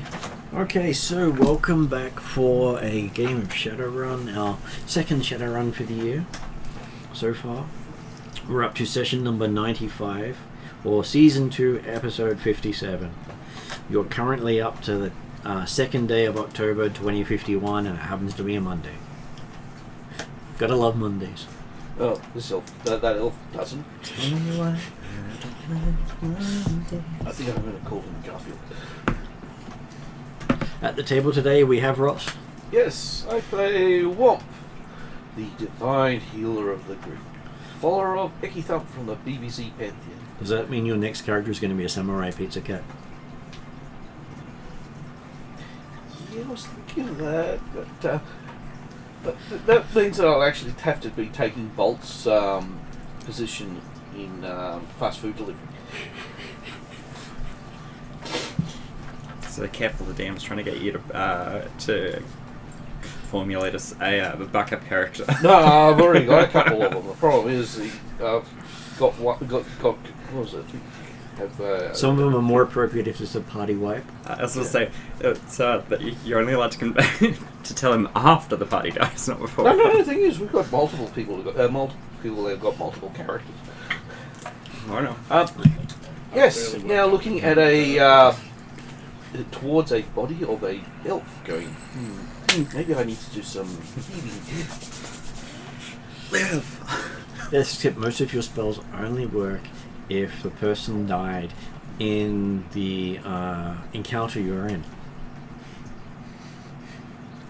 everybody. Okay, so welcome back for a game of Shadowrun, our second Shadowrun for the year so far. We're up to session number 95, or season 2, episode 57. You're currently up to the second day of October 2051, and it happens to be a Monday. Gotta love Mondays. Oh, this elf, that elf doesn't. I think I'm going to call him Garfield. At the table today we have Ross. Yes, I play Womp, the divine healer of the group. Follower of Icky Thump from the BBC Pantheon. Does that mean your next character is going to be a samurai pizza cat? Yeah, I was thinking of that, but that means that I'll actually have to be taking Bolt's position in fast food delivery. So careful, the DM's trying to get you to formulate a backup character. No, I've already got a couple of them. The problem is I've got what was it? Some of them are more appropriate if it's a party wipe. I was going to say, that you're only allowed to to tell him after the party dies, not before. No, the thing is, we've got multiple people that have got multiple characters. I know. Yes, now looking at towards a body of a elf going, maybe I need to do some healing. Live! Yes, except most of your spells only work if the person died in the encounter you're in.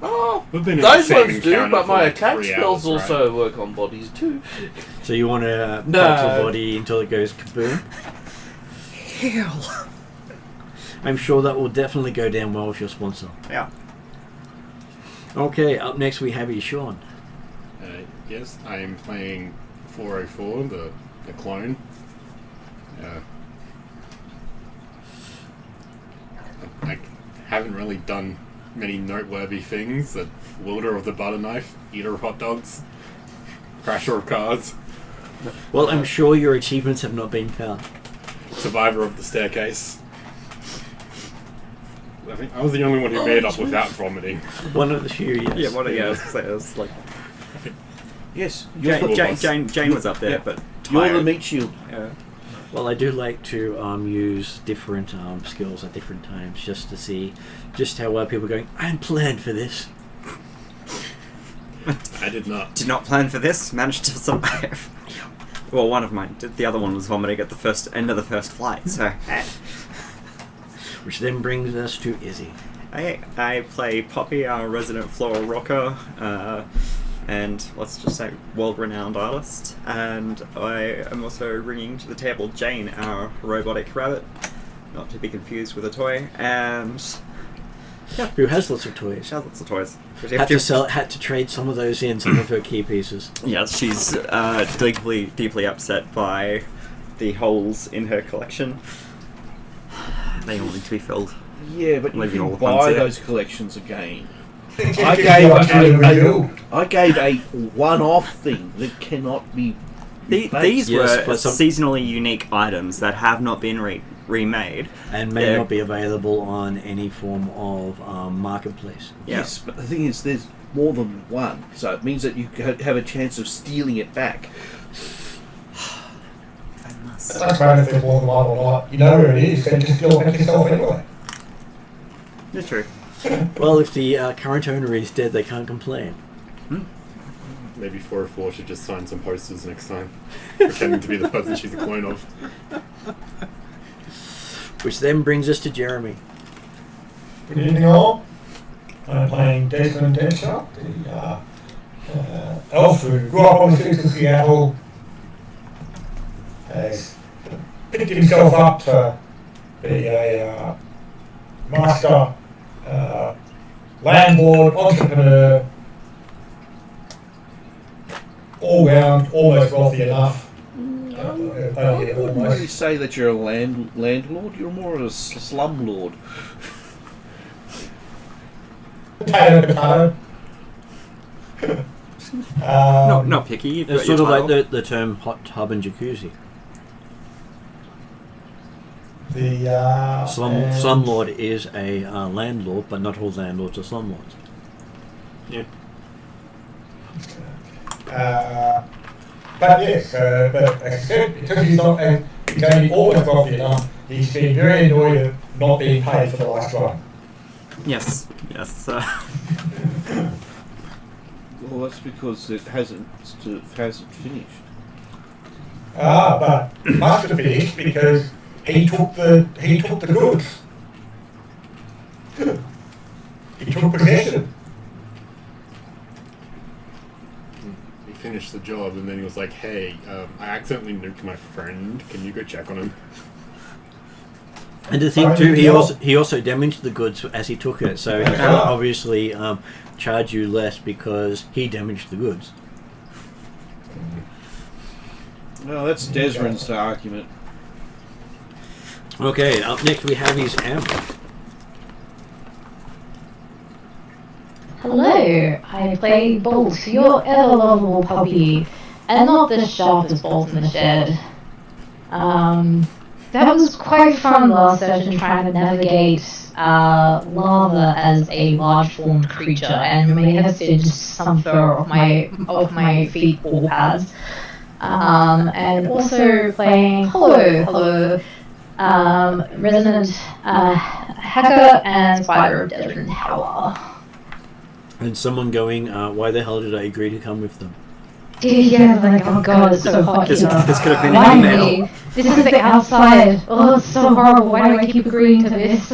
Oh, We've been in those the same ones do, encounter but for my like attack 3 spells hours, right? also also work on bodies too. So you want to No. pop the body until it goes kaboom? Heal! I'm sure that will definitely go down well with your sponsor. Yeah. Okay, up next we have Sean. Yes, I am playing 404, the clone. I haven't really done many noteworthy things. The wielder of the butter knife, eater of hot dogs, crasher of cars, Well, I'm sure your achievements have not been found. survivor of the staircase. I think I was the only one who made up without vomiting. One of the few, yes. Yeah, I was going to say, it was like... Yes, Jane was up there, yeah. but you're tired. the meat shield. Yeah. Well, I do like to use different skills at different times just to see just how well people are going, I'm planned for this. I did not. Did not plan for this, managed to survive. Well, one of mine did. The other one was vomiting at the end of the first flight, so... Which then brings us to Izzy. I play Poppy, our resident floral rocker, and let's just say world-renowned artist. And I am also bringing to the table Jane, our robotic rabbit, not to be confused with a toy, and yeah, Who has lots of toys. she has lots of toys. Had to trade some of those in, some of her key pieces. Yeah, she's deeply upset by the holes in her collection. They all need to be filled. Yeah, but you Leaving all can the puns buy here. those collections again. I I gave a one-off thing that cannot be These Yes, were but some- seasonally unique items that have not been remade. And may Yeah. not be available on any form of marketplace. Yeah. Yes, but the thing is, there's more than one, so it means that you have a chance of stealing it back. If I must. It doesn't matter if there's more than one or not. You know where it is, then just go back yourself anyway. It's true. Well, if the current owner is dead, they can't complain. Maybe 404 should just sign some posters next time, pretending to be the person she's a clone of. Which then brings us to Jeremy. Good evening, all. I'm playing Desmond Deadshot, the elf who grew up on the streets of Seattle. Has picked himself up to be a master landlord, entrepreneur, all round, almost wealthy enough. I wouldn't really say that you're a landlord, you're more of a slumlord. Potato. Not picky. You've It's got your sort of title. like the term hot tub and jacuzzi. The Slumlord is a landlord, but not all landlords are slumlords. Yeah. But yes, but as I said, because he's not, he's only almost wealthy enough, he's been very annoyed at not being paid for the last one. Yes. Well, that's because it hasn't finished. But it must have finished because he took the goods. He took possession. He finished the job and then he was like, hey, I accidentally nuked my friend. Can you go check on him? And to think too, he also damaged the goods as he took it, so he can't obviously charge you less because he damaged the goods. No, that's Desmond's argument. Okay, up next we have his Amber. Hello, I play Bolt, your ever-lovable puppy, and not the sharpest bolt in the shed. That was quite fun last session trying to navigate lava as a large-formed creature, and may have stitched some fur off my feet paw pads. And also playing Hello, Resident Hacker and Spider of Desmond Tower. And someone going, why the hell did I agree to come with them? Yeah, like, oh god, it's so hot This here. could have been Why an me? email. This is the outside. Oh, it's so horrible. Why do I keep agreeing to this?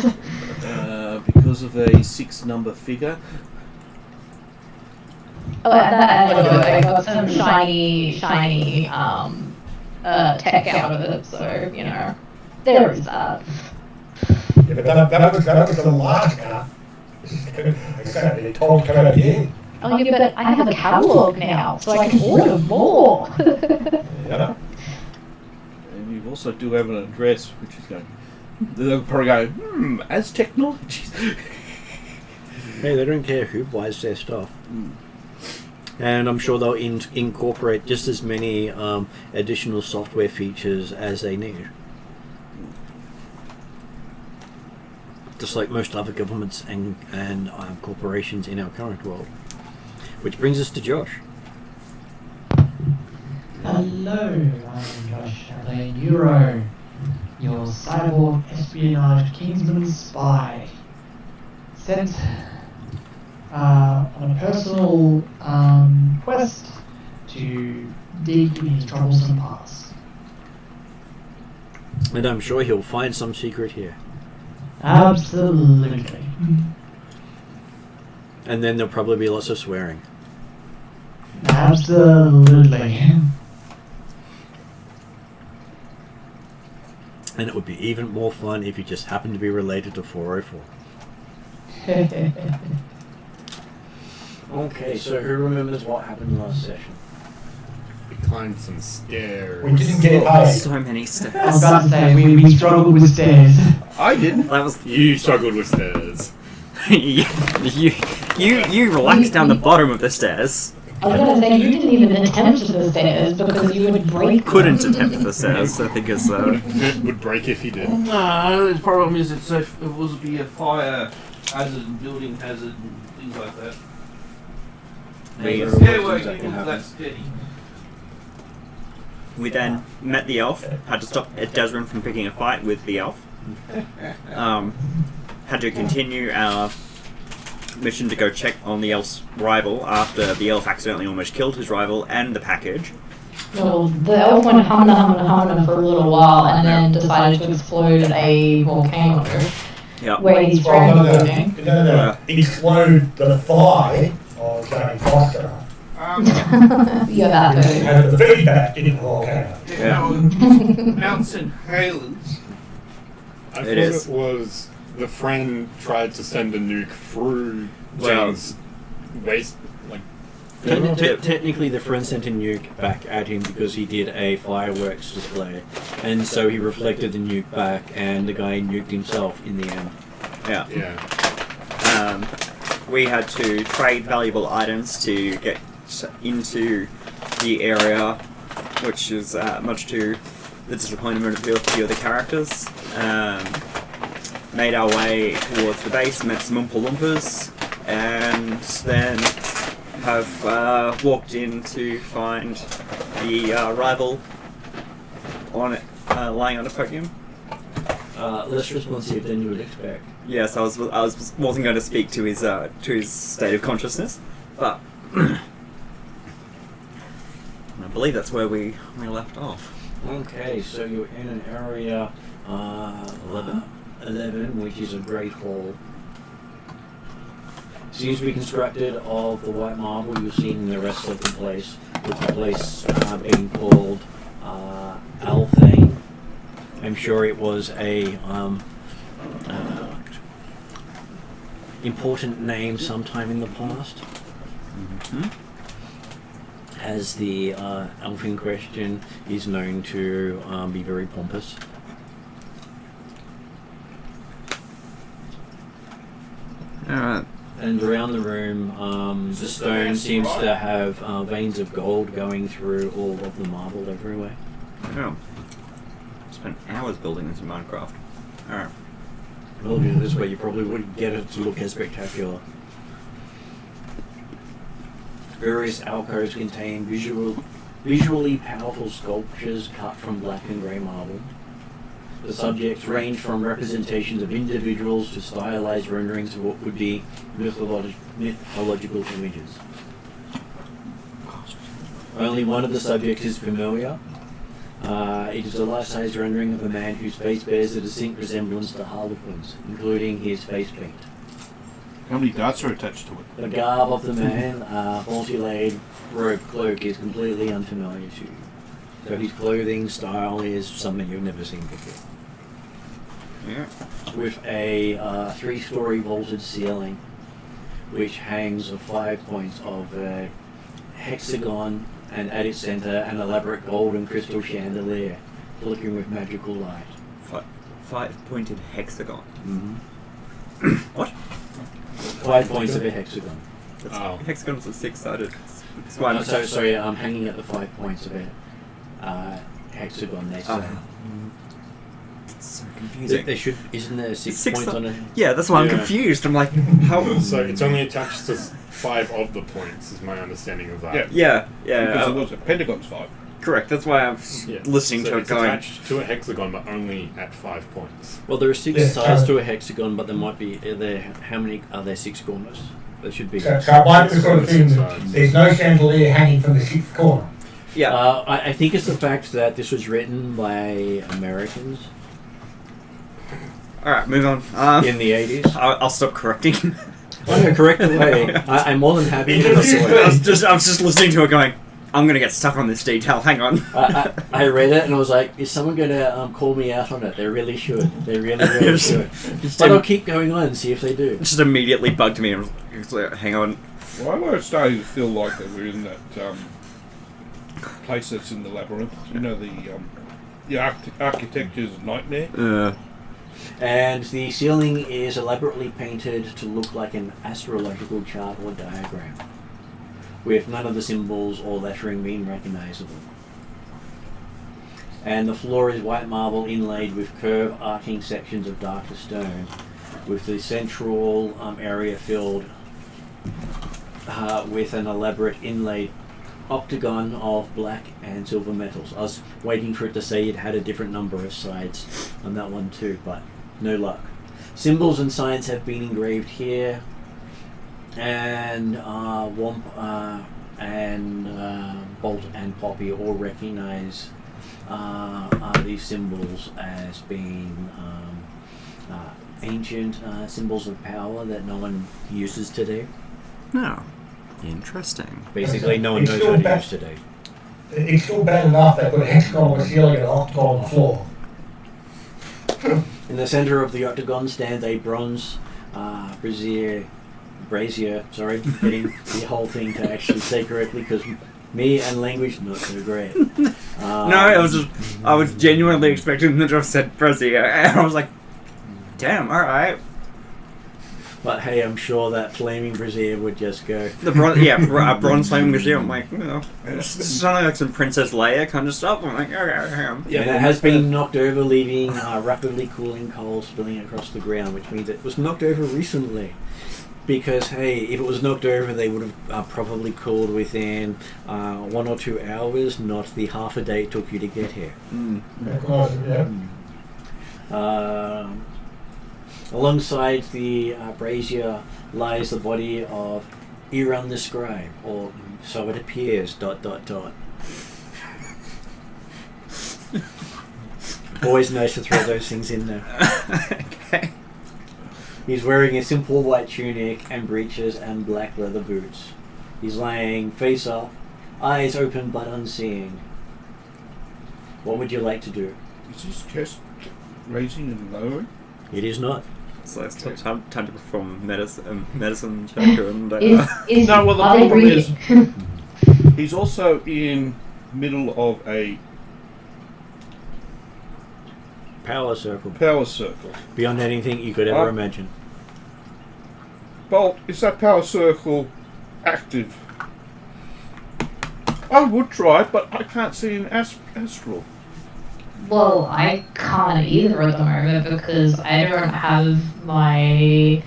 Because of a 6 number figure. Oh, I got some shiny, tech out of it, so, you know, there is that. Yeah, but that was a large car. Except they told to come over here. Oh, yeah, but I have a catalogue now, so I can order more. Yeah. And you also do have an address, which is going. They'll probably go, as technologies. Hey, they don't care who buys their stuff. And I'm sure they'll incorporate just as many additional software features as they need. Just like most other governments and corporations in our current world. Which brings us to Josh. Hello, I'm Josh. I play Neuro, your cyborg espionage kingsman spy. Sent on a personal quest to dig in his troublesome past. And I'm sure he'll find some secret here. Absolutely. And then there'll probably be lots of swearing. Absolutely. And it would be even more fun if you just happened to be related to 404. Okay, so who remembers what happened last session? We climbed some stairs. We didn't get paid. So many I was steps. about to say, we struggled with stairs. I didn't. That was You struggled with stairs. you relaxed down the bottom of the stairs. I was gonna say, you didn't even attempt the stairs because you would break them. Couldn't attempt the stairs. I think it's It would break if he did. No, the problem is it will be a fire hazard and building hazard and things like that. We- Stairway isn't that steady. We then met the elf. Had to stop Desmond from picking a fight with the elf. Had to continue our mission to go check on the elf's rival after the elf accidentally almost killed his rival and the package. Well, the elf went humna for a little while and then decided to explode a volcano Yeah. where he's Well, dragging the no. Explode the thigh of Jamie Foster. Yeah, that too. And the feedback in the volcano. Mount St. Helens. I thought It is. it was the friend tried to send a nuke through Well- James' waist. Like, Technically, the friend sent a nuke back at him because he did a fireworks display, and so he reflected the nuke back, and the guy nuked himself in the end. Yeah. yeah. We had to trade valuable items to get into the area, which is much to the disappointment of a few of the characters. Made our way towards the base, met some Oompa Loompas, and then have walked in to find the rival on it, lying on a podium. Less responsive than you would expect. Yes, I wasn't going to speak to his state of consciousness, but I believe that's where we left off. Okay, so you're in an area 11, which is a great hall. Seems to be constructed of the white marble you've seen in the rest of the place, with the place being called Althane. I'm sure it was a important name sometime in the past. Mm-hmm. As the elf in question is known to be very pompous. Alright. And around the room, the stone seems to have veins of gold going through all of the marble everywhere. Oh. Spent hours building this in Minecraft. Alright. Well, this way you probably wouldn't get it to look as spectacular. Various alcoves contain visually powerful sculptures cut from black and grey marble. The subjects range from representations of individuals to stylized renderings of what would be mythological images. Only one of the subjects is familiar. It is a life-size rendering of a man whose face bears a distinct resemblance to Harliquin's, including his face paint. How many darts are attached to it? The garb of the man, multi-layered robe cloak, is completely unfamiliar to you. So his clothing style is something you've never seen before. Yeah. With a 3-story vaulted ceiling, which hangs of 5 points of a hexagon, and at its center an elaborate gold and crystal chandelier, flickering with magical light. 5-pointed hexagon. Mm-hmm. What? 5 points of a hexagon. Hexagons are 6-sided. Sorry, I'm hanging at the 5 points of a hexagon. They say. It's so confusing. There should, isn't there 6 points on it? Yeah, that's why I'm confused. I'm like, how? So it's only attached to 5 of the points, is my understanding of that. Yeah. Because it was a pentagon's 5. Correct. That's why I'm listening so to it it's going. attached to a hexagon, but only at 5 points. Well, there are 6 sides to a hexagon, but there might be how many are there 6 corners? There should be. So it might be the sort of thing that there's no chandelier hanging from the 6th corner. Yeah. I think it's the fact that this was written by Americans Alright, move on. in the 80s. I'll stop correcting. Oh, no, correct away. I'm more than happy to I was just listening to it going, I'm going to get stuck on this detail, hang on. I read it and I was like, is someone going to call me out on it? They really should. They really should. But I'll keep going on and see if they do. It just immediately bugged me. I was like, hang on. Why was it starting to feel like that we're in that place that's in the labyrinth? You know, the architecture's nightmare? And the ceiling is elaborately painted to look like an astrological chart or diagram, with none of the symbols or lettering being recognizable. And the floor is white marble inlaid with curved arcing sections of darker stone, with the central area filled with an elaborate inlaid octagon of black and silver metals. I was waiting for it to say it had a different number of sides on that one too, but no luck. Symbols and signs have been engraved here, and Womp and Bolt and Poppy all recognize these symbols as being ancient symbols of power that no one uses today. No. Interesting. Basically, no one knows how to use today. It's still bad enough they put a hexagon on the ceiling and an octagon on the floor. In the center of the octagon stands a bronze brazier, getting the whole thing to actually say correctly, because me and language not so great. No, I was genuinely expecting them to have said brazier, and I was like, damn, alright. But hey, I'm sure that flaming brazier would just go. The bronze flaming brazier. I'm like, it's something like some Princess Leia kind of stuff. I'm like, Yeah, and it has been knocked over, leaving rapidly cooling coal spilling across the ground, which means it was knocked over recently. Because hey, if it was knocked over, they would have probably cooled within 1 or 2 hours, not the half a day it took you to get here. Of course, yeah. Alongside the brazier lies the body of Iran the Scribe, or so it appears, ... Always nice to throw those things in there. okay. He's wearing a simple white tunic and breeches and black leather boots. He's lying face up, eyes open but unseeing. What would you like to do? Is this chest raising and lowering? It is not. So it's time to perform medicine check and No, well, the are they problem is breathing? he's also in middle of a Power circle. power circle. Beyond anything you could ever imagine. Bolt, is that power circle active? I would try, but I can't see an astral. Well, I can't either at the moment because I don't have my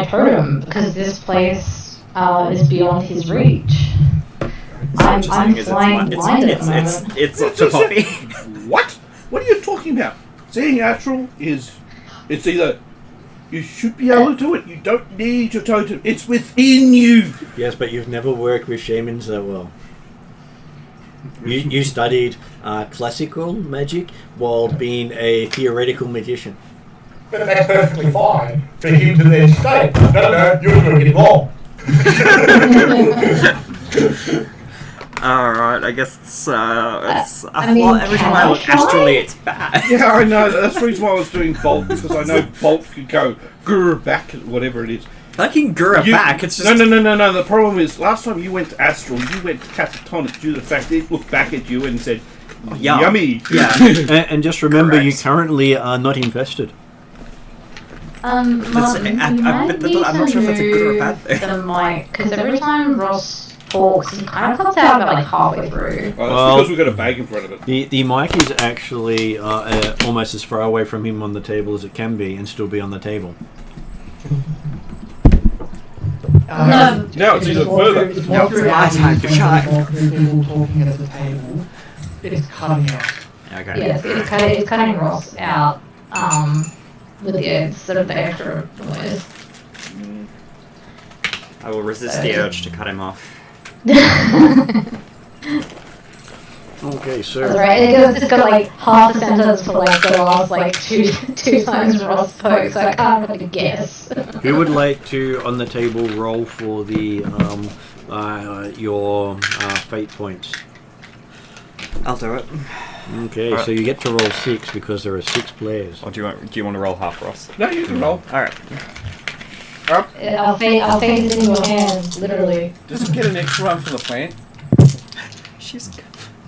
totem because this place is beyond his reach. I'm flying blind at the moment. It's up to Poppy. What? What are you talking about? Seeing astral it's either you should be able to do it. You don't need your totem. It's within you. Yes, but you've never worked with shamans that well. You studied classical magic while being a theoretical magician. But that's perfectly fine for him to then state, no, you're doing it wrong. Alright, I guess I mean, every time I look astrally, it's bad. Yeah, I know. That's the reason why I was doing Bolt, because I know Bolt could go grr back at whatever it is. I can grr back, it's just... No. The problem is, last time you went to astral, you went catatonic due to the fact that it looked back at you and said, yummy. Yeah. and just remember, Correct. you currently are not infested. Martin, you might I'm not sure if that's a good or a bad thing. the mic, because every time Ross talks, he kind of comes out about like halfway through. Oh, that's Well- because we've got a bag in front of it. The mic is actually almost as far away from him on the table as it can be and still be on the table. Now it's even further. It's Now more through it's my time to shine. people talking at the table. It's cutting out. Okay. Yes, it's cutting Ross out with the sort of the extra noise. I will resist the urge to cut him off. Okay, so That's right. It's got like half a sentence for like the last like two times Ross spoke, so I can't really guess. who would like to on the table roll for the your fate points? I'll do it. Okay, so you get to roll 6 because there are 6 players. Or do you want to roll half, Ross? No, you can roll. Alright. I'll fade it in your hands, literally. Does it get an extra run from the plant?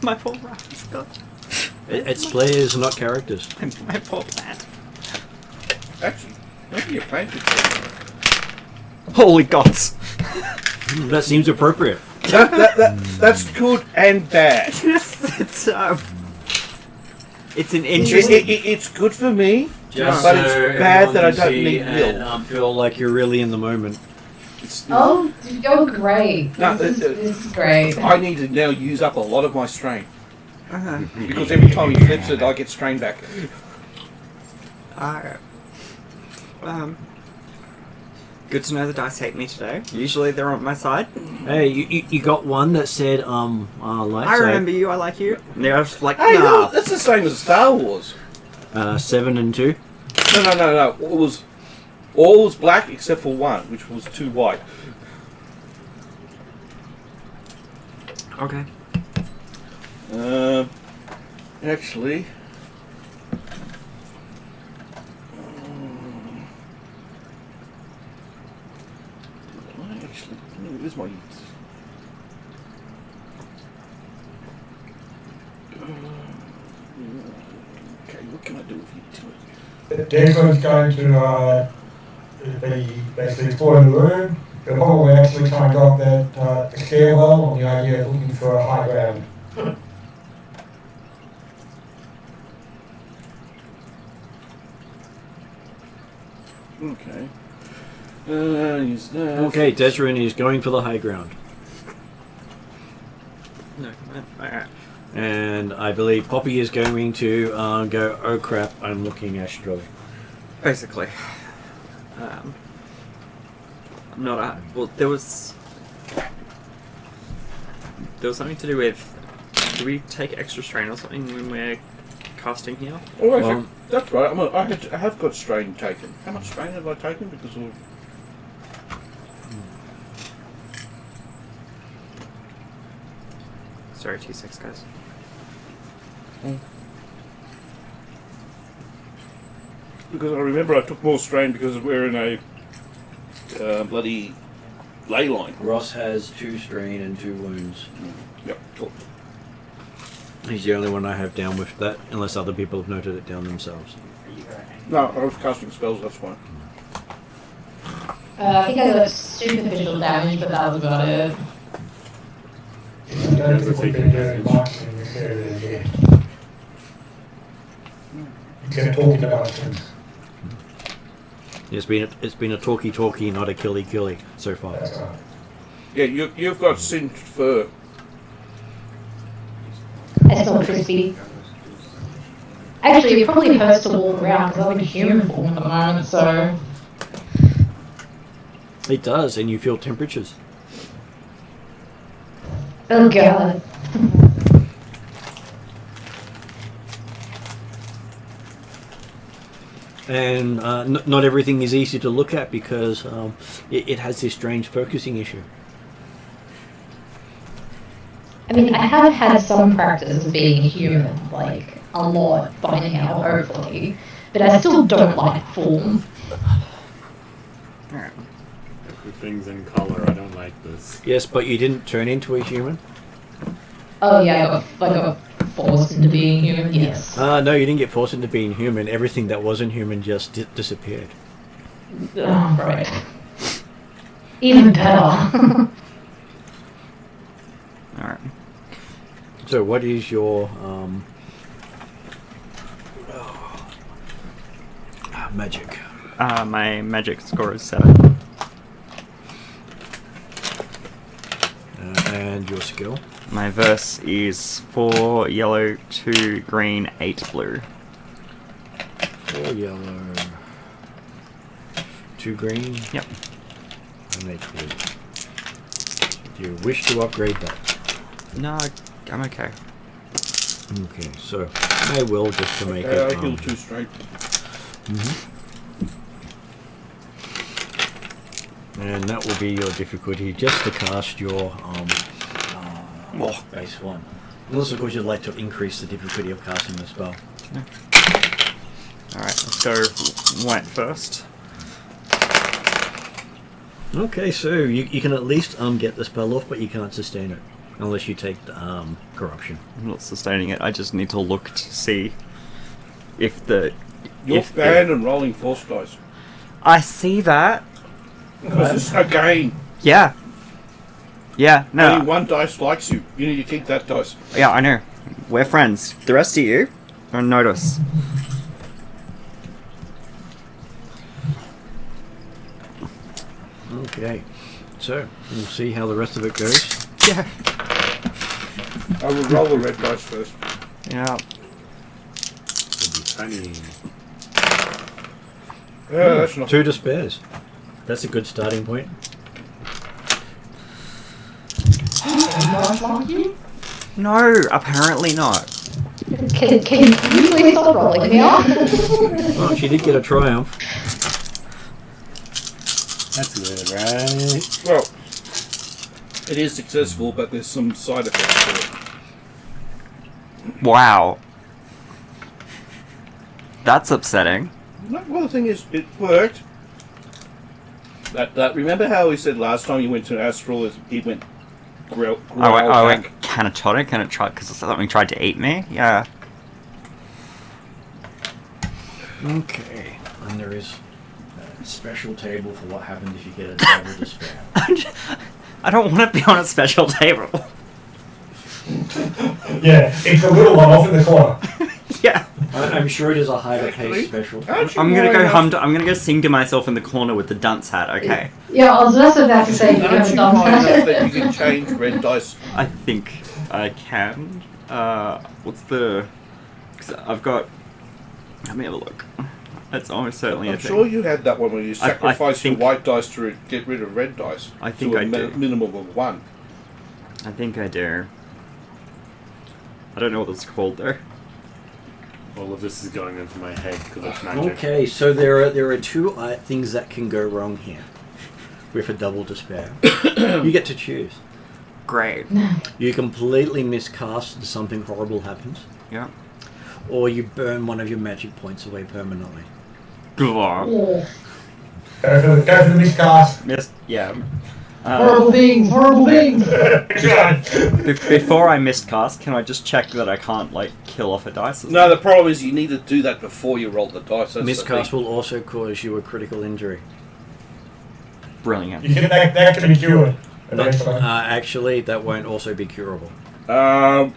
My poor rat is gone. It's players, not characters. My poor plant. Actually, maybe your plant could Holy gods! That seems appropriate. That's good and bad. it's an interesting... It's good for me, Just but so it's bad that I everyone can don't see need and will. feel like you're really in the moment. Oh, you're great. No, This is great. I need to now use up a lot of my strain. Because every time he flips it, I get strain back. Alright. Good to know the dice hate me today. Usually they're on my side. Hey, you got one that said light I remember you, I like you. And they're just like, Hey, nah. no, that's the same as Star Wars. 7 and 2. No. All was black except for one, which was 2 white. Okay. Actually, where's my? Okay, what can I do with utility? Desmond's going to be basically exploring the room. He'll probably actually try and go up the stairwell on the idea of looking for a high ground. Okay. He's there. Okay, Desrin is going for the high ground. No, alright. And I believe Poppy is going to go, oh crap, I'm looking astrally. Basically. Not a... Well, there was something to do with... Do we take extra strain or something when we're casting here? Oh, Well- that's right. I have got strain taken. How much strain have I taken? Because of... Sorry, T6 guys. Because I remember I took more strain because we're in a bloody ley line. Ross has 2 strain and 2 wounds. Yep. Cool. He's the only one I have down with that, unless other people have noted it down themselves. No, I was casting spells. That's fine. I think I got superficial damage, but that was about it. I don't think we've been doing much in this area yet. Just talking about things. It's been a talky, not a killy so far. That's right. Yeah, you've got singed fur. I smell crispy. Actually, it probably hurts to walk around because I'm in human form at the moment, so... It does, and you feel temperatures. Oh god. And not everything is easy to look at because it has this strange focusing issue. I mean, I have had some practice of being a human, like, a lot by now, hopefully. But I still don't like form. Everything's in color. I don't like this. Yes, but you didn't turn into a human? Oh yeah, I got forced into being human, yes. No, you didn't get forced into being human. Everything that wasn't human just disappeared. Oh, right. Even better. Alright. So what is your magic? My magic score is 7. And your skill? My verse is 4 yellow, 2 green, 8 blue. 4 yellow, 2 green, Yep. and 8 blue. Do you wish to upgrade that? No, I'm okay. Okay, so I will just to make I it. heal 2 straight. And that will be your difficulty just to cast your base 1. Unless of course you'd like to increase the difficulty of casting the spell. Alright, let's go white first. Okay, so you can at least get the spell off, but you can't sustain it unless you take corruption. I'm not sustaining it, I just need to look to see if the... You're banned and rolling force dice. I see that. Because it's a game. Yeah. Yeah, no. Only 1 dice likes you. You need to keep that dice. Yeah, I know. We're friends. The rest of you don't notice. Okay, so we'll see how the rest of it goes. Yeah. I will roll the red dice first. Yeah. It'll be funny. Yeah, that's not... 2 despairs. That's a good starting point. No, apparently not. Can you please stop rolling me off? Oh, she did get a triumph. That's good, right? Well, it is successful, but there's some side effects to it. Wow. That's upsetting. No, well, the thing is, it worked. That remember how we said last time you went to Astral, it went growl I went back? catatonic and it tried because something tried to eat me. Yeah. Okay, and there is a special table for what happens if you get a double despair. I don't want to be on a special table. Yeah, it's a little one off in the corner. Yeah. I'm sure it is a higher pace special. I'm gonna go hum. I'm gonna go sing to myself in the corner with the dunce hat. Okay. Yeah, I was just about to say you Aren't haven't you done kind enough that. that you can change red dice? I think I can. What's the? Cause I've got. Let me have a look. It's almost certainly I'm a thing. sure you had that one where you sacrifice your think- white dice to get rid of red dice. I think to a I do. minimum of 1. I think I do. I don't know what it's called though. All of this is going into my head because it's magic. Okay, so there are two things that can go wrong here with a double despair. You get to choose. Great. You completely miscast and something horrible happens, Yeah. or you burn one of your magic points away permanently. Blah. Oh, Go for the miscast. Yeah. Horrible things, horrible things. Before I miscast, can I just check that I can't like kill off a dice? No, the problem is you need to do that before you roll the dice. That's the Miscast thing. will also cause you a critical injury. Brilliant. That can be cured eventually. Actually, that won't also be curable.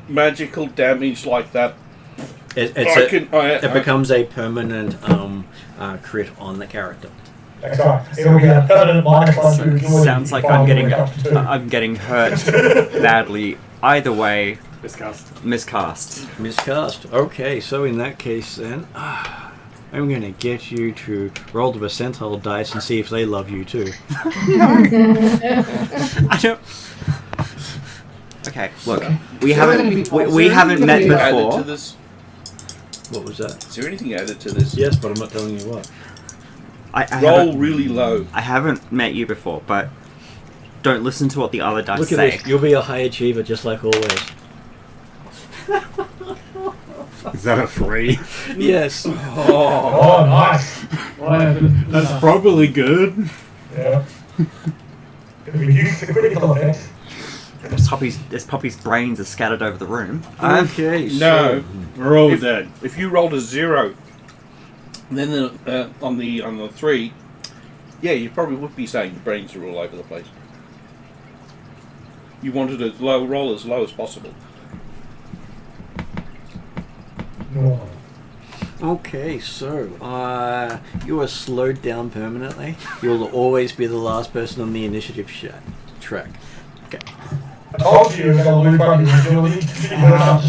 Magical damage like that. It becomes a permanent crit on the character. That's right. It'll be a permanent -1 to agility. Sounds like I'm getting hurt badly. Either way, Miscast. miscast. Miscast. Okay, so in that case then, I'm going to get you to roll the percentile dice and see if they love you too. I don't. Okay, look, we haven't met Added to before. this? What was that? Is there anything added to this? Yes, but I'm not telling you what. I Roll haven't- really low. I haven't met you before, but don't listen to what the other dice Look at say. this. You'll be a high achiever just like always. Is that a 3? Yes. Oh, nice. That's probably good. Yeah. Reduce the critical effect. This puppy's brains are scattered over the room. Okay, No. We're all If- dead. If you rolled a 0, then on the 3, yeah, you probably would be saying your brains are all over the place. You wanted to roll as low as possible. No. Okay, so you are slowed down permanently. You'll always be the last person on the initiative track. Okay. I told you you're going to lose on your agility. You're going to have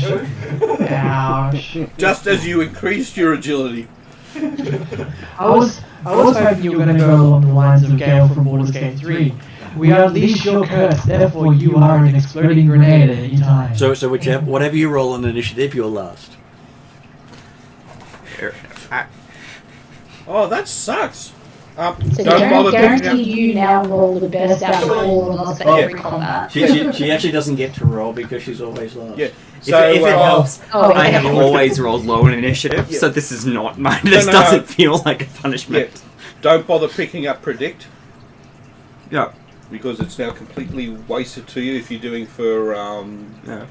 to shoot. Ouch. Just as you increased your agility. I was hoping you were going to go along the lines of Gale from Baldur's Gate 3. We unleash your curse, therefore you are an exploding grenade at any time. So whatever you roll on initiative, you're last. Oh, that sucks. so Don't bother picking up. guarantee you now roll the best out of all of us for every combat. She actually doesn't get to roll because she's always last. Yeah. If it helps, Oh, I have yeah. always rolled low in initiative, Yeah. so this is not mine. This no. doesn't feel like a punishment. Don't bother picking up predict Yeah. because it's now completely wasted to you if you're doing for Yeah.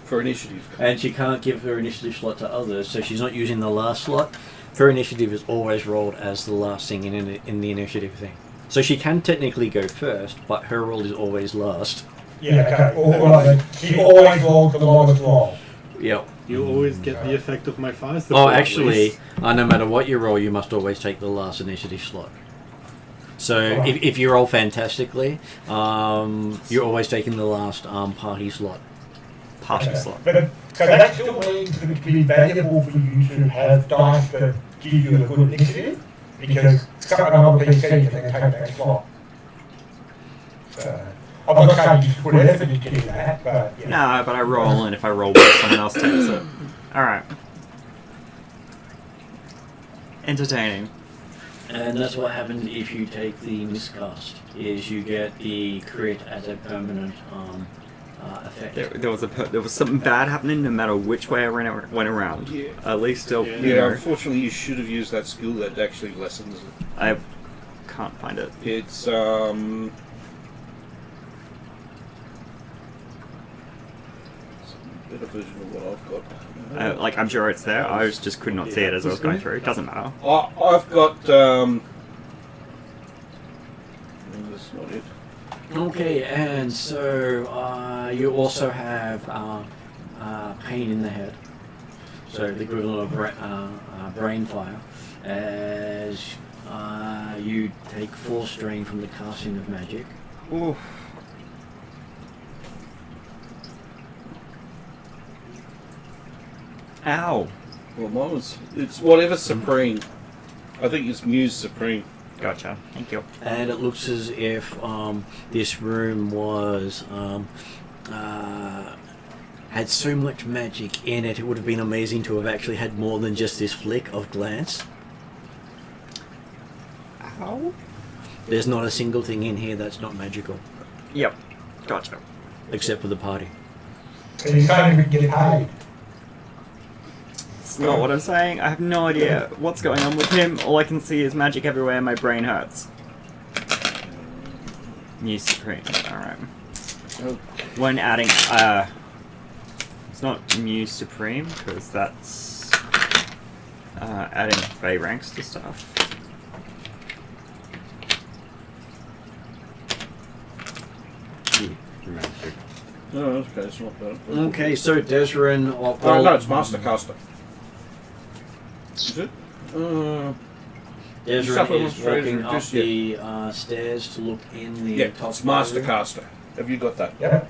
for initiative. And she can't give her initiative slot to others, so she's not using the last slot. Her initiative is always rolled as the last thing in the initiative thing. So she can technically go first, but her roll is always last. Yeah, okay. He always rolls the lowest roll. Yep. You always get the effect of my fire Oh, support, at actually, least. no matter what you roll, you must always take the last initiative slot. So if you roll fantastically, you're always taking the last party slot. Party slot. But so that still means that it would be valuable for you to have dice that give you a good initiative, because someone on PC can then take that slot. So, I'm not saying you should put effort into that, but yeah. No, but I roll, and if I roll well, someone else takes it. Alright. Entertaining. And that's what happens if you take the miscast, is you get the crit as a permanent effect. There was something bad happening no matter which way I went around. Yeah. At least still, Yeah. you Yeah, know, unfortunately, you should have used that skill that actually lessens it. I can't find it. It's better version of what I've got. Like, I'm sure it's there. I just could not see it as I was going through. It doesn't matter. I've got. That's not it. Okay, and so you also have pain in the head. So the equivalent of brain fire, as you take 4 strain from the casting of magic. Ooh. Ow. Well, mine was. It's whatever Supreme. I think it's Muse Supreme. Gotcha. Thank you. And it looks as if this room was had so much magic in it. It would have been amazing to have actually had more than just this flick of glance. Ow. There's not a single thing in here that's not magical, Yep. Gotcha. except for the party. So you can't even get paid. That's not what I'm saying. I have no idea what's going on with him. All I can see is magic everywhere and my brain hurts. New Supreme. Alright. When adding, it's not Muse Supreme, because that's adding Fey ranks to stuff. Magic. No, okay, it's not bad. Okay, so Desrin... Oh, no, it's Mastercaster. Is it? Desrin Supplement is walking treasure, up just the stairs to look in the Yeah, top it's room. Mastercaster. Have you got that? Yeah.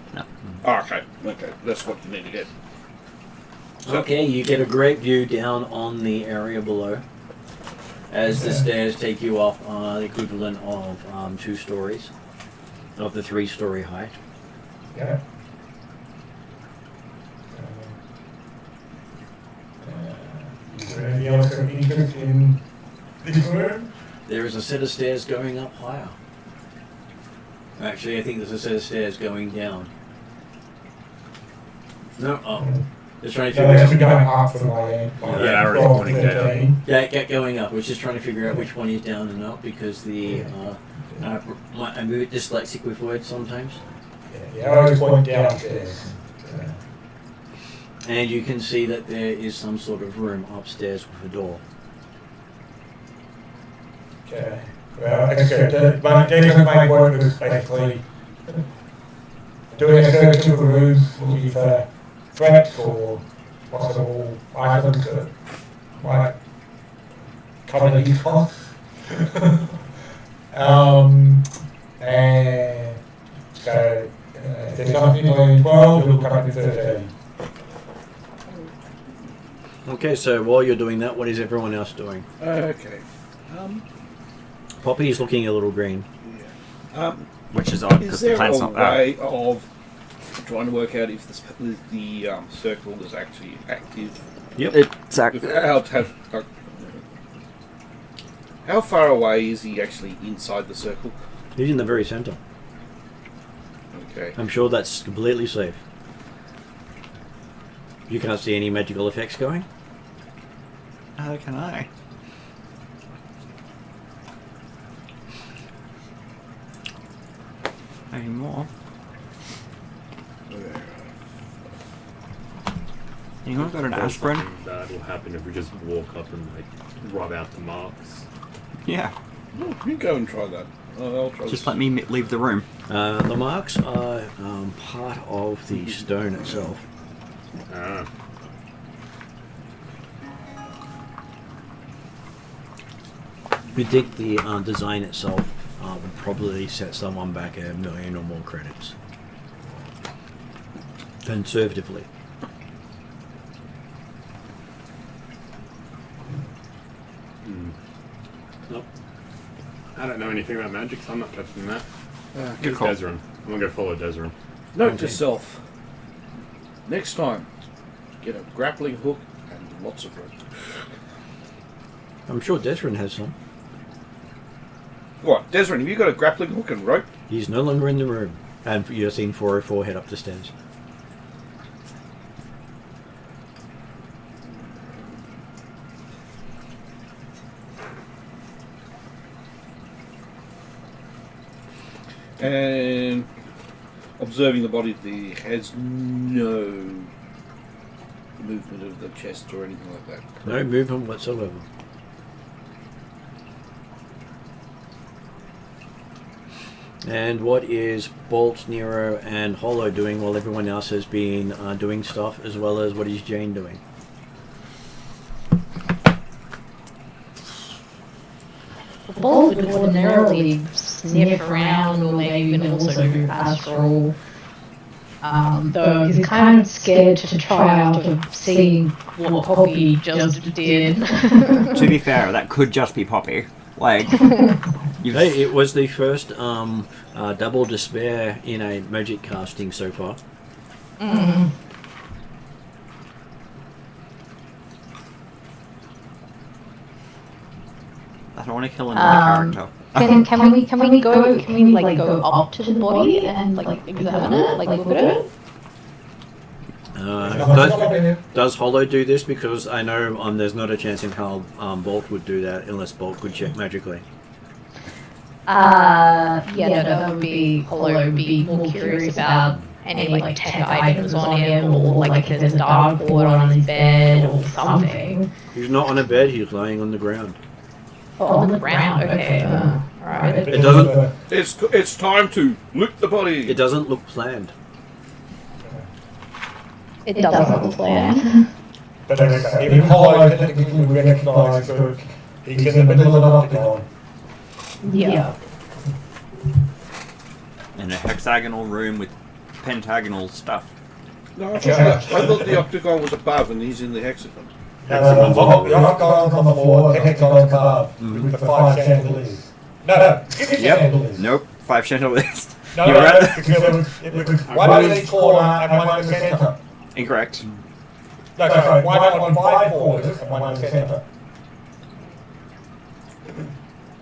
Oh, okay, that's what you need to get. Okay, you get a great view down on the area below as the stairs take you up the equivalent of 2 stories of the 3-story height. Yeah. Is there anything else of interest in this room? There is a set of stairs going up higher. Actually, I think there's a set of stairs going down. No, just trying to No, figure that's been out. going up for my end. Yeah, already pointing down. Yeah, get going up. I was just trying to figure out which one is down and up because the I'm a bit dyslexic with words sometimes. Yeah, I always point downstairs. And you can see that there is some sort of room upstairs with a door. Okay. Well, okay. My Dennis main point was basically doing a search of the room, looking for threats or possible items that might cover these costs. And so if there's something between 12, it'll come up to 13. Okay, so while you're doing that, what is everyone else doing? Okay. Poppy is looking a little green. Which is odd, Is because the there plant's a not there. way of trying to work out if the circle is actually active? Yep. Exactly. How far away is he actually inside the circle? He's in the very center. Okay. I'm sure that's completely safe. You can't see any magical effects going? How can I? Any more? Anyone got an aspirin? Something bad will happen if we just walk up and like rub out the marks. Yeah. Oh, you go and try that. I'll try Just this. let me leave the room. The marks are part of the stone itself. Ah. You think the design itself would probably set someone back 1 million or more credits. Conservatively. Nope. I don't know anything about magic, so I'm not touching that. Good call. Desrin. I'm gonna go follow Desrin. Note Okay. to self. Next time, get a grappling hook and lots of rope. I'm sure Desrin has some. What, Desrin, have you got a grappling hook and rope? He's no longer in the room. And you've seen 404 head up the stairs. And observing the body, the has no movement of the chest or anything like that. No movement whatsoever. And what is Bolt, Nero, and Hollow doing while everyone else has been doing stuff, as well as what is Jane doing? Bolt would ordinarily sniff around or maybe even also do astral. Though he's kind of scared to try out of seeing what Poppy just did. To be fair, that could just be Poppy. Like, Hey, it was the first double despair in a magic casting so far. Mm. I don't want to kill another character. Can we go up to the body and like examine it, like look at it? Does Hollow do this? Because I know there's not a chance in how Bolt would do that unless Bolt could check magically. That would be Hollow would be more curious about any like tech items on him, or like if there's a dartboard on his bed or something. He's not on a bed, he's lying on the ground. Oh, on the ground, okay. Alright. It doesn't. It's time to loot the body. It doesn't look planned. It doesn't look planned. But even Hollow technically recognise that he's in the middle of an octagon. Yeah. In a hexagonal room with pentagonal stuff. No, I thought the octagon was above and he's in the hexagon. The octagon's on the floor, the hexagon's above, with the 5 chandeliers. No, skip the chandeliers. Nope. 5 chandeliers. No, You're right. because it was one in each corner and one in the centre. Incorrect. No, sorry, one on 5 corners and one in the centre.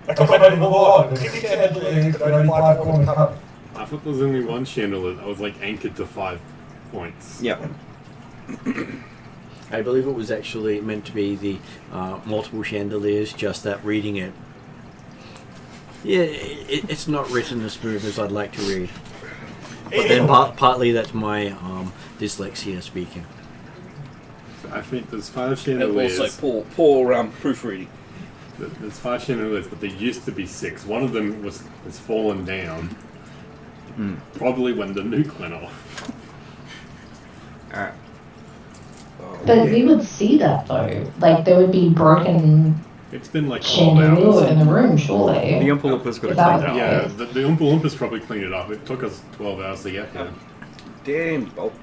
That's what I move on. 6 chandeliers, but only 5 corners covered. I thought there was only one chandelier that was like anchored to 5 points. Yep. I believe it was actually meant to be the multiple chandeliers, just that reading it. Yeah, it's not written as smooth as I'd like to read. But then partly that's my dyslexia speaking. So I think there's 5 And chandeliers. also poor proofreading. There's 5 chandeliers, but there used to be 6. One of them has fallen down. Probably when the nuke went off. Alright. But we would see that though. Like there would be broken It's been like 12 chandelier hours. in the room, surely. The Oompa Loompas could If have that cleaned was it up. Yeah, the Oompa Loompas probably cleaned it up. It took us 12 hours to get here. Damn, Bolt,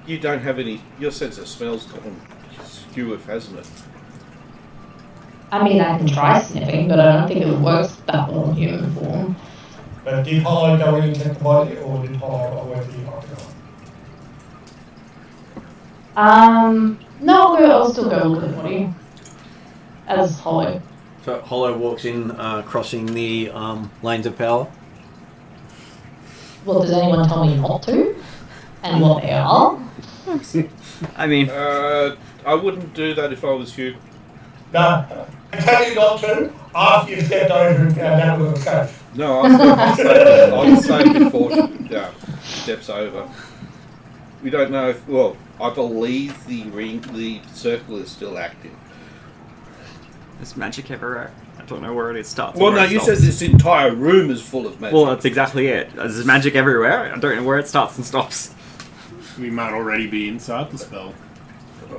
you don't have any. Your sense of smell's gone skew, hasn't it? I mean, I can try sniffing, but I don't think it works that well in human form. But did Hollow go in and check the body, or did Hollow go to the octagon? No, I'll still go look at the body. As Hollow. So Hollow walks in, crossing the lanes of power. Well, does anyone tell me not to? And what they are? I mean, I wouldn't do that if I was you. No, I tell you not to, after you stepped over and found out it was safe. No, I'll say before she steps over. We don't know if, well, I believe the circle is still active. there's magic everywhere. I don't know where it starts. Well, or where no, it you said stops. this entire room is full of magic. Well, that's exactly it. There's magic everywhere. I don't know where it starts and stops. We might already be inside the spell.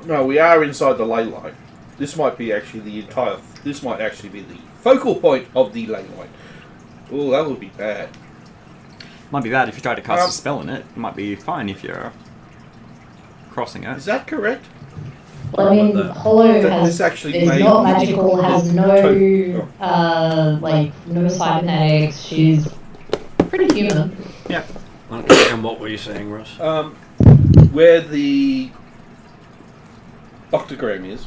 No, we are inside the ley line. This might be actually this might actually be the focal point of the ley line. Oh, that would be bad. Might be bad if you try to cast a spell in it. It might be fine if you're crossing it. Is that correct? Well, I mean, Hollow This actually is may- not magical, has no, Oh. no cybernetics. She's pretty human. Yeah. Okay, and what were you saying, Ross? Where the octagram is,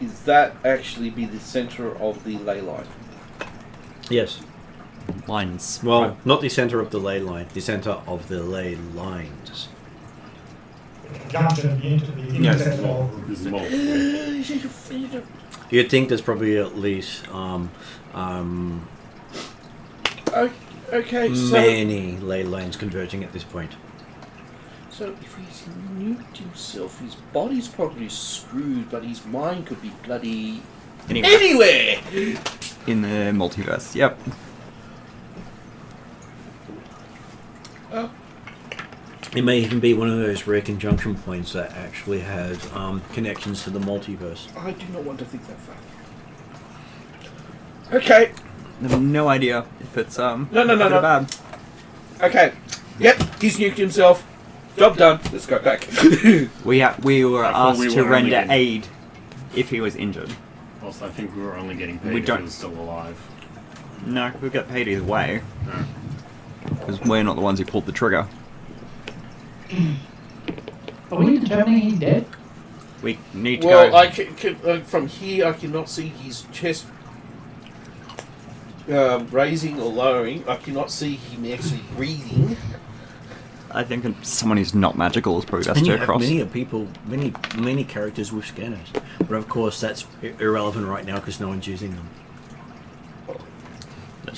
is that actually be the center of the ley line? Yes. Lines. Well, not the center of the ley line, the center of the ley lines. Junction into the intersection of There's multiple. You'd think there's probably at least Okay, so many ley lines converging at this point. if he's nuked in himself. His body's probably screwed, but his mind could be bloody Anywhere. anywhere. In the multiverse, yep. It may even be one of those rare conjunction points that actually has connections to the multiverse. I do not want to think that far. Okay. I have no idea if it's No. good or bad. Okay. Yep, he's nuked himself. Job done. Let's go back. We were I thought asked we to were render only- aid if he was injured. Also, I think we were only getting paid We if don't- he was still alive. No, we'll get paid either way. No. Because we're not the ones who pulled the trigger. Are we determining he's dead? We need to Well, go. I can from here I cannot see his chest raising or lowering. I cannot see him actually breathing. I think someone who's not magical is probably best And to you have across. many characters with scanners, but of course that's irrelevant right now because no one's using them.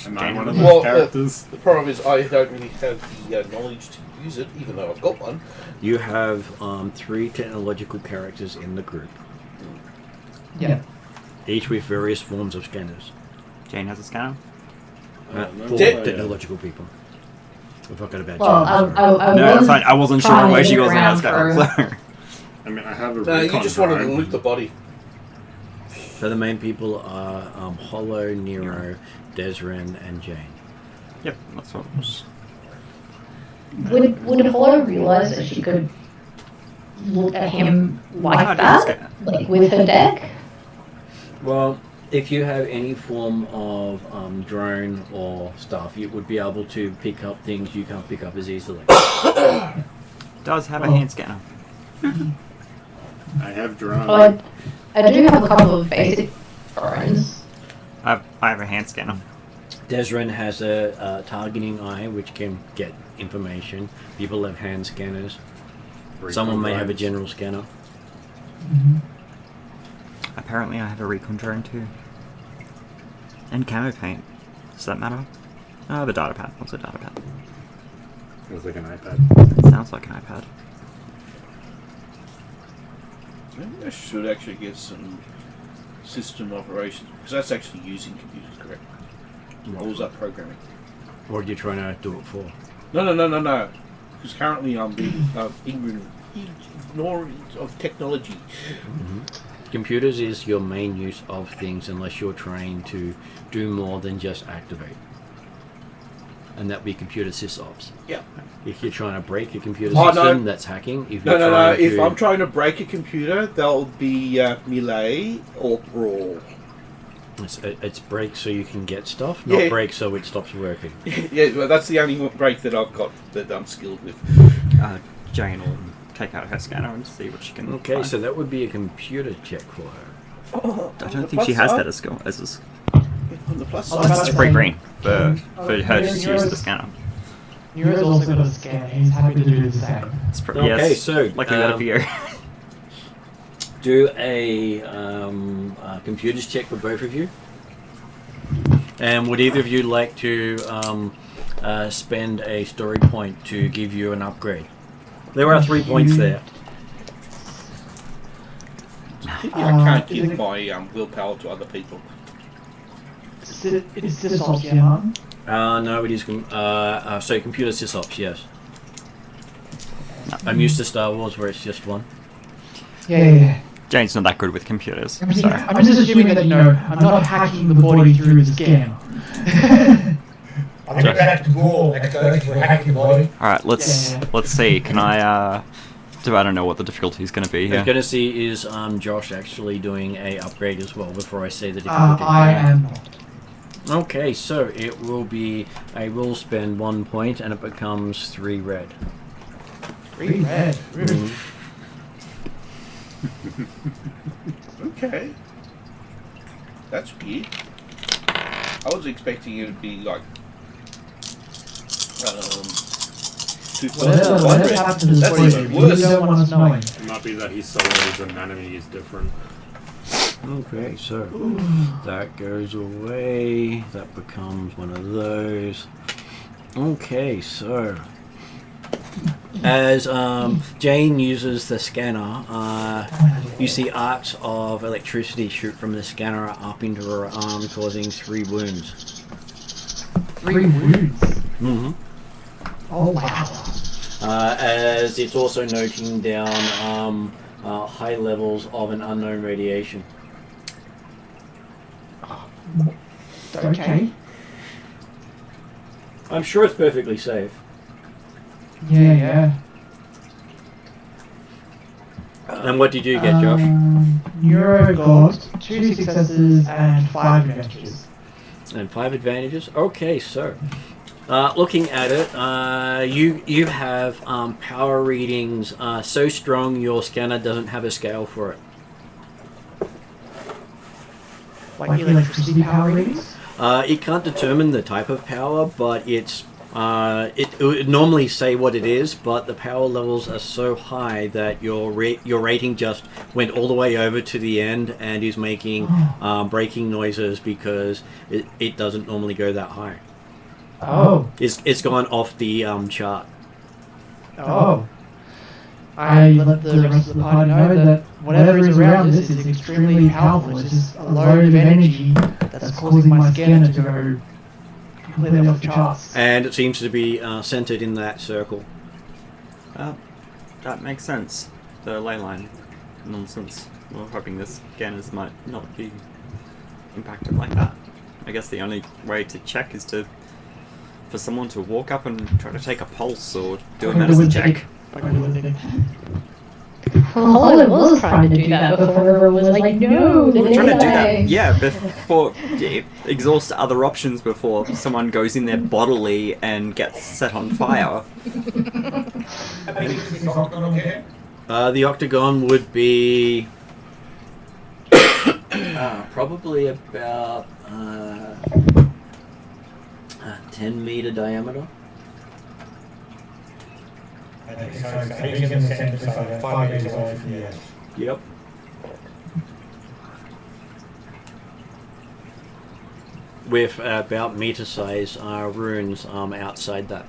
Am I one of those Well, characters? The problem is I don't really have the knowledge to use it, even though I've got one. You have 3 technological characters in the group, Yeah. each with various forms of scanners. Jane has a scanner. No, 4 Did- technological people. If I got a bad Well, chance, I No, was it's fine. I wasn't sure trying where to she look was in around that scanner. I mean, I have a No, you recon just wanted to drive. loot the body. So the main people are Hollow, Nero, Desrin, and Jane. Yep, that's what it was. Would Hollow realize that she could look at him like How do you that? scan? Like with her deck? Well, if you have any form of drone or stuff, you would be able to pick up things you can't pick up as easily. Does have a hand scanner. I have drone. But I do have a couple of basic drones. I have a hand scanner. Desrin has a targeting eye which can get information. People have hand scanners. Recon Someone may have a drives. general scanner. Apparently, I have a recon drone too. And camo paint. Does that matter? Oh, I have a data pad. What's a data pad? It was like an iPad. It sounds like an iPad. Maybe I should actually get some system operations, because that's actually using computers, correct? Or was that programming? What are you trying to do it for? No. Because currently I'm being ignorant of technology. Computers is your main use of things unless you're trying to do more than just activate. And that would be computer sysops. Yeah. If you're trying to break a computer Oh, no. system, that's hacking. If No. you're trying If to- I'm trying to break a computer, that'll be melee or brawl. It's break so you can get stuff, not Yeah. break so it stops working. Yeah, well, that's the only break that I've got that I'm skilled with. Jane will take out her scanner and see what she can Okay, find. so that would be a computer check for her. I don't think she has that as skill. As On the plus Oh, side. that's it's pretty green for Oh, her to just yours- use the scanner. Nero's also got a scan. He's happy to do the same. It's Okay, yes, so, like we got a view. Do a computers check for both of you. And would either of you like to spend a story point to give you an upgrade? There are 3 points there. I can't is give it- my willpower to other people. It's this option, huh? No, it is. So computer sysops, yes. I'm used to Star Wars where it's just one. Yeah. Jane's not that good with computers, I'm just, so I'm just assuming that, I'm not hacking the body through the scan. I think that's the goal, next time, we're hacking the body. all right. Let's Yeah. see. Can I? I don't know what the difficulty is going to be We're here. going to see is Josh actually doing a upgrade as well before I say the difficulty. I am not. Okay, so it will be. I will spend 1 point and it becomes 3 red. 3 red. Okay. That's weird. I was expecting it to be like 2 Whatever red. happened to this That's body, even you worse. don't want us knowing. It might be that his soul as an enemy is different. Okay, so that goes away. That becomes one of those. Okay, so As Jane uses the scanner, you see arcs of electricity shoot from the scanner up into her arm, causing 3 wounds. 3 wounds. Mm-hmm. Oh wow. As it's also noting down high levels of an unknown radiation. Okay. I'm sure it's perfectly safe. Yeah. And what did you get, Josh? Neuro got 2 successes and 5 advantages. And 5 advantages. Okay, so looking at it, you have power readings so strong your scanner doesn't have a scale for it. Like electricity power readings? It can't determine the type of power, but it would normally say what it is, but the power levels are so high that your rating just went all the way over to the end and is making breaking noises because it doesn't normally go that high. Oh. It's gone off the chart. Oh. I let the rest of the party know that whatever is around this is extremely powerful. It's just a load of energy that's causing my scanner to go completely off the charts. And it seems to be centered in that circle. That makes sense. The ley line nonsense. We're hoping the scanners might not be impacted like that. I guess the only way to check is for someone to walk up and try to take a pulse or do a medicine check. Well, Hollywood was trying to do that before everyone was like, no, We're trying to do that, yeah, before exhaust other options before someone goes in there bodily and gets set on fire. The octagon would be probably about 10-meter diameter. Yep. With about meter size runes outside that.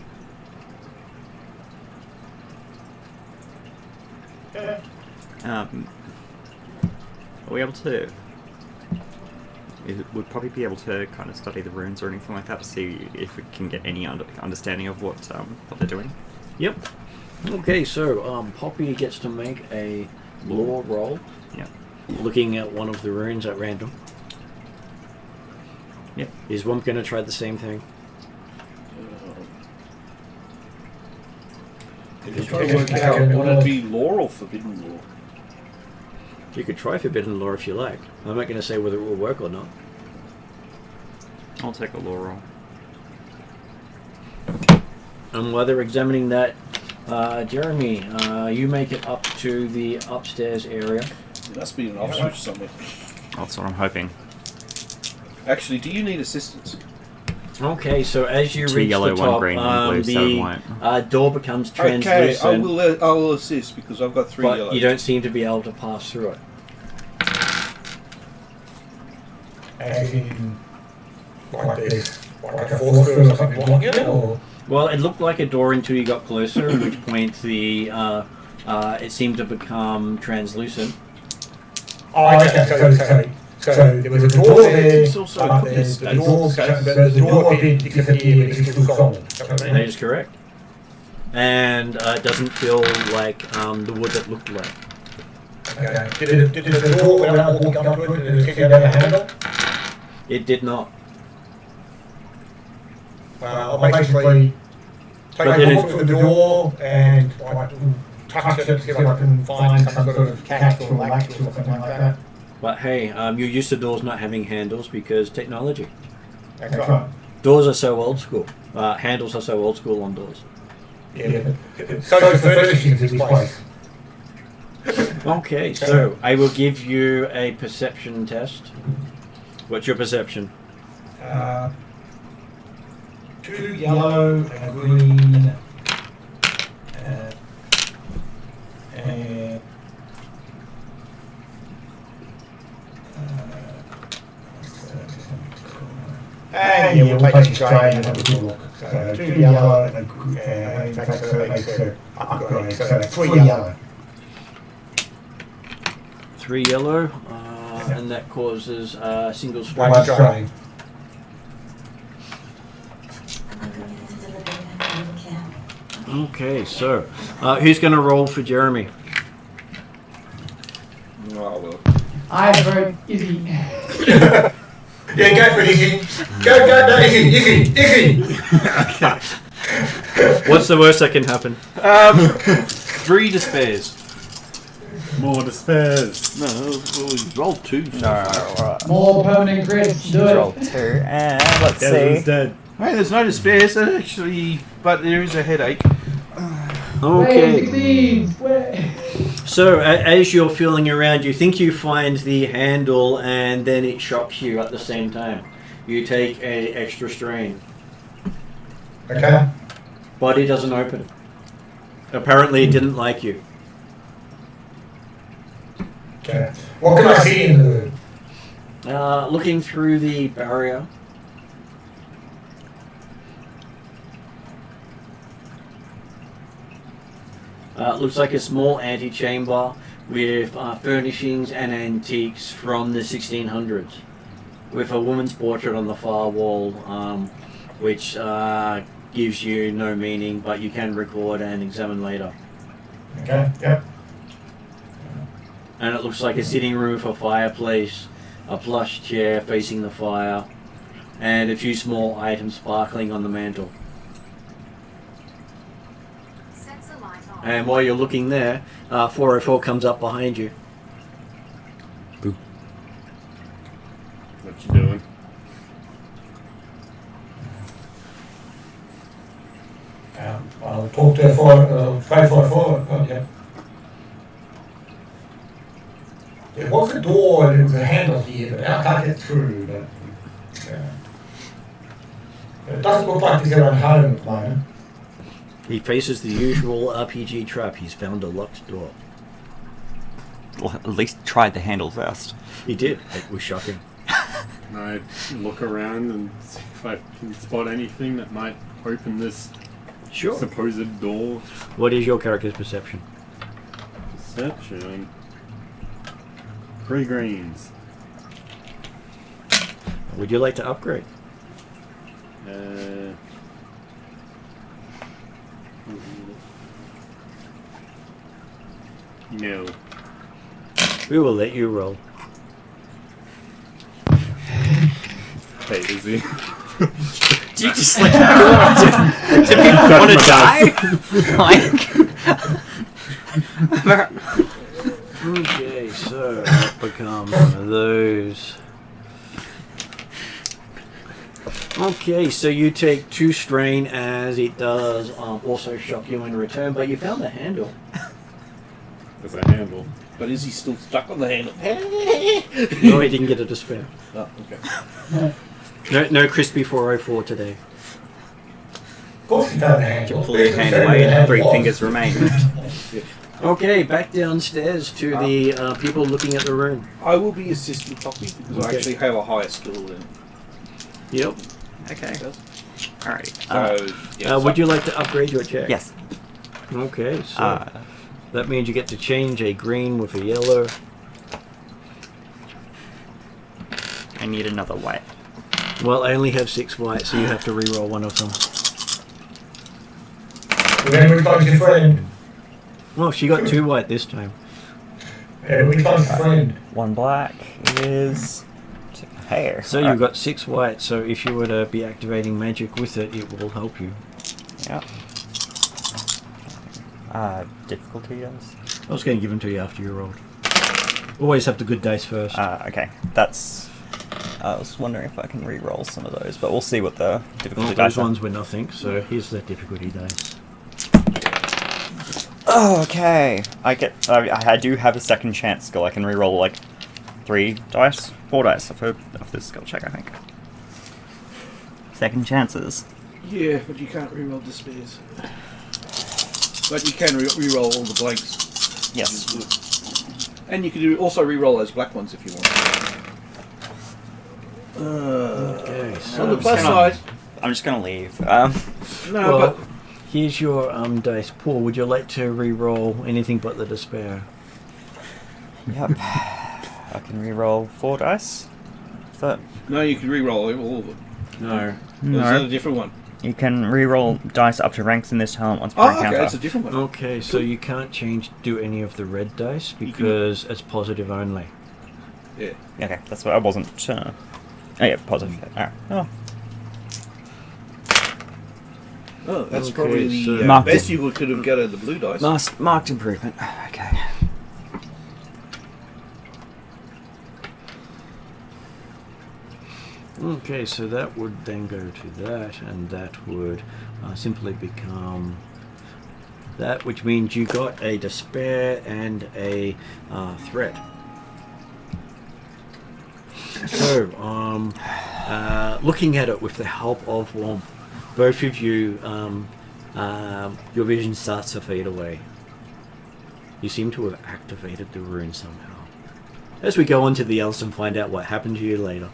Are we able to? We'd probably be able to kind of study the runes or anything like that to see if we can get any understanding of what they're doing. Yep. Okay, so Poppy gets to make a lore roll. Yeah. Looking at one of the runes at random. Yep. Is Wump going to try the same thing? Just trying to work out, would it be lore or forbidden lore? You could try Forbidden Lore if you like. I'm not going to say whether it will work or not. I'll take a lore roll. And while they're examining that, Jeremy, you make it up to the upstairs area. There must be an off switch somewhere. That's what I'm hoping. Actually, do you need assistance? Okay, so as you 2 reach yellow, the 1 top, green, 1 blue, 7 white. the door becomes translucent. Okay, I will assist because I've got 3 but yellow. you don't seem to be able to pass through it. As in, like this, like a force field or something blocking it, or? Well, it looked like a door until you got closer, at which point it seemed to become translucent. Oh, okay, so there was a door there, but the door did disappear, but it's still solid. That is correct. And it doesn't feel like the wood that looked like. Okay. Did the door, when I walked up to it, did it get out a handle? It did not. I'll basically take a look at the door and like, touch it to see if I can find some sort of catch or latch or something like that. But hey, you're used to doors not having handles because technology. That's right. Doors are so old school. Handles are so old school on doors. Yeah, but so the furnishings in this place. Okay, so I will give you a perception test. What's your perception? 2 yellow and a green and yeah, we'll take it straight and have a good look. So So 2 yellow and in fact so it makes an upgrade, so 3 yellow. 3 yellow, and that causes single strain. 1 strain. Okay, so who's going to roll for Jeremy? No, I will. I vote Izzy. Yeah, go for it, Izzy. Go, no, Izzy. Okay. What's the worst that can happen? 3 despairs. More despairs. No, well, we rolled 2. So Alright. More permanent crits. Do Roll it. 2, and let's Devil's see. dead. Hey, there's no despairs actually, but there is a headache. Okay. Succeeds. Way. So as you're feeling around, you think you find the handle, and then it shocks you at the same time. You take a extra strain, Okay. but it doesn't open. Apparently, it didn't like you. Okay. What can I see in the room? Looking through the barrier. Looks like a small antechamber with furnishings and antiques from the 1600s, with a woman's portrait on the far wall, which gives you no meaning, but you can record and examine later. Okay, yep. And it looks like a sitting room with a fireplace, a plush chair facing the fire, and a few small items sparkling on the mantle. And while you're looking there, 404 comes up behind you. What you doing? I'll talk to 544. Oh, yeah. There was a door, there was a handle here, but I can't get through. But, it doesn't look like he's around home at the moment. He faces the usual RPG trap. He's found a locked door. Well, at least try the handle first. He did. It was shocking. Can I look around and see if I can spot anything that might open this Sure. supposed door? What is your character's perception? Perception. 3 greens. Would you like to upgrade? No. We will let you roll. Hey, Izzy. Do you just like do people want to die? Like, Okay, so that becomes one of those. Okay, so you take 2 strain as it does also shock you in return, but you found the handle. There's a handle. But is he still stuck on the handle? No, he didn't get a despair. Oh, okay. No crispy 404 today. Of course he found the handle. pull your hand away and 3 fingers remain. Okay, back downstairs to the people looking at the room. I will be assisting Poppy because I actually have a higher skill than. Yep. Okay. Alright. So, would you like to upgrade your check? Yes. Okay, so that means you get to change a green with a yellow. I need another white. Well, I only have 6 white, so you have to re-roll one of them. Then we find your friend. Well, she got 2 white this time. And we find your friend. 1 black is hair. So you've got 6 white, so if you were to be activating magic with it, it will help you. Yeah. Difficulty dice. I was going to give them to you after you rolled. Always have the good dice first. Okay. That's. I was wondering if I can re-roll some of those, but we'll see what the difficulty Well, dice those are. ones were nothing, so here's the difficulty dice. Okay. I do have a second chance skill. I can re-roll like 4 dice of this skill check, I think. Second chances. yeah, but you can't reroll despairs. But you can reroll all the blanks. Yes. And you can also reroll those black ones if you want. Okay, On so the plus side, I'm just gonna leave. No, Well, here's your dice pool. Would you like to re-roll anything but the despair? Yep. I can re-roll 4 dice. But no, you can re-roll all of them. No. Is that a different one? you can re-roll dice up to ranks in this talent once per Oh, encounter. okay, it's a different one. Okay, so you can't do any of the red dice because it's positive only. Yeah. Okay, that's what I wasn't. Oh yeah, positive. Alright. Oh. Oh, that's Okay, probably the so- Marked best you could have got out of the blue dice. Marked improvement. Okay. Okay, so that would then go to that, and that would simply become that, which means you got a despair and a threat. So, looking at it with the help of Womp, both of you, your vision starts to fade away. You seem to have activated the rune somehow. As we go on to the Elves and find out what happened to you later.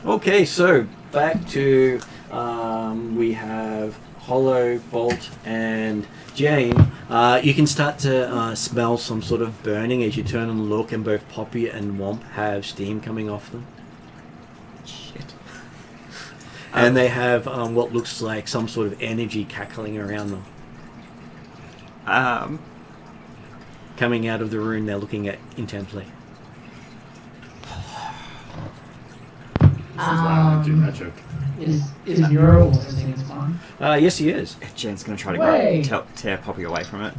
Okay, so back to we have Hollow, Bolt, and Jane. You can start to smell some sort of burning as you turn and look, and both Poppy and Womp have steam coming off them. Shit. And they have what looks like some sort of energy cackling around them. Coming out of the rune they're looking at intently. This is why I do magic. Is Muriel also seeing his mind? Yes, he is. Jen's gonna try to Wait. tear Poppy away from it.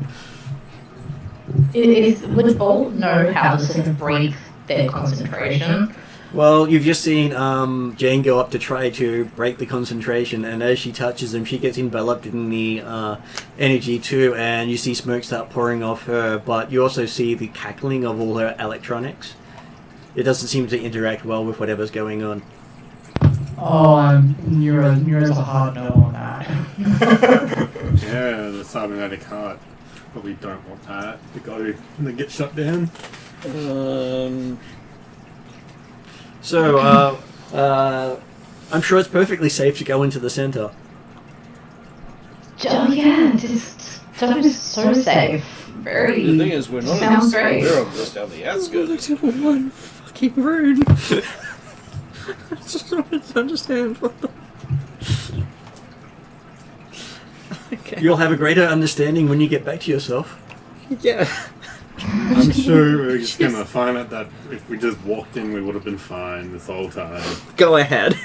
Would Bolt know how to sort of break their concentration? Well, you've just seen Jane go up to try to break the concentration, and as she touches him, she gets enveloped in the energy too, and you see smoke start pouring off her, but you also see the cackling of all her electronics. It doesn't seem to interact well with whatever's going on. Oh, Neura's a hard no on that. Yeah, the cybernetic heart. But we don't want that to go and then get shut down. So, I'm sure it's perfectly safe to go into the center. Oh yeah, this stuff is so safe. Very. The thing is, we're not in the Sounds center, great. we're just down the outskirts. One fucking rune. I just don't understand what the... Okay. You'll have a greater understanding when you get back to yourself. Yeah. I'm sure we're just gonna find out that if we just walked in, we would have been fine this whole time. Go ahead.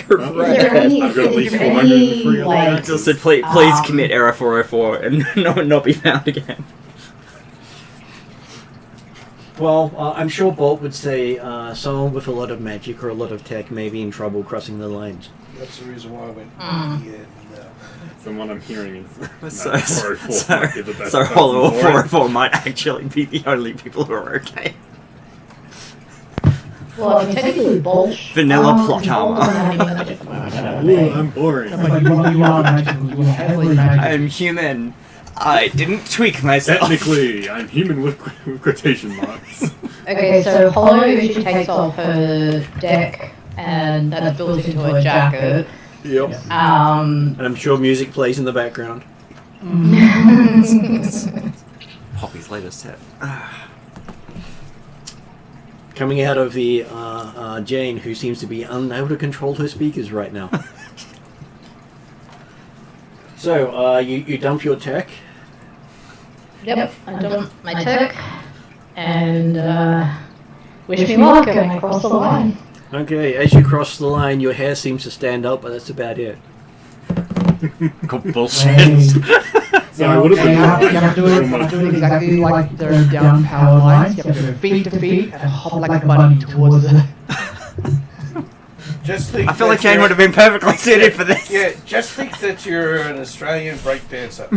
Go Well, right Is there ahead. any- I've got at is least there 403 any, other like, actions. Just said, please commit error 404 and not be found again. Well, I'm sure Bolt would say someone with a lot of magic or a lot of tech may be in trouble crossing the lines. That's the reason why I went here and From what I'm hearing is So, that 404 might be the best so person Hollow for it. 404 might actually be the only people who are okay. Well, I mean, technically Bolt. Vanilla plot Bolt armor. doesn't have any magic from it. Ooh, I'm boring. But you are magical. You are heavily magical. I'm human. I didn't tweak myself. Technically, I'm human with quotation marks. Okay, so Hollow, if she takes off her deck and that's built into her jacket. Yep. And I'm sure music plays in the background. Poppy's latest hit. Coming out of the Jane, who seems to be unable to control her speakers right now. So, you dump your tech. Yep, I dump my tech and wish me luck and I cross the line. Okay, as you cross the line, your hair seems to stand up, but that's about it. Bullshit. So I would have You been have to do fine. it exactly like the down power lines. You have to go feet to feet and hop like a bunny towards it. just think I feel like that Jane you're- would have been perfectly suited for this. Yeah, just think that you're an Australian breakdancer.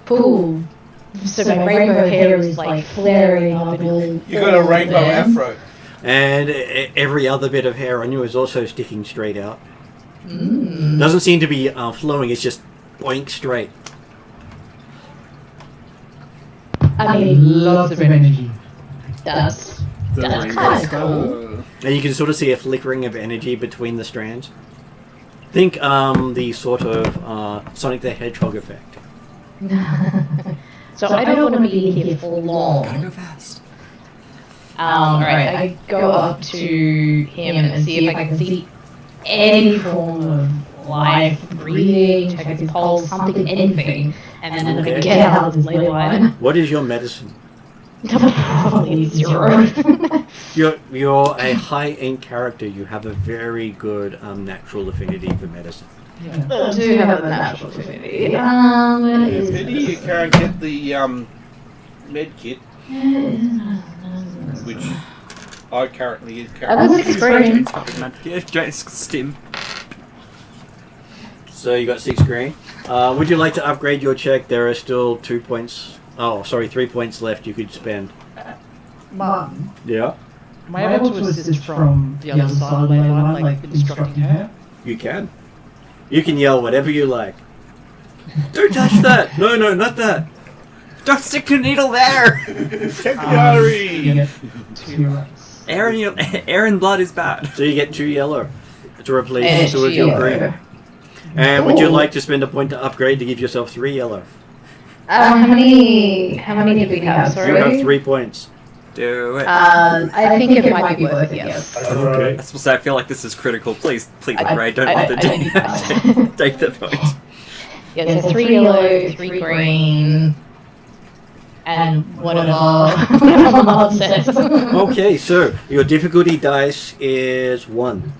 Cool. So my rainbow hair is like flaring up and all. You got a rainbow afro. And every other bit of hair on you is also sticking straight out. Doesn't seem to be flowing, it's just boink straight. I mean, Lots of energy. that's The That's rainbow kinda star. cool. And you can sort of see a flickering of energy between the strands. Think the sort of Sonic the Hedgehog effect. so I don't want to be here for long. Gotta go fast. Alright, I go up to him and see if I can see any form of life, breathing, check his pulse, something, anything, and then Okay. get out of his ley line. What is your medicine? Probably 0. You're a high-end character. You have a very good natural affinity for medicine. I do have a natural affinity. Where is Pity you this? can't get the med kit, which I currently I was explaining. Jake's stim. So you got 6 green. Would you like to upgrade your check? There are still 2 points. Oh, sorry, 3 points left you could spend. Martin, Yeah, am I able to assist from the other side of the ley line, like instructing her? you can. You can yell whatever you like. Don't touch that! No, not that! Don't stick your needle there! check the artery. You get 2 rights. Aaron blood is bad. So you get 2 yellow to replace And 2 of your yellow. green. And would you Ooh. like to spend a point to upgrade to give yourself 3 yellow? How many did we have? Sorry. You have 3 points. Do it. I think it might be worth it, yes. I was supposed to say, I feel like this is critical. Please, Ray, don't I bother doing need that. that. Take the point. Yeah, so 3 yellow, 3 green, and whatever Mod says. Okay, so your difficulty dice is 1.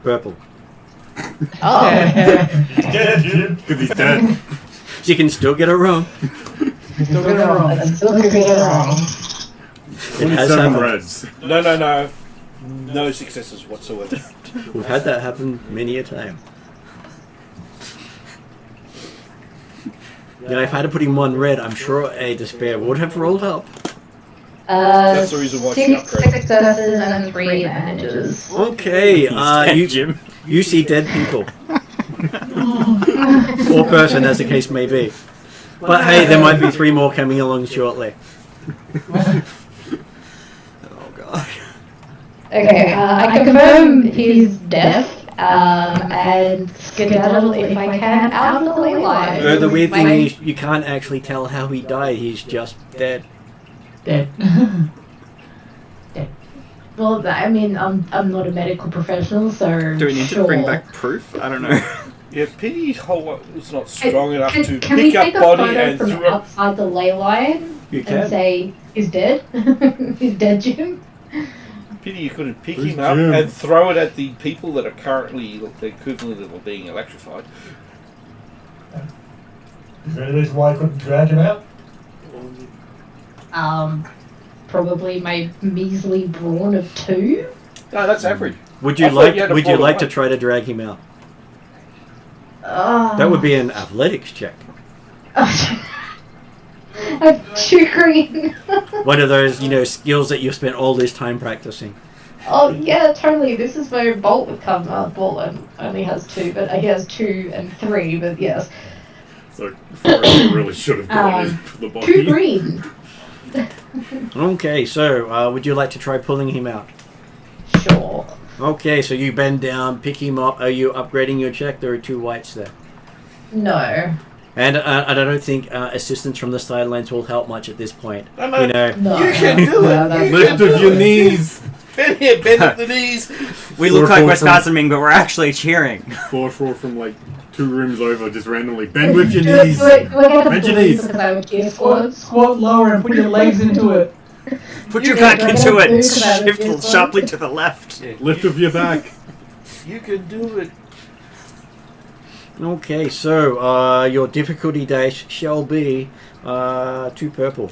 Purple. Oh. Dead, Jim. Because he's dead. So you can still get it wrong. Still get it wrong. I'm still gonna get it wrong. It has 27 happened. reds. No. No successes whatsoever. We've had that happen many a time. You know, if I had to put in 1 red, I'm sure a despair would have rolled up. That's the reason why she 6 upgraded. successes and 3 advantages. Okay, Jim. you see dead people. Or person, as the case may be. But hey, there might be 3 more coming along shortly. Oh god. Okay, I can confirm he's deaf, and skedaddle if I can out of the ley line. The weird thing is, you can't actually tell how he died, he's just dead. Dead. Well, I mean, I'm not a medical professional, so Do we need to bring back proof? I don't know. Yeah, pity hole was not strong enough to Can we pick up take a body photo and from throw. outside the ley line You and can. say he's dead? He's dead, Jim. Pity you couldn't pick Who's him up Jim? and throw it at the people that are currently the equivalent of being electrified. Is there any reason why I couldn't drag him out? Probably my measly brawn of 2. No, that's average. Would you I thought like you had to would you pull like away. to try to drag him out? That would be an athletics check. I'm too green. One of those, skills that you've spent all this time practicing. Oh yeah, totally. This is where Bolt would come. Bolt only has 2, but he has 2 and 3. But yes, So, Forrest really should have gone in for the 2 body. green. Okay, so would you like to try pulling him out? Sure. Okay, so you bend down, pick him up. Are you upgrading your check? There are 2 whites there. No. And I don't think assistance from the sidelines will help much at this point. No, no. No. You can do No, it. that's- Lift of your knees. Bend here, bend at the knees. We look like we're From- spasming, but we're actually cheering. 4-4 from like 2 rooms over, just randomly. Bend with your Do it, knees. do it. We're gonna Bend your believe knees. because I would gear squad. Squat lower and put your legs into it. Put You your can back go into ahead, it. do that, Shift yes, sharply to the left. Lift of your back. You can do it. Okay, so your difficulty dice shall be 2 purple.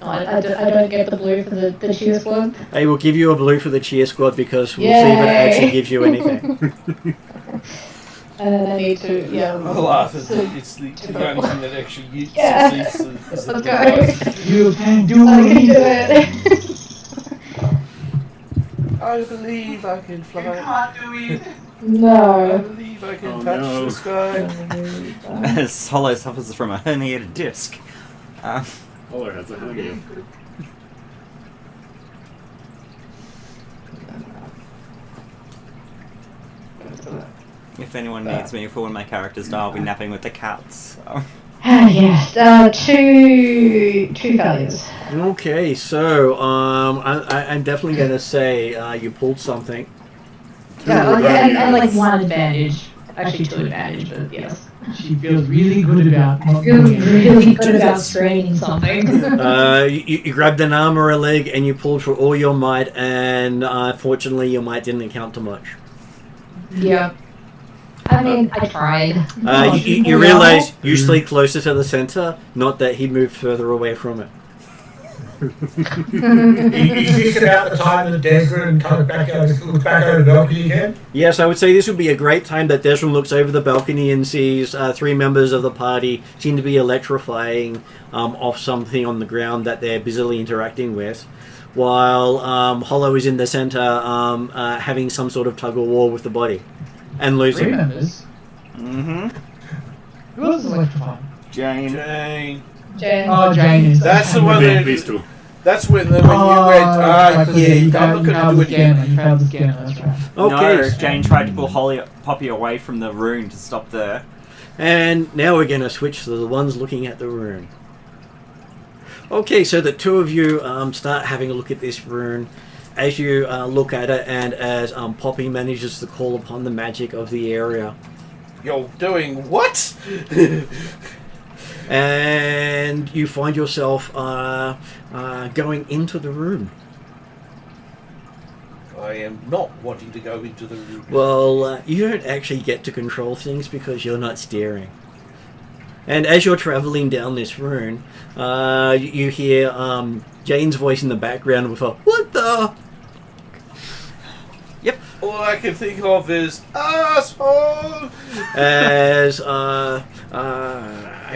No, I don't get the blue for the cheer squad. I will give you a blue for the cheer squad because we'll see if it actually Yay. gives you anything. And then I need to, I laugh. It's the only thing that actually uses Yeah. is the Let's device. You can do I can do it. it. I believe I can fly. I No. believe I can Oh, touch no. the sky. Solo suffers from a herniated disc. Follow has a handy. If anyone needs me for one of my characters, I'll be napping with the cats. So. Yes, two failures. Okay, so I'm definitely gonna say you pulled something. Yeah, and like one advantage. Actually, two advantage, but yes. She feels really good about not Feels doing it. really good about straining something. You grabbed an arm or a leg and you pulled for all your might, and fortunately your might didn't account to much. Yeah. I mean, I tried. You realize you stay closer to the center, not that he moved further away from it. Is this about the time that Desmond comes back out, looks back over the balcony again? Yes, I would say this would be a great time that Desmond looks over the balcony and sees three members of the party seem to be electrifying off something on the ground that they're busily interacting with, while Hollow is in the center having some sort of tug-of-war with the body. And Three losing. members. Mm-hmm. Who else is electrifying? Jane. Jane. Jane. Oh, Jane is. That's the one that. These two. That's when you went. I'm not going to do it again. You failed the scanner. That's right. Okay. No, Jane tried to pull Poppy away from the rune to stop there. And now we're going to switch to the ones looking at the rune. Okay, so the two of you start having a look at this rune. As you look at it, and as Poppy manages to call upon the magic of the area. You're doing what? And you find yourself going into the room. I am not wanting to go into the room. Well, you don't actually get to control things because you're not steering. And as you're travelling down this rune, you hear Jane's voice in the background with a, "What the?" Yep. All I can think of is asshole. As I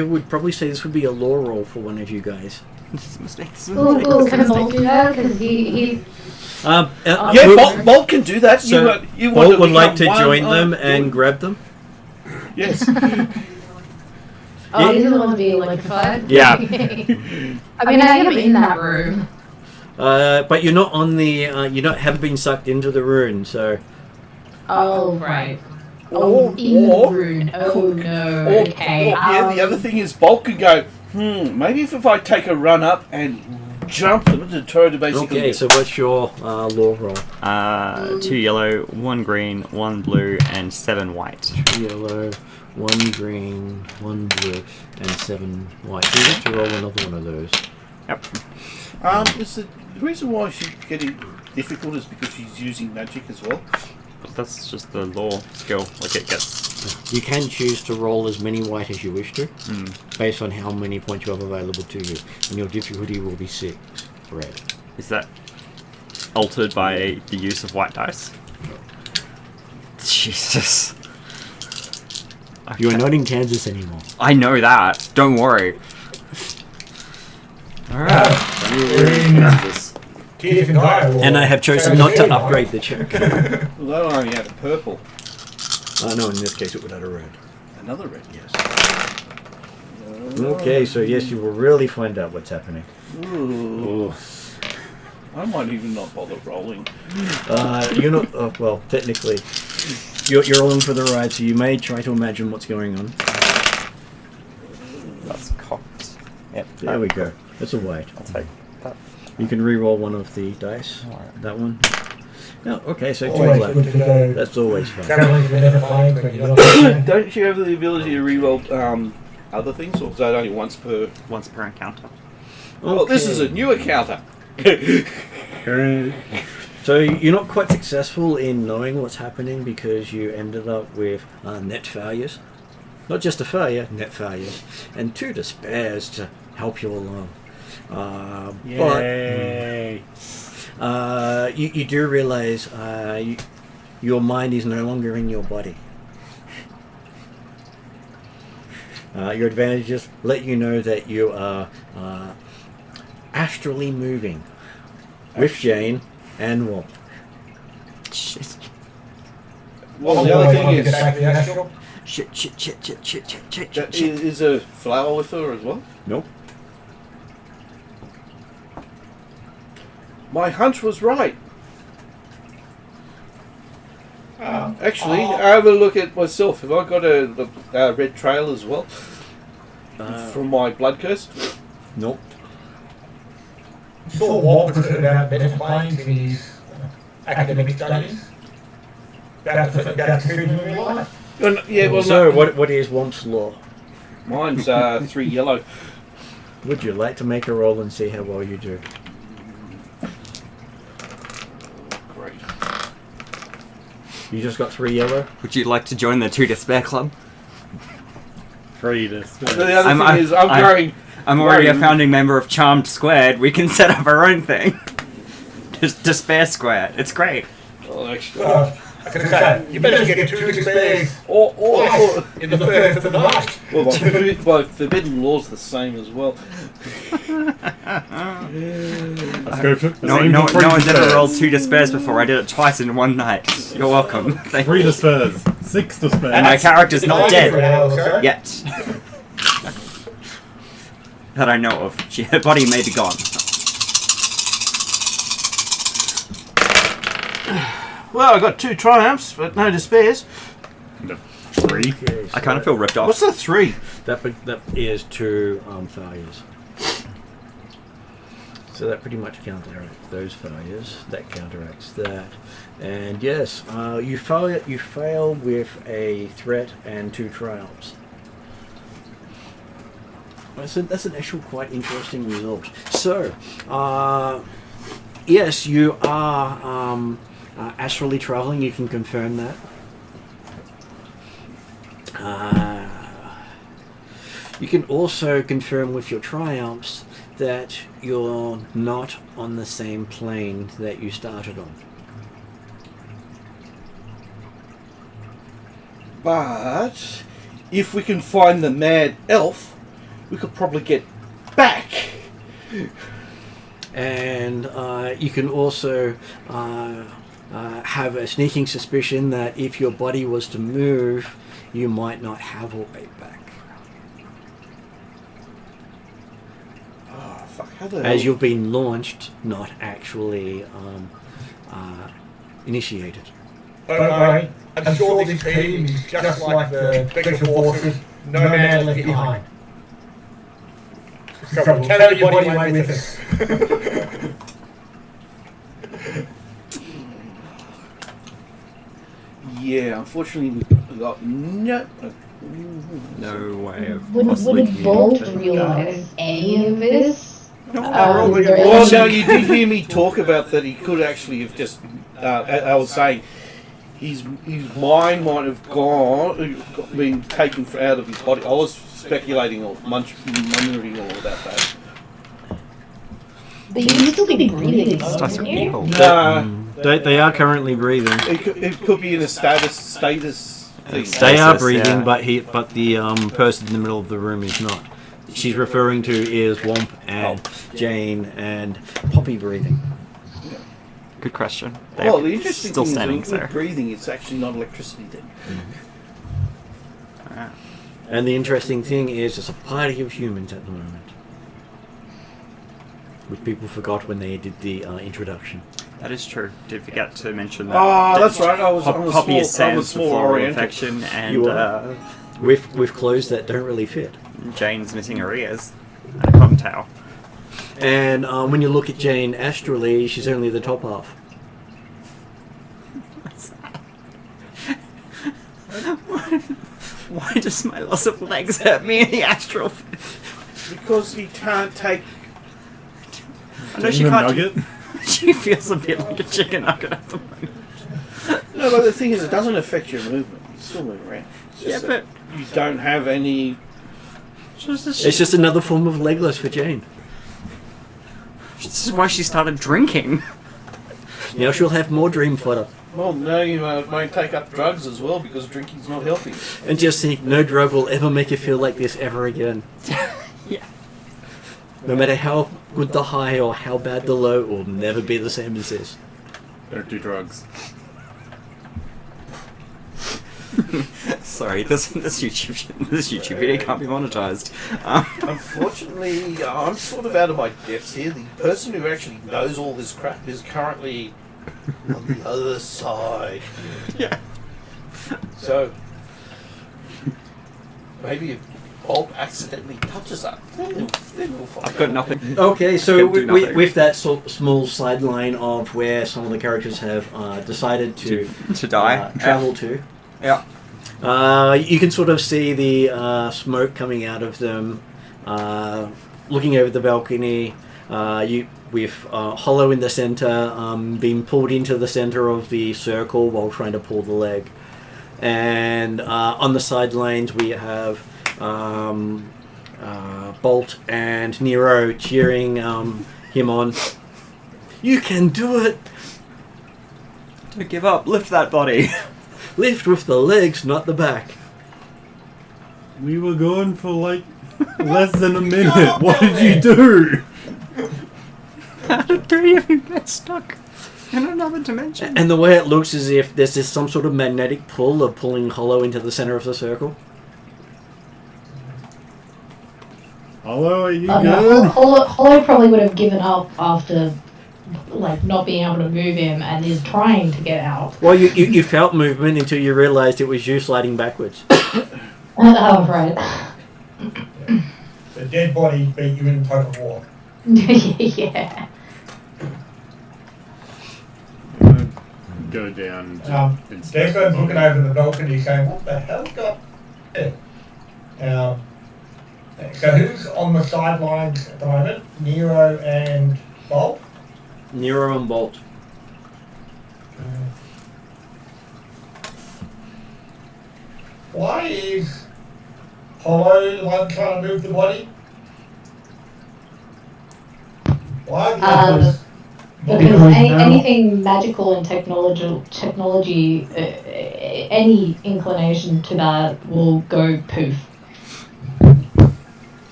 would probably say this would be a lore roll for one of you guys. Ooh, can Bolt do that? Because he Yeah, Bolt can do that. So you Bolt would like to become join one them of- and grab them. Yes. Oh, these are the ones being electrified? Yeah. I mean, I am in that room. But you're not on the. You haven't been sucked into the rune, so. Oh, right. Oh, in the room. Oh, no. Okay. Yeah, the other thing is Bolt could go, maybe if I take a run up and jump them to try to basically... Okay, so what's your lore roll? 2 yellow, 1 green, 1 blue, and 7 white. 2 yellow, 1 green, 1 blue, and 7 white. So you have to roll another one of those. Yep. The reason why she's getting difficult is because she's using magic as well. But that's just the lore skill. Like it gets. You can choose to roll as many white as you wish to, Mm. based on how many points you have available to you. And your difficulty will be 6 red. Is that altered by the use of white dice? Jesus. You are Okay. not in Kansas anymore. I know that. Don't worry. Alright. Keith and I will- And I have chosen not to upgrade the check. Well, that only had a purple. No, in this case it would have a red. Another red. Yes. Okay, so yes, you will really find out what's happening. Ooh. I might even not bother rolling. You're not. Well, technically, you're along for the ride, so you may try to imagine what's going on. That's cocked. Yep. There we go. That's a white. I'll take that. You can re-roll one of the dice. Alright. That one. No, okay, so 2 Always black. good to know. That's always fun. Challenge you're never playing, but you're not Don't you have the ability to reroll other things, or is that only once per... Once per encounter. Well, this is a new encounter. So you're not quite successful in knowing what's happening because you ended up with net failures. Not just a failure, net failures. And 2 despairs to help you along. Yay. But you do realize your mind is no longer in your body. Your advantages let you know that you are astrally moving with Jane and Walt. Shit. Well, the other thing is... Shit. Is a flower with her as well? Nope. my hunch was right. Actually, Oh. I have a look at myself. Have I got the red trail as well from my blood curse? Nope. Saw what was it about better playing in his academic studies? About the food in real life? Yeah, well, So, no, what is Womp's law? mine's 3 yellow. Would you like to make a roll and see how well you do? Great. You just got 3 yellow? Would you like to join the 2 Despair Club? 3 The despair. other I'm- thing is, I'm I'm- going. I'm already a Worry. founding member of Charmed Squared. We can set up our own thing. Just Despair Squared. It's great. Oh, actually. I was going to say, you better get 2 despairs Or in the first of the night. well, my forbidden law's the same as well. Let's go for No, aim no, for 3 no one's ever despairs. rolled 2 Despairs before. I did it twice in one night. You're welcome. Thank 3 you. despairs. 6 despairs. And my character's not For an dead hour or so. yet. That I know of. Her body may be gone. Well, I got 2 triumphs, but no despairs. No. 3. Okay, I kind of feel ripped off. What's the 3? That is 2 failures. So that pretty much counteracts those failures. That counteracts that. And yes, you fail with a threat and 2 triumphs. That's an actual quite interesting result. So, yes, you are astrally traveling. You can confirm that. You can also confirm with your triumphs that you're not on the same plane that you started on. But if we can find the mad elf, we could probably get back. And you can also have a sneaking suspicion that if your body was to move, you might not have a way back. Oh, fuck, how the As hell? you've been launched, not actually initiated. I'm sure this team is just like the Special Forces, no man left behind. So we'll carry your body away with us. Yeah, unfortunately we got no... No way of Would possibly Bolt communicating. realize any of this? No, Is there Well, any- no, you did hear me talk about that he could actually have just... I was saying, his mind might have been taken out of his body. I was speculating or wondering all about that. But you'd still be breathing, It's just wouldn't you? evil. No, They are currently breathing. it could be in a status thing. They Stasis, are breathing, yeah. but the person in the middle of the room is not. She's referring to is Womp and Jane and Poppy breathing. Good question. Well, They're the interesting still thing standing is with there. breathing, it's actually not electricity then. Ah. And the interesting thing is, there's a party of humans at the moment, which people forgot when they did the introduction. That is true. Did forget to mention that. Oh, that's right. I was Poppy is I was sans the small floral oriental. infection, and You are. With clothes that don't really fit. Jane's missing her ears and a cotton towel. And when you look at Jane astrally, she's only the top half. Why does my loss of legs hurt me in the astral? Because he can't take... I know she Chicken can't. nugget. She feels a bit like a chicken nugget at the moment. No, but the thing is, it doesn't affect your movement. You still move around. It's Yeah, just but that you don't have any... It's just another form of legless for Jane. this is why she started drinking. Now she'll have more dream fodder. Well, no, you might take up drugs as well, because drinking's not healthy. And just think, no drug will ever make you feel like this ever again. Yeah. No matter how good the high or how bad the low, it will never be the same as this. Don't do drugs. Sorry, this YouTube video can't be monetized. Unfortunately, I'm sort of out of my depths here. The person who actually knows all this crap is currently on the other side. Yeah. So, maybe if Bob accidentally touches that, then we'll find I've got out. nothing. Okay, so Can do nothing. with that small sideline of where some of the characters have decided to die. travel to, Yeah. you can sort of see the smoke coming out of them, looking over the balcony. With Hollow in the center, being pulled into the center of the circle while trying to pull the leg. And on the sidelines we have Bolt and Nero cheering him on. You can do it! Don't give up. Lift that body. Lift with the legs, not the back. We were going for like less than a minute. What did you do? How did 3 of you get stuck in another dimension? And the way it looks is if there's this some sort of magnetic pull of pulling Hollow into the center of the circle. Hello, are you No, good? Hollow probably would have given up after, like, not being able to move him and is trying to get out. Well, you felt movement until you realised it was you sliding backwards. Oh, right. The dead body beat you in tug of war. Yeah. Go down. Declan's looking over the balcony saying, what the hell's got there? So who's on the sidelines at the moment? Nero and Bolt? Nero and Bolt. Why is Hollow the one trying to move the body? Why are the others not Because moving? anything magical and technology, any inclination to that will go poof.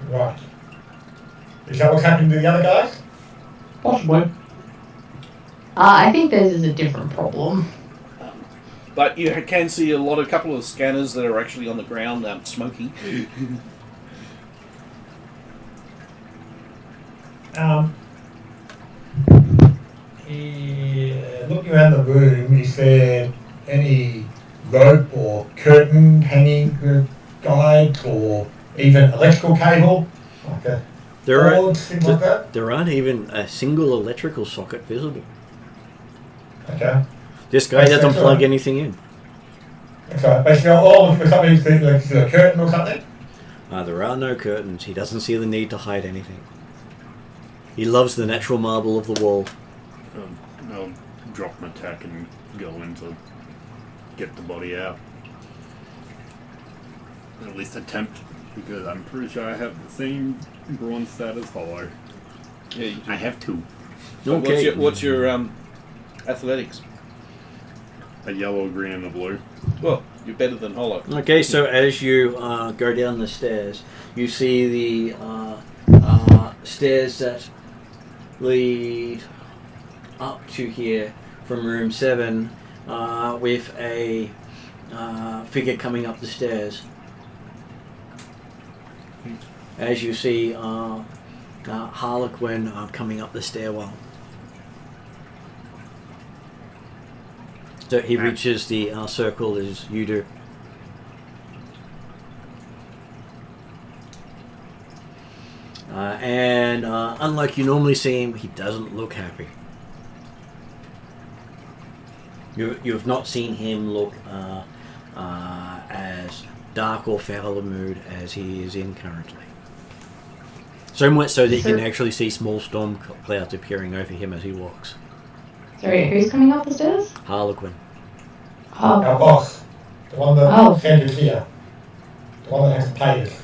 Right. Is that what's happening to the other guys? Possibly. I think this is a different problem. But you can see a couple of scanners that are actually on the ground smoking. Looking around the room, is there any rope or curtain hanging guides or even electrical cable? Like a cord, things like that? There aren't even a single electrical socket visible. Okay. This guy doesn't plug anything in. Okay. Basically, all for something like a curtain or something? There are no curtains. He doesn't see the need to hide anything. He loves the natural marble of the wall. I'll drop my tack and go in to get the body out. At least attempt, because I'm pretty sure I have the same brawn stat as Hollow. Yeah, you do. I have 2. Okay. What's your athletics? A yellow, green, and a blue. Well, you're better than Hollow. Okay, so as you go down the stairs, you see the stairs that lead up to here from room 7 with a figure coming up the stairs. As you see Harliquin coming up the stairwell. So he reaches the circle as you do. And unlike you normally see him, he doesn't look happy. You've not seen him look as dark or foul a mood as he is in currently. So much so that you can actually see small storm clouds appearing over him as he walks. Sorry, who's coming up the stairs? Harliquin. Oh, Our boss. The one that Oh. sent us here. The one that has paid us.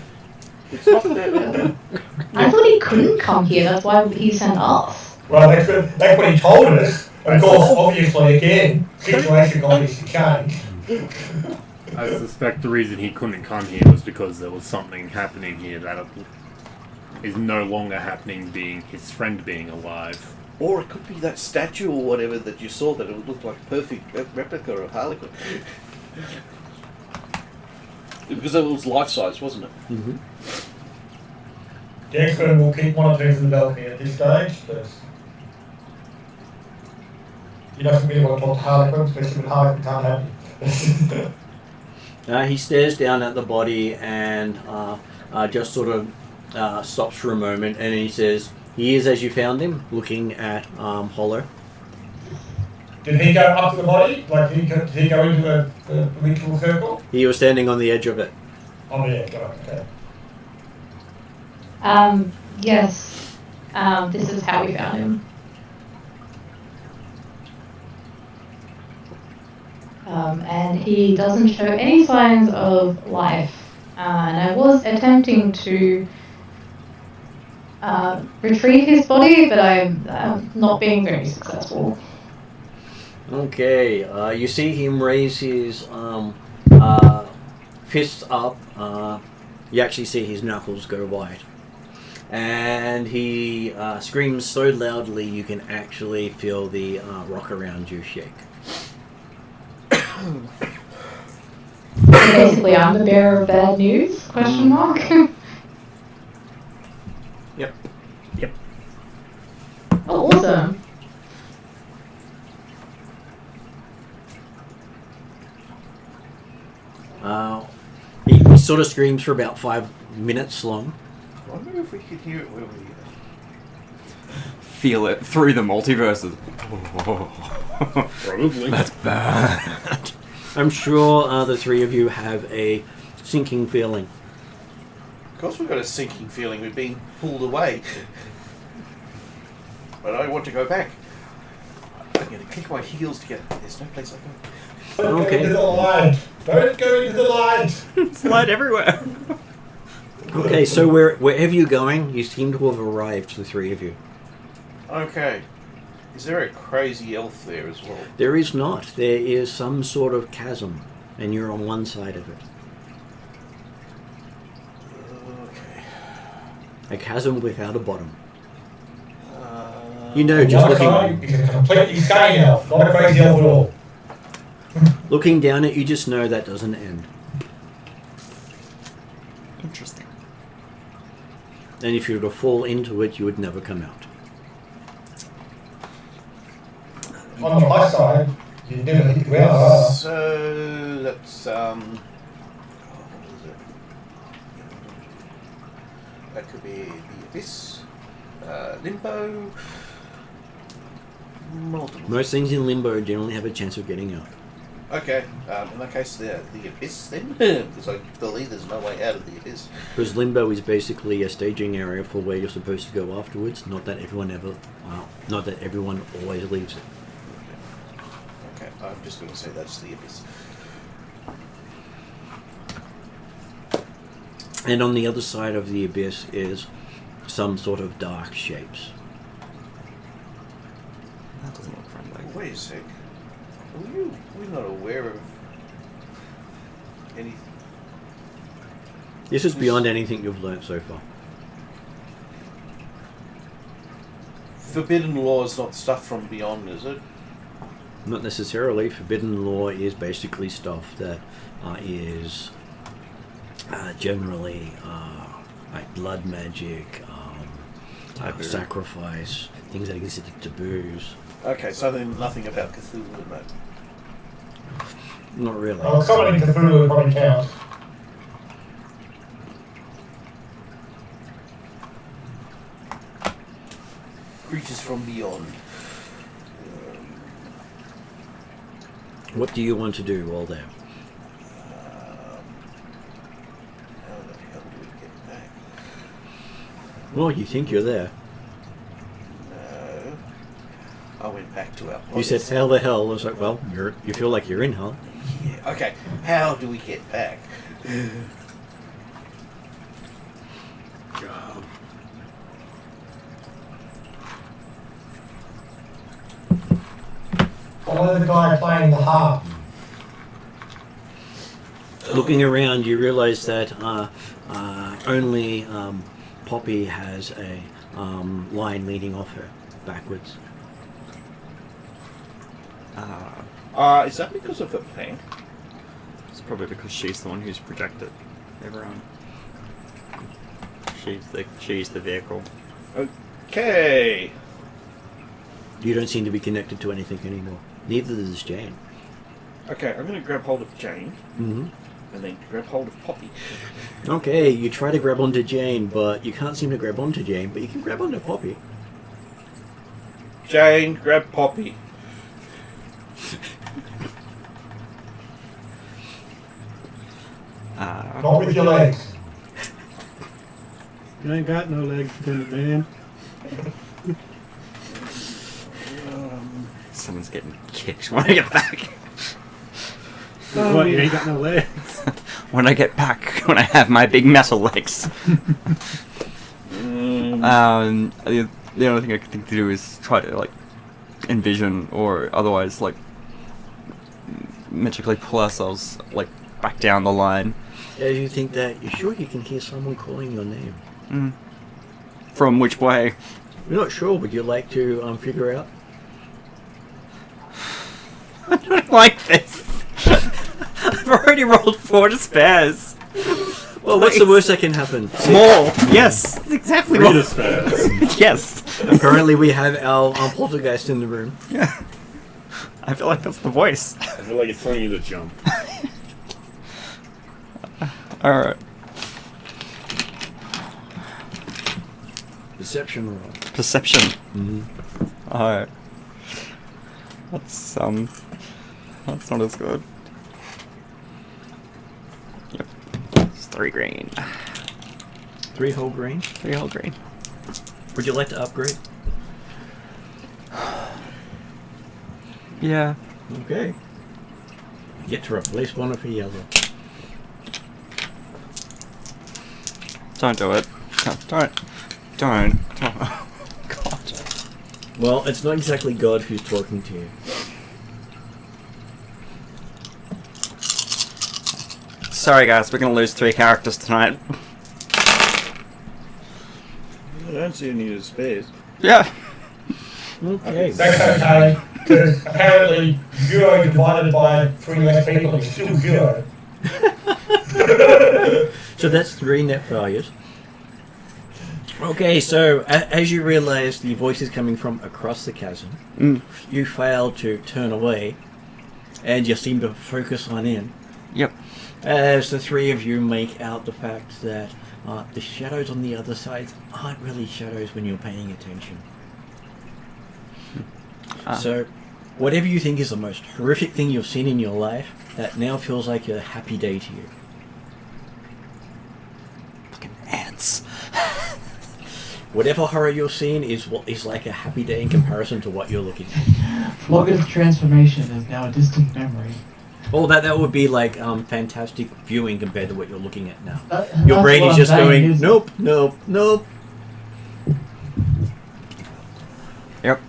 I thought he couldn't come here. That's why he sent us. Well, that's what he told us. Of course, obviously, again, situation obviously changed. I suspect the reason he couldn't come here was because there was something happening here that is no longer happening, being his friend being alive. Or it could be that statue or whatever that you saw that it would look like a perfect replica of Harliquin. Because it was life size, wasn't it? Mm-hmm. Dexter will keep monitoring from the balcony at this stage, but he doesn't really want to talk to Harliquin, especially when Harliquin can't help him. He stares down at the body and just sort of stops for a moment, and he says, "He is as you found him," looking at Hollow. Did he go up to the body? Like, did he go into the ritual circle? He was standing on the edge of it. Oh, yeah, okay. Yes. This is how we found him. And he doesn't show any signs of life. And I was attempting to retrieve his body, but I'm not being very successful. Okay, you see him raise his fists up. You actually see his knuckles go white. And he screams so loudly you can actually feel the rock around you shake. Basically, I'm the bearer of bad news? Question mark. Yep. Oh, awesome. He sort of screams for about 5 minutes long. I wonder if we could hear it where we Feel it through the multiverses. Probably. That's bad. I'm sure the three of you have a sinking feeling. Of course we've got a sinking feeling. We're being pulled away. But I want to go back. I'm going to kick my heels together. There's no place I can. Don't Okay. go into the light. Don't go into the light. Slide everywhere. Okay, so wherever you're going, you seem to have arrived, the three of you. Okay. Is there a crazy elf there as well? There is not. There is some sort of chasm, and you're on one side of it. Okay. A chasm without a bottom. You know, just One side looking, is a completely sane elf, not a crazy elf at all. looking down at you, just know that doesn't end. Interesting. And if you were to fall into it, you would never come out. On the high side, you never hit the ground either. So that's what is it? That could be the abyss, limbo, multiple. Most things in limbo generally have a chance of getting out. Okay, in that case, the abyss then, because I believe there's no way out of the abyss. Because limbo is basically a staging area for where you're supposed to go afterwards. Not that everyone always leaves it. Okay, I'm just going to say that's the abyss. And on the other side of the abyss is some sort of dark shapes. That doesn't look friendly. Wait a sec. We're not aware of anything. This is beyond anything you've learnt so far. Forbidden law is not stuff from beyond, is it? Not necessarily. Forbidden law is basically stuff that is generally like blood magic, sacrifice, things that are considered taboos. Okay, so then nothing about Cthulhu in that. Not really. Well, somebody in Cthulhu would probably count. Creatures from beyond. What do you want to do while there? How the hell do we get back? Well, you think you're there. No. I went back to our You said, place. how the hell? I was like, well, you feel like you're in hell. Yeah, okay, how do we get back? God. Follow the guy playing the harp. Looking around, you realise that only Poppy has a line leading off her backwards. Is that because of the plank? It's probably because she's the one who's projected everyone. She's the vehicle. Okay. You don't seem to be connected to anything anymore. Neither does Jane. Okay, I'm going to grab hold of Jane. Mm-hmm. And then grab hold of Poppy. Okay, you try to grab onto Jane, but you can't seem to grab onto Jane, but you can grab onto Poppy. Jane, grab Poppy. Not with your legs. You ain't got no legs, Lieutenant Dan. Someone's getting kicked when I get back. What, you ain't got no legs? When I get back, when I have my big metal legs. The only thing I can think to do is try to, like, envision or otherwise, like, magically pull ourselves, like, back down the line. As you think that, you're sure you can hear someone calling your name. From which way? You're not sure, would you like to figure out? I don't like this. I've already rolled 4 despairs. Well, what's the worst that can happen? More. Yes, exactly. Read us first. Yes. Apparently we have our poltergeist in the room. Yeah. I feel like that's the voice. I feel like it's telling you to jump. Alright. Perception roll. Perception. Mm-hmm. Alright. That's not as good. Yep. It's 3 green. 3 whole green. 3 whole green. Would you like to upgrade? Yeah. Okay. You get to replace one of the yellow. Don't do it. Don't. Oh, God. Well, it's not exactly God who's talking to you. Sorry guys, we're gonna lose 3 characters tonight. I don't see any of the spares. Yeah. Okay. That's okay, because apparently 0 divided by 3 less people is still 0. So that's 3 net values. Okay, so as you realise the voice is coming from across the chasm, you fail to turn away, and you seem to focus on in. Yep. As the 3 of you make out the fact that the shadows on the other side aren't really shadows when you're paying attention. So, whatever you think is the most horrific thing you've seen in your life, that now feels like a happy day to you. Fucking ants. Whatever horror you're seeing is what is like a happy day in comparison to what you're looking at. Flogger's transformation is now a distant memory. Oh, that would be like fantastic viewing compared to what you're looking at now. Your That's brain what is I'm just saying, going, is- nope, nope, nope. Yep.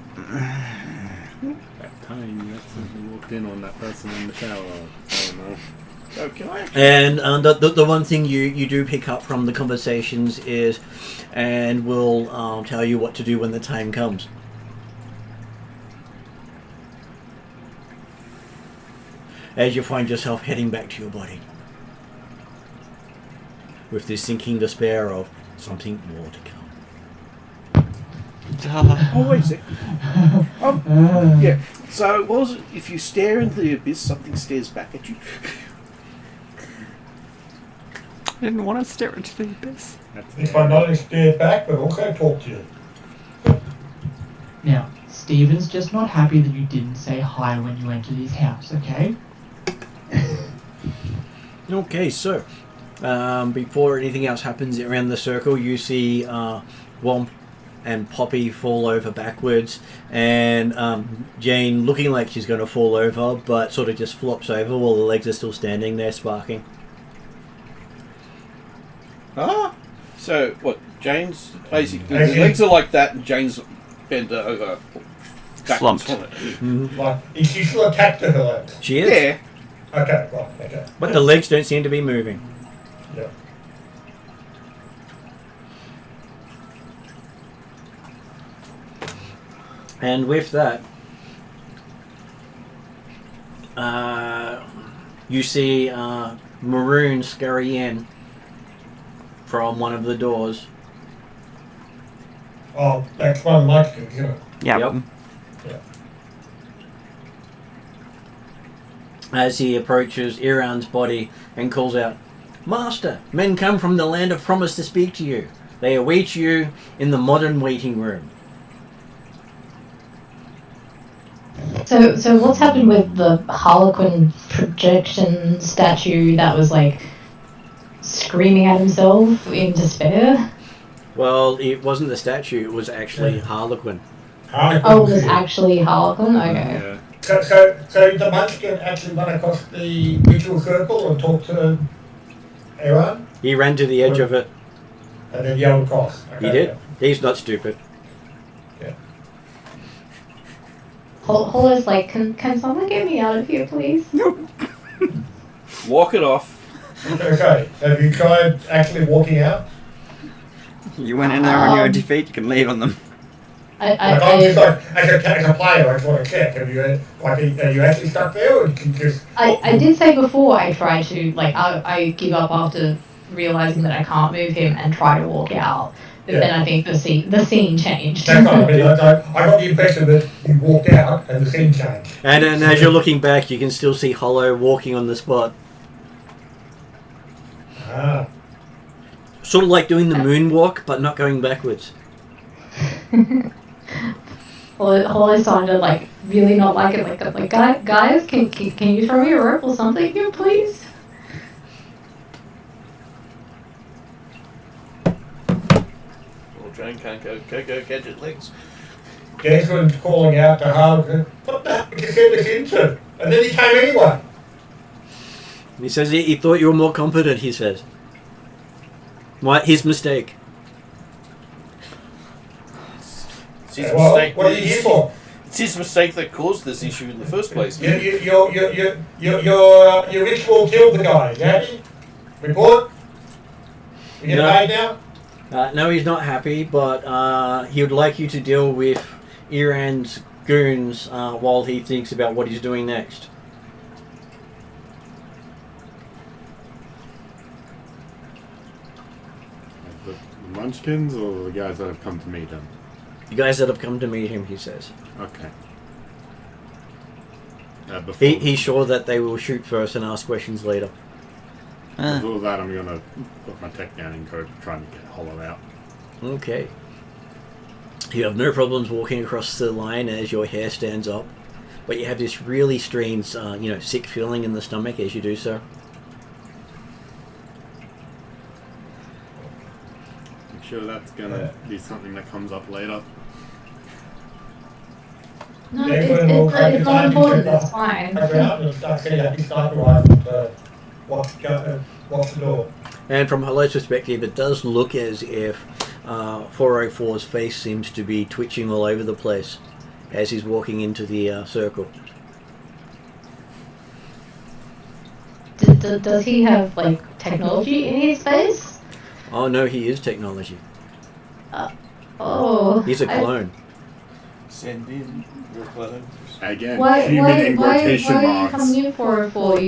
That time you accidentally walked in on that person in the shower. I don't know. So can I actually... And the one thing you do pick up from the conversations is, and we'll tell you what to do when the time comes. As you find yourself heading back to your body. With this sinking despair of something more to come. Oh, wait a sec. Yeah. So, what was it? If you stare into the abyss, something stares back at you. I didn't want to stare into the abyss. If I not only stare back, but also talk to you. Now, Steven's just not happy that you didn't say hi when you entered his house, okay? Okay, so before anything else happens around the circle, you see Womp and Poppy fall over backwards, and Jane looking like she's going to fall over, but sort of just flops over while the legs are still standing there sparking. Ah. So, what? Jane's basically... The legs are like that, and Jane's bent over. backwards Slumped. from it. Mm-hmm. Like, is she still attached to her legs? She is, Yeah. Okay, right, okay. but the legs don't seem to be moving. Yeah. And with that, you see Maroon scurry in from one of the doors. Oh, that's one Munchkin, you know. Yeah. Yep. Yeah. As he approaches Iran's body and calls out, "Master, men come from the land of promise to speak to you. They await you in the modern waiting room." So what's happened with the Harliquin projection statue that was like screaming at himself in despair? Well, it wasn't the statue, it was actually Harliquin. Oh, it was actually Harliquin? Okay. Yeah. So the Munchkin actually went across the ritual circle and talked to Aaron, He ran to the edge of it. and then yelled across. He did. He's not stupid. Holo's like, can someone get me out of here, please? Walk it off. Okay, have you tried actually walking out? You went in there on your defeat, you can leave on them. I'm just like, as a player, I just want to check. Have you, are you actually stuck there, or you just... I did say before I tried to, like, I give up after realizing that I can't move him and try to walk out. But then I think the scene changed. That's right, I got the impression that you walked out and the scene changed. And as you're looking back, you can still see Holo walking on the spot. Ah. Sort of like doing the moonwalk, but not going backwards. Holo sounded like really not like it. Like guys, can you throw me a rope or something here, please? Well, Jane can't go gadget legs. Desmond's calling out to Harliquin, what the heck did you send us into? And then he came anyway. He says he thought you were more competent, he says. What? His mistake. It's his Well, mistake. what are you here for? It's his mistake that caused this issue in the first place. Your ritual killed the guy, you happy? Report? You get No. paid now? No, he's not happy, but he would like you to deal with Iran's goons while he thinks about what he's doing next. The Munchkins or the guys that have come to meet him? The guys that have come to meet him, he says. Okay. Before, He's sure that they will shoot first and ask questions later. before that, I'm going to put my tech down and go trying to get Holo out. Okay. You have no problems walking across the line as your hair stands up, but you have this really strange, sick feeling in the stomach as you do so. I'm sure that's going to be something that comes up later. No, it's not important. It's fine. What's the door? And from Hello's perspective, it does look as if 404's face seems to be twitching all over the place as he's walking into the circle. Does he have like technology in his face? Oh no, he is technology. Oh. He's a clone. Send in your clone. Again, Why human in quotation are you marks. coming in for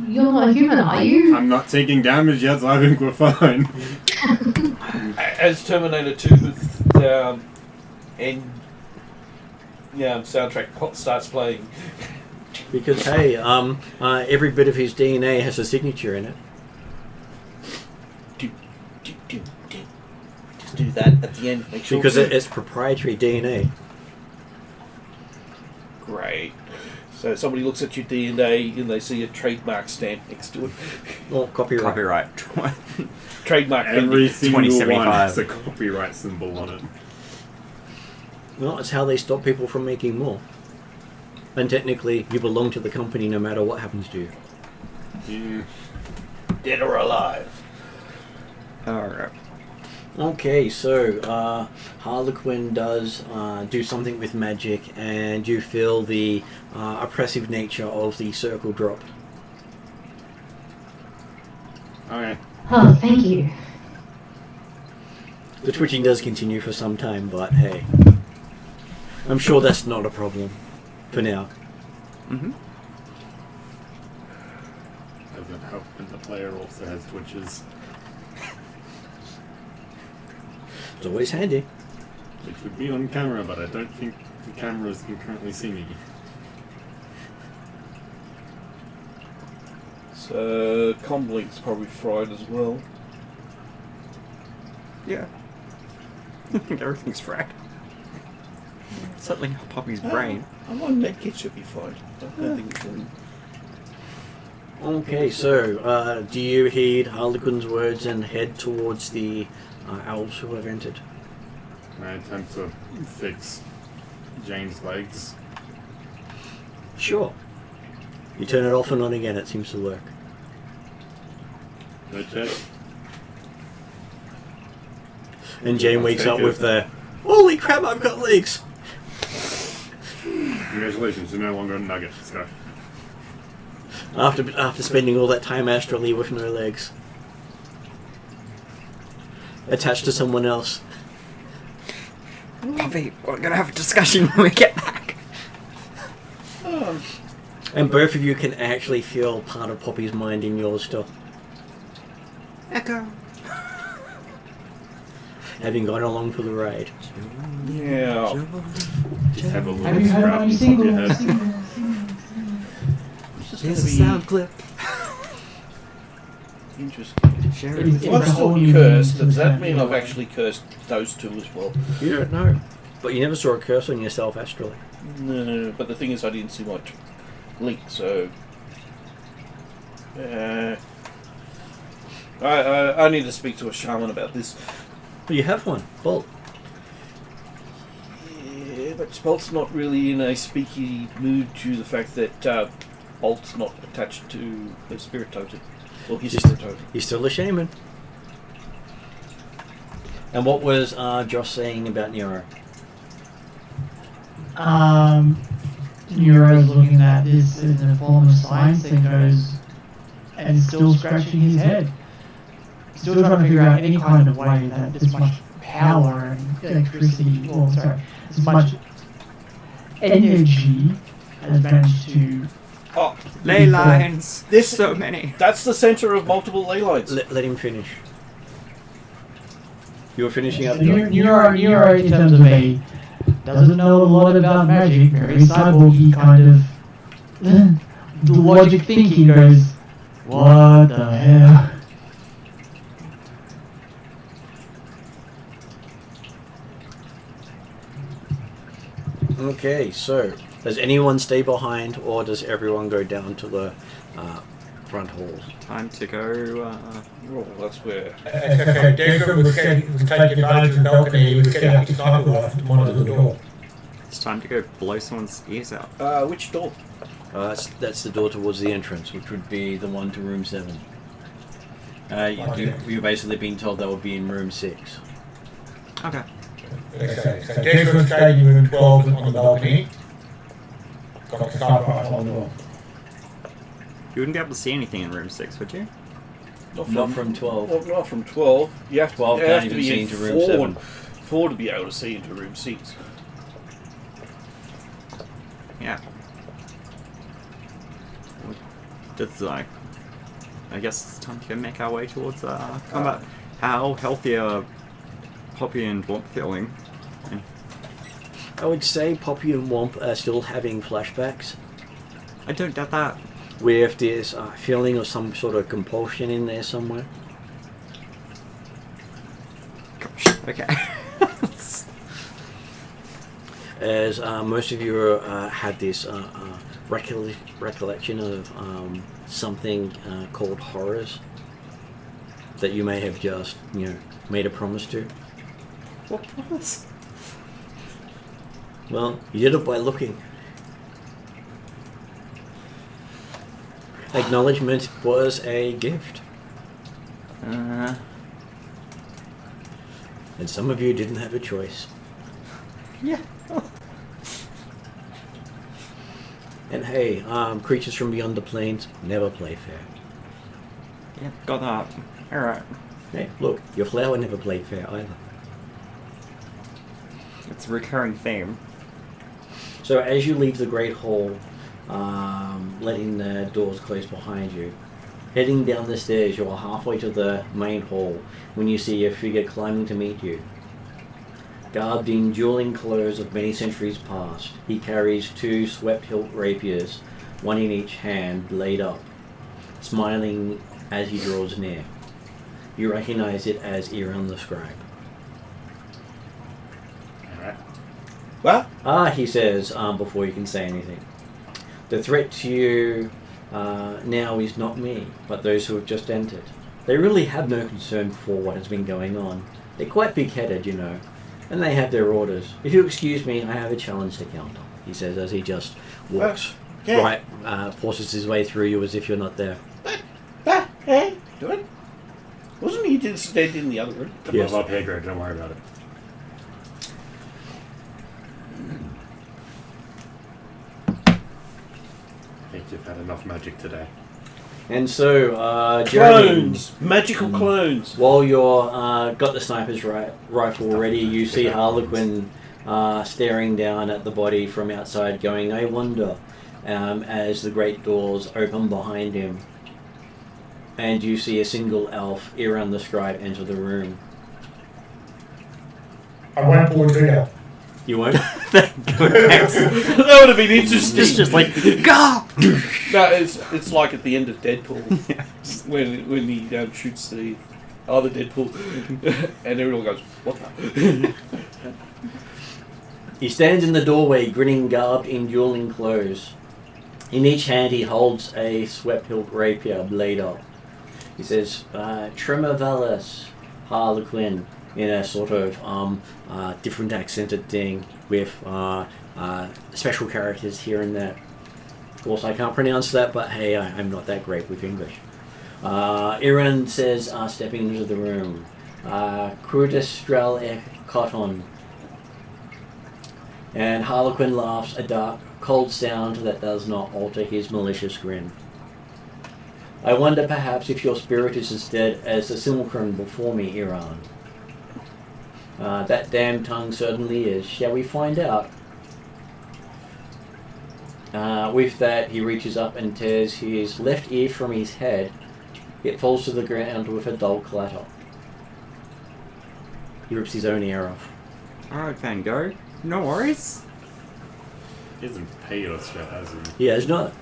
you're not human, are you? I'm not taking damage yet, so I think we're fine. As Terminator 2 soundtrack starts playing. Because hey, every bit of his DNA has a signature in it. Just do that at the end. Make sure. Because it's proprietary DNA. Great. So somebody looks at your DNA and they see a trademark stamp next to it. Or copyright. Trademark. Every single one 2075. has a copyright symbol on it. Well, it's how they stop people from making more. And technically, you belong to the company no matter what happens to you. Yeah. Dead or alive. Alright. Okay, so Harliquin does do something with magic, and you feel the oppressive nature of the circle drop. Okay. Oh, thank you. The twitching does continue for some time, but hey, I'm sure that's not a problem for now. Mm-hmm. doesn't help when the player also has twitches. It's always handy. Which would be on camera, but I don't think the cameras can currently see me. So, Comblink's probably fried as well. Yeah. I think everything's fried. Certainly not Poppy's brain. I'm on Medkit should be fine. I don't think it's in. Okay, so do you heed Harliquin's words and head towards the elves who have entered? I attempt to fix Jane's legs. Sure. You turn it off and on again, it seems to work. No check. And Jane I'll wakes take up it. with the, holy crap, I've got legs! Congratulations, you're no longer a nugget. Let's go. After spending all that time astrally with no legs. Attached to someone else. Poppy, we're gonna have a discussion when we get back. And both of you can actually feel part of Poppy's mind in yours still. Echo. Having gone along for the ride. Yeah. Just have a little Have you heard strap any on top of your singles? head. This is Here's a gonna be sound clip. interesting. Share It is- it. If I'm It's a still whole new cursed, system, does that mean yeah. I've actually cursed those two as well? You don't know. But you never saw a curse on yourself astrally. No, but the thing is I didn't see much link, so... I need to speak to a shaman about this. Well, you have one. Bolt. Yeah, but Bolt's not really in a speaky mood due to the fact that Bolt's not attached to the spirit totem. Or his spirit totem. He's still a shaman. And what was Josh saying about Nero? Nero's looking at this in a form of science and goes, and still scratching his head. Still trying to figure out any kind of way that this much power and electricity, or sorry, this much energy has managed to. Oh, Ley lines. This- So many. that's the centre of multiple ley lines. Let him finish. You were finishing up. Nero in terms of a doesn't know a lot about magic, very cyborgy kind of the logic thinking goes, what the hell? Okay, so does anyone stay behind, or does everyone go down to the front halls? Time to go. Oh, that's where... Okay, David was taking advantage of the balcony, he was getting up his sniper rifle to monitor the door. It's time to go blow someone's ears out. Which door? That's the door towards the entrance, which would be the one to room 7. You've basically been told that would be in room 6. Okay. Okay, so David was taking room 12 on the balcony. Got the sniper rifle on the wall. You wouldn't be able to see anything in room 6, would you? Not from 12. Well, not from 12. You have, 12 you can't have to even be see in into room 7. 4 to be able to see into room 6. Yeah. Just like, I guess it's time to go make our way towards combat. How healthy are Poppy and Womp feeling? I would say Poppy and Womp are still having flashbacks I don't doubt that. with this feeling of some sort of compulsion in there somewhere. Gosh. Okay. As most of you had this recollection of something called horrors that you may have just, made a promise to. What promise? Well, you did it by looking. Acknowledgement was a gift, and some of you didn't have a choice. Yeah. And hey, creatures from beyond the plains never play fair. Yeah, got that. Alright. Hey, look, your flower never played fair either. It's a recurring theme. So as you leave the Great Hall, letting the doors close behind you, Heading down the stairs, you are halfway to the main hall when you see a figure climbing to meet you. Garbed in dueling clothes of many centuries past, he carries 2 swept-hilt rapiers, one in each hand, laid up, smiling as he draws near. You recognize it as Iran the Scribe. Alright. What? He says, before you can say anything. The threat to you now is not me, but those who have just entered. They really have no concern for what has been going on. They're quite big-headed, you know, and they have their orders. If you excuse me, I have a challenge to counter, he says as he just walks Yeah. forces his way through you as if you're not there. Hey, do it. Wasn't he just dead in the other room? Yes. Above up here, Greg. Don't worry about it. I think you've had enough magic today. And so, Jeremy, Clones! Magical clones! while you're got the sniper's rifle ready, you see Harliquin staring down at the body from outside going, I wonder, as the great doors open behind him. And you see a single elf, Iran the Scribe, enter the room. I won't pull the trigger. You won't? That would have been interesting. It's just like, go! No, it's like at the end of Deadpool when he shoots the other Deadpool, and everyone goes, "What the?" He stands in the doorway, grinning, garbed in dueling clothes. In each hand, he holds a swept-hilt rapier blade up. He says, Tremovalis, Harliquin, in a sort of different accented thing with special characters here and there. Of course, I can't pronounce that, but hey, I'm not that great with English. Iran says, stepping into the room, Crudestrel e Cotton. And Harliquin laughs, a dark, cold sound that does not alter his malicious grin. I wonder perhaps if your spirit is as dead as the simulacrum before me, Iran. That damned tongue certainly is. Shall we find out? With that, he reaches up and tears his left ear from his head. It falls to the ground with a dull clatter. He rips his own ear off. Alright, Van Gogh. No worries. He hasn't paid us yet, has he? He has not.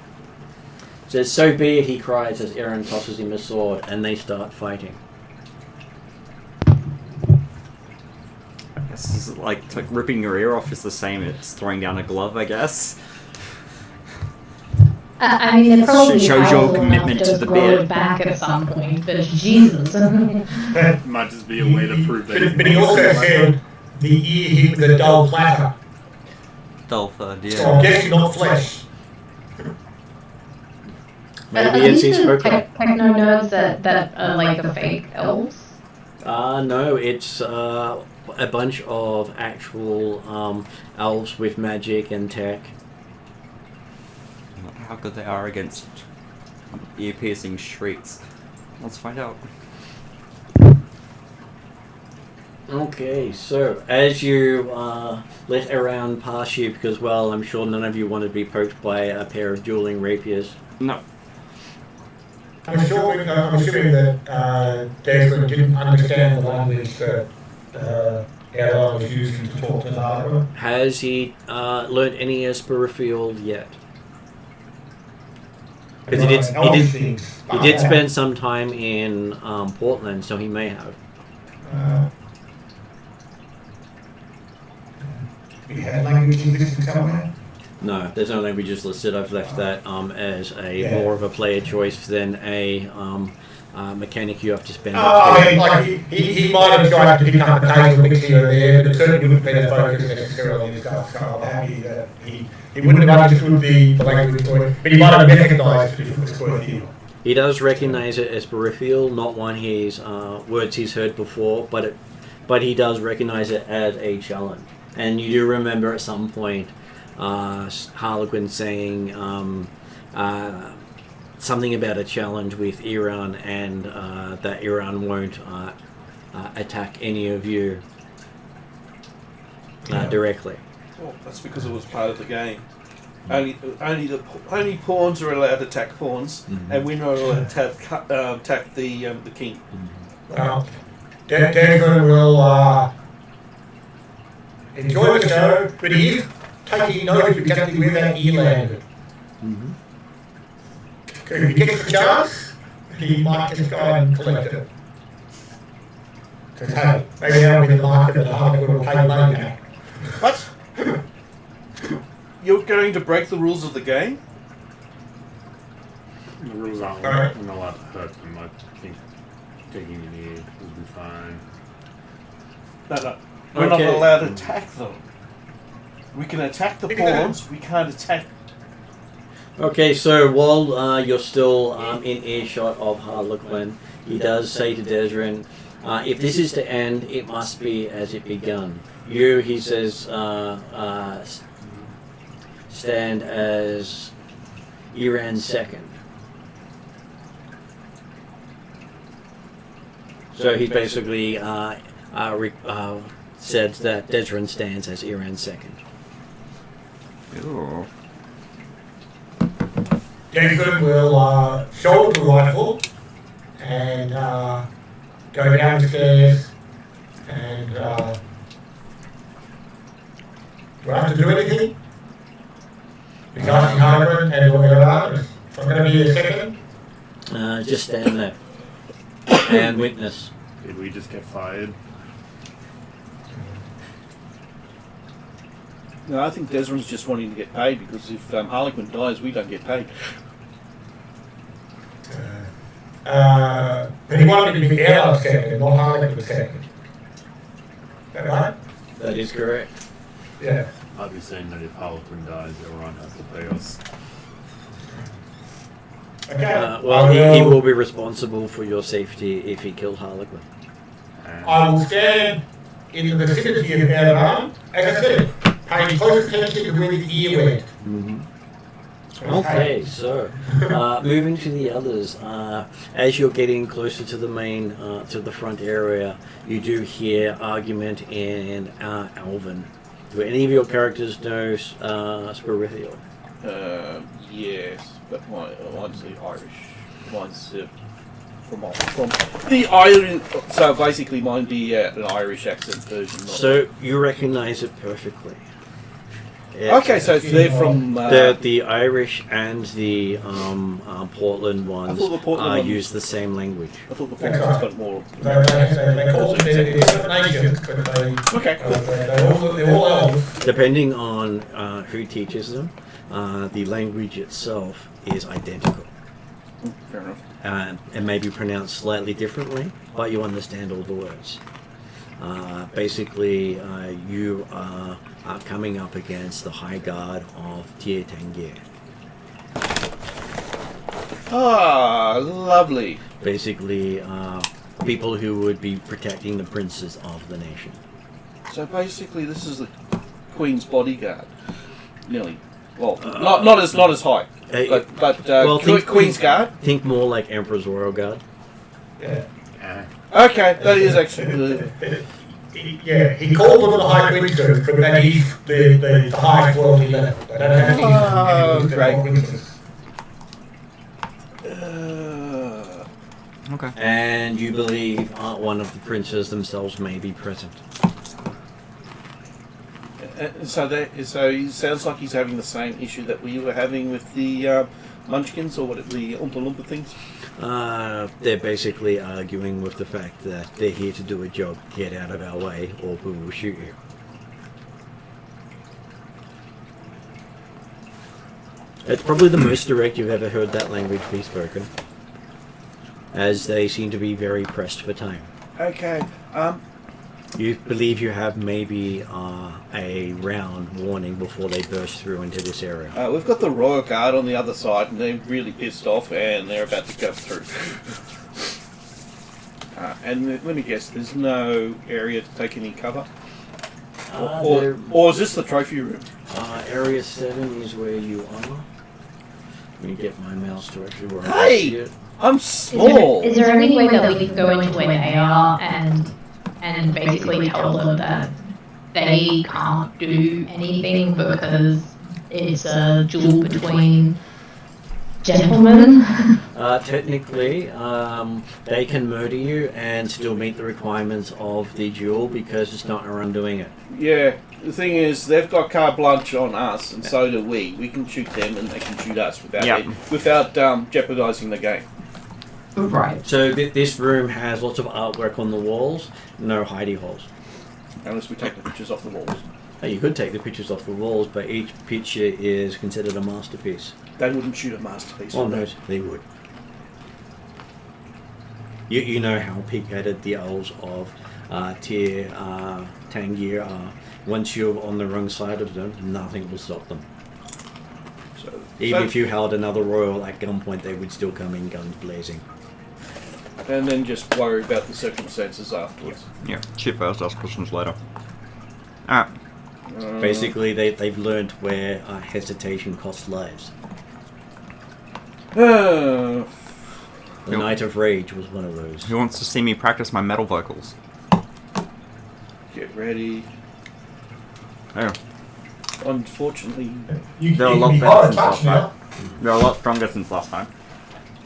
Says, so be it, he cries as Aaron tosses him a sword, and they start fighting. I guess this is like ripping your ear off is the same as throwing down a glove, I guess. I mean, it probably Shows your powerful commitment enough to the grow bit. it back at some point, but Jesus. But, Might just be a way to prove that. but he also said the ear hit with a dull clatter. Dull thud, So yeah. I'm guessing not flesh. Maybe it's his focus. Techno nerds that are like the fake elves. No, it's a bunch of actual elves with magic and tech. How good they are against ear-piercing shrieks. Let's find out. Okay, so as you let around past you, because, well, I'm sure none of you want to be poked by a pair of dueling rapiers. No. I'm assuming that Desmond didn't understand the language that Ella was using to talk to the harbor. Has he learnt any Esperfield yet? Because he did spend some time in Portland, so he may have. We had language listed somewhere. No, there's no languages listed. I've left that as a Yeah. more of a player choice than a mechanic you have to spend. I mean, like he might have tried to pick up a occasional mix here and there, but it certainly wouldn't have been a focus necessarily on his stuff. So I'm happy that he wouldn't have understood the language, but he might have recognised it if it was Squirfield. He does recognise it as peripheral, not one he's words he's heard before, but he does recognise it as a challenge. And you do remember at some point Harliquin saying something about a challenge with Iran, and that Iran won't attack any of you directly. Well, that's because it was part of the game. Only pawns are allowed to attack pawns, and we're not allowed to attack the king. Well, Desmond will enjoy the show, but he is taking note of exactly where that ear landed. If he gets the chance, he might just go and collect it. Because hey, maybe now in the market the Harliquin will pay money back. What? You're going to break the rules of the game? The rules aren't Alright. we're not allowed to hurt them. I think taking an ear will be fine. No. We're not Okay. allowed to attack them. We can attack the pawns, we can't attack... Okay, so while you're still in earshot of Harliquin, he does say to Desrin, if this is to end, it must be as it begun. You, he says, stand as Iran's second. So he basically said that Desrin stands as Iran's second. Ew. Desmond will shoulder the rifle and go down the stairs and do I have to do anything? He's asking Harliquin and whatever. So I'm going to be a second. Just stand there and witness. Did we just get fired? No, I think Desmond's just wanting to get paid, because if Harliquin dies, we don't get paid. But he wanted to be out second, not Harliquin second. Is that right? That is correct. Yeah. I'd be saying that if Harliquin dies, everyone has to pay us. Okay. Well, he will be responsible for your safety if he killed Harliquin. I will stand in the vicinity of Erdogan, as I said, paying close attention to where the ear went. Okay, so moving to the others, as you're getting closer to the main, to the front area, you do hear argument in Elven. Do any of your characters know Spirithial? Yes, but mine's the Irish. Mine's from the Irish. So basically, mine be an Irish accent version. So you recognize it perfectly. Okay, so they're from the Irish and the Portland ones I thought the Portland one- use the same language. I thought the Portland's got more. They call them their different nations, but they, Okay, cool. they're all elves. Depending on who teaches them, the language itself is identical. Fair enough. And may be pronounced slightly differently, but you understand all the words. Basically, you are coming up against the High Guard of Tangir. Ah, lovely. Basically, people who would be protecting the princes of the nation. So basically, this is the Queen's bodyguard, nearly. Well, not as high, but well, Queen's Guard. Think more like Emperor's Royal Guard. Yeah. Okay, that is actually. Yeah, he called them the High Queen's Guard, but then he's the highest royalty level. They don't have any great. Okay. And you believe one of the princes themselves may be present. So it sounds like he's having the same issue that we were having with the Munchkins, or the Oompa Loompa things. They're basically arguing with the fact that they're here to do a job. Get out of our way, or we will shoot you. It's probably the most direct you've ever heard that language be spoken, as they seem to be very pressed for time. Okay. You believe you have maybe a round warning before they burst through into this area. We've got the Royal Guard on the other side, and they're really pissed off, and they're about to go through. And let me guess, there's no area to take any cover? Or is this the trophy room? Area 7 is where you are. Let me get my mouse to actually where I Hey! see it. I'm small! Is there any way that we can go into where they are and basically tell them that they can't do anything because it's a duel between gentlemen. Technically, they can murder you and still meet the requirements of the duel because it's not our undoing it. Yeah, the thing is, they've got carte blanche on us, and so do we. We can shoot them, and they can shoot us without jeopardising the game. Right. So this room has lots of artwork on the walls, no hidey holes. Unless we take the pictures off the walls. You could take the pictures off the walls, but each picture is considered a masterpiece. They wouldn't shoot a masterpiece. Oh no, they would. You know how pig-headed the elves of Tangier are. Once you're on the wrong side of them, nothing will stop them. Even if you held another royal at gunpoint, they would still come in guns blazing. And then just worry about the circumstances afterwards. Yeah, shoot first, ask questions later. Alright. Basically, they've learned where hesitation costs lives. The Night of Rage was one of those. Who wants to see me practice my metal vocals? Get ready. Oh. Unfortunately, They're a lot better since last time. They're a lot stronger since last time.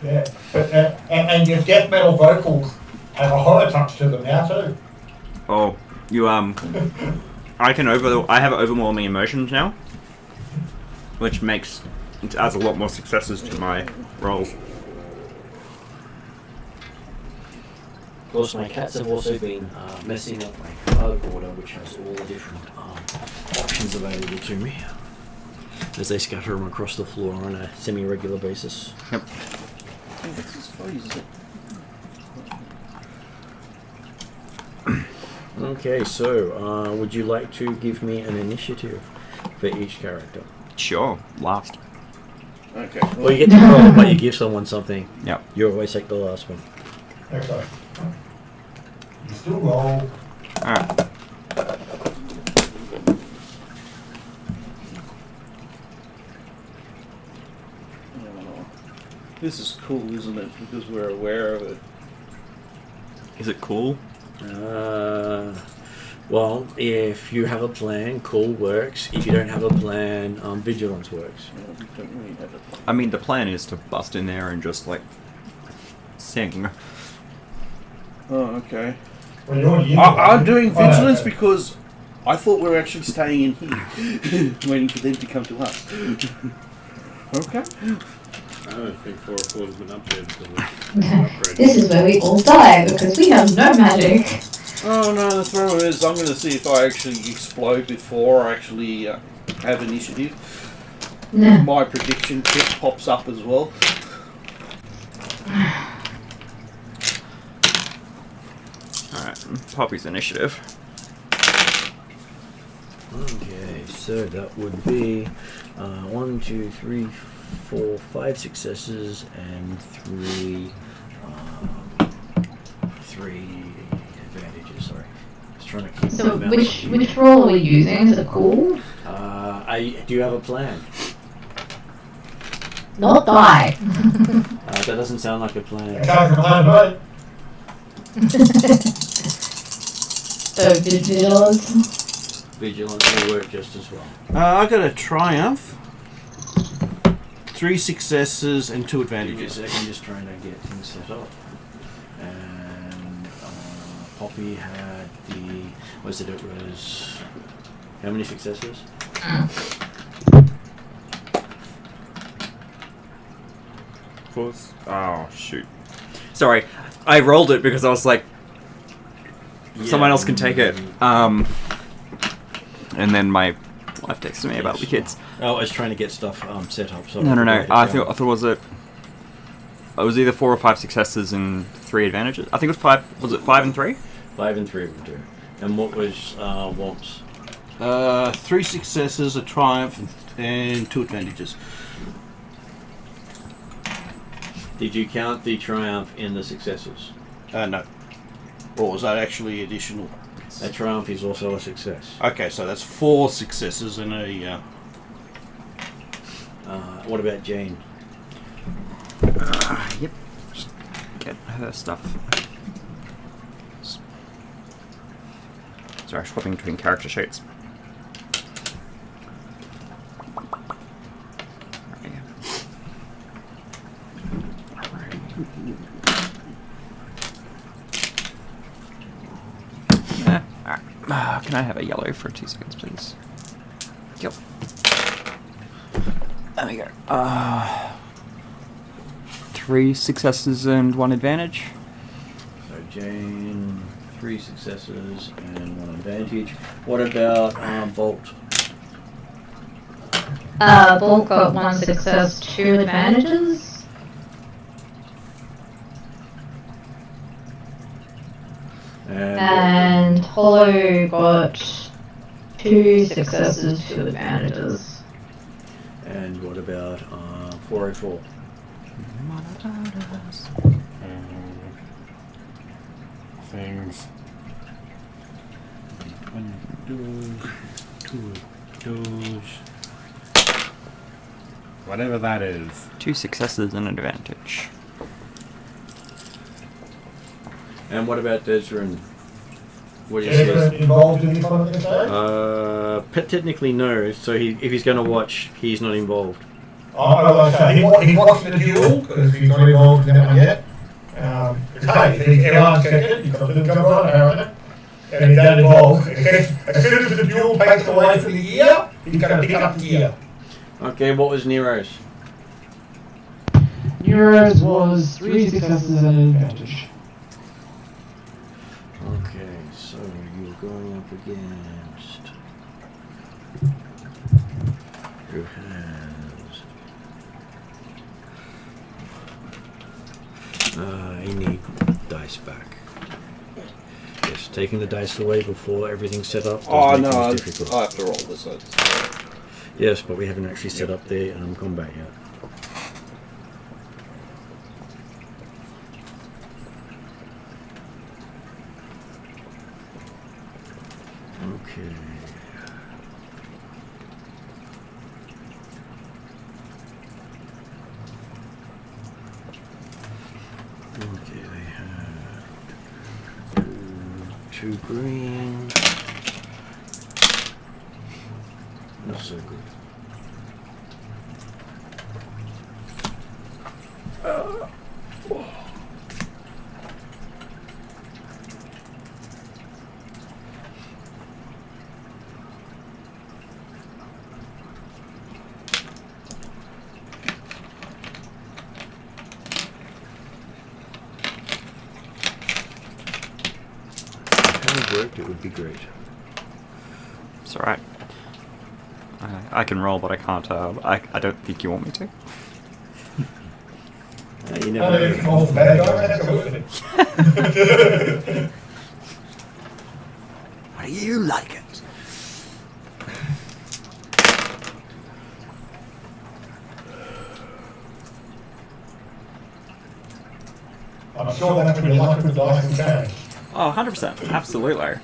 Yeah, but, and your death metal vocals have a horror touch to them now too. Oh, you I have overwhelming emotions now, which adds a lot more successes to my rolls. Of course, my cats have also been messing up my card border, which has all the different options available to me, as they scatter them across the floor on a semi-regular basis. Yep. Okay, so would you like to give me an initiative for each character? Sure, last. okay. Well, you get to roll, but you give someone something. Yep. You always take the last one. Okay. You still roll. Alright. This is cool, isn't it? Because we're aware of it. Is it cool? Well, if you have a plan, cool works. If you don't have a plan, vigilance works. Yeah, we don't really have a plan. I mean, the plan is to bust in there and just, sing. Oh, okay. Well, I'm doing vigilance because I thought we were actually staying in here, waiting for them to come to us. Okay. I don't think 404 has been updated to the upgrade. This is where we all die because we have no magic. Oh no, the problem is I'm going to see if I actually explode before I actually have initiative. No. My prediction kit pops up as well. Alright, Poppy's initiative. Okay, so that would be 1, 2, 3, 4, 5 successes and 3 advantages. Sorry, I was trying to keep. So which roll are we using? Is it cool? Do you have a plan? Not die. That doesn't sound like a plan. So vigilance. Vigilance will work just as well. I got a triumph, 3 successes and 2 Give me a advantages. second, just trying to get things set up. And Poppy had the. Was it? It was. How many successes? Oh, shoot. Sorry, I rolled it because I was like, someone else can take it. And then my wife texted me about the kids. Oh, I was trying to get stuff set up. So No. I thought it was it was either 4 or 5 successes and 3 advantages. I think it was 5. Was it 5 and 3? 5 and 3 would do. And what was Womp's? 3 successes, a triumph, and 2 advantages. Did you count the triumph in the successes? No. Or was that actually additional? A triumph is also a success. Okay, so that's 4 successes and a... What about Jane? Yep. Just get her stuff. Sorry, swapping between character sheets. Can I have a yellow for 2 seconds, please? Yep. There we go. 3 successes and 1 advantage. So Jane, 3 successes and 1 advantage. What about Bolt? Bolt got 1 success, 2 advantages. And Hollow got 2 successes, 2 advantages. And what about 404? Things. Whatever that is. 2 successes and an advantage. And what about Desrin? What do you Ever say? involved in this one of the day? Technically no. So if he's going to watch, he's not involved. I was he watched the duel because he's not involved in that one yet. Hey, if he's everyone's second, you've got to come on, Aaron. And he's not involved. As soon as the duel takes away from the gear, he's going to pick up the gear. Okay, what was Nero's? Nero's was 3 successes and an advantage. Okay, so you're going up against who has I need dice back. Yes, taking the dice away before everything's set up. Oh does make no, things difficult. I have to roll this. Yes, but we haven't actually set up the combat yet. Okay. Okay, they have 2 green. Not so good. Worked, it would be great. It's alright. I can roll, but I can't. I don't think you want me to. You never know. Oh, bad guy, absolutely. How do you like it? I'm sure that's when you like with dice and change. Oh, 100%. Absolutely.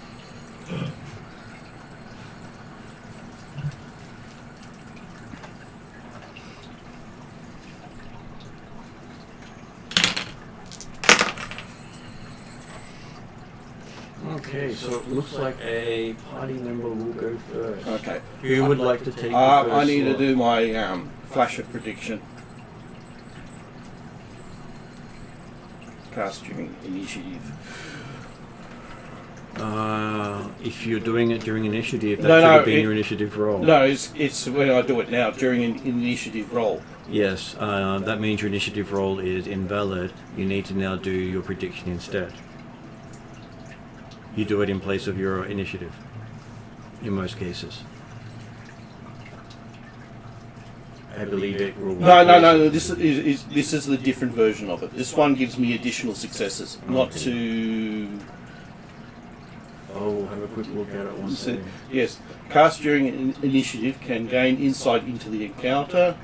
Okay, so it looks like a party member will go first. Okay. Who would like to take the first I need to slot? do my flash of prediction. Cast during initiative. If you're doing it during initiative, that No, should no, have been it- your initiative roll. No, it's when I do it now during an initiative roll. Yes, that means your initiative roll is invalid. You need to now do your prediction instead. You do it in place of your initiative, in most cases. I believe it will. No. This is the different version of it. This one gives me additional successes, not to. Oh, we'll have a quick look at it once. Yes, cast during an initiative can gain insight into the encounter.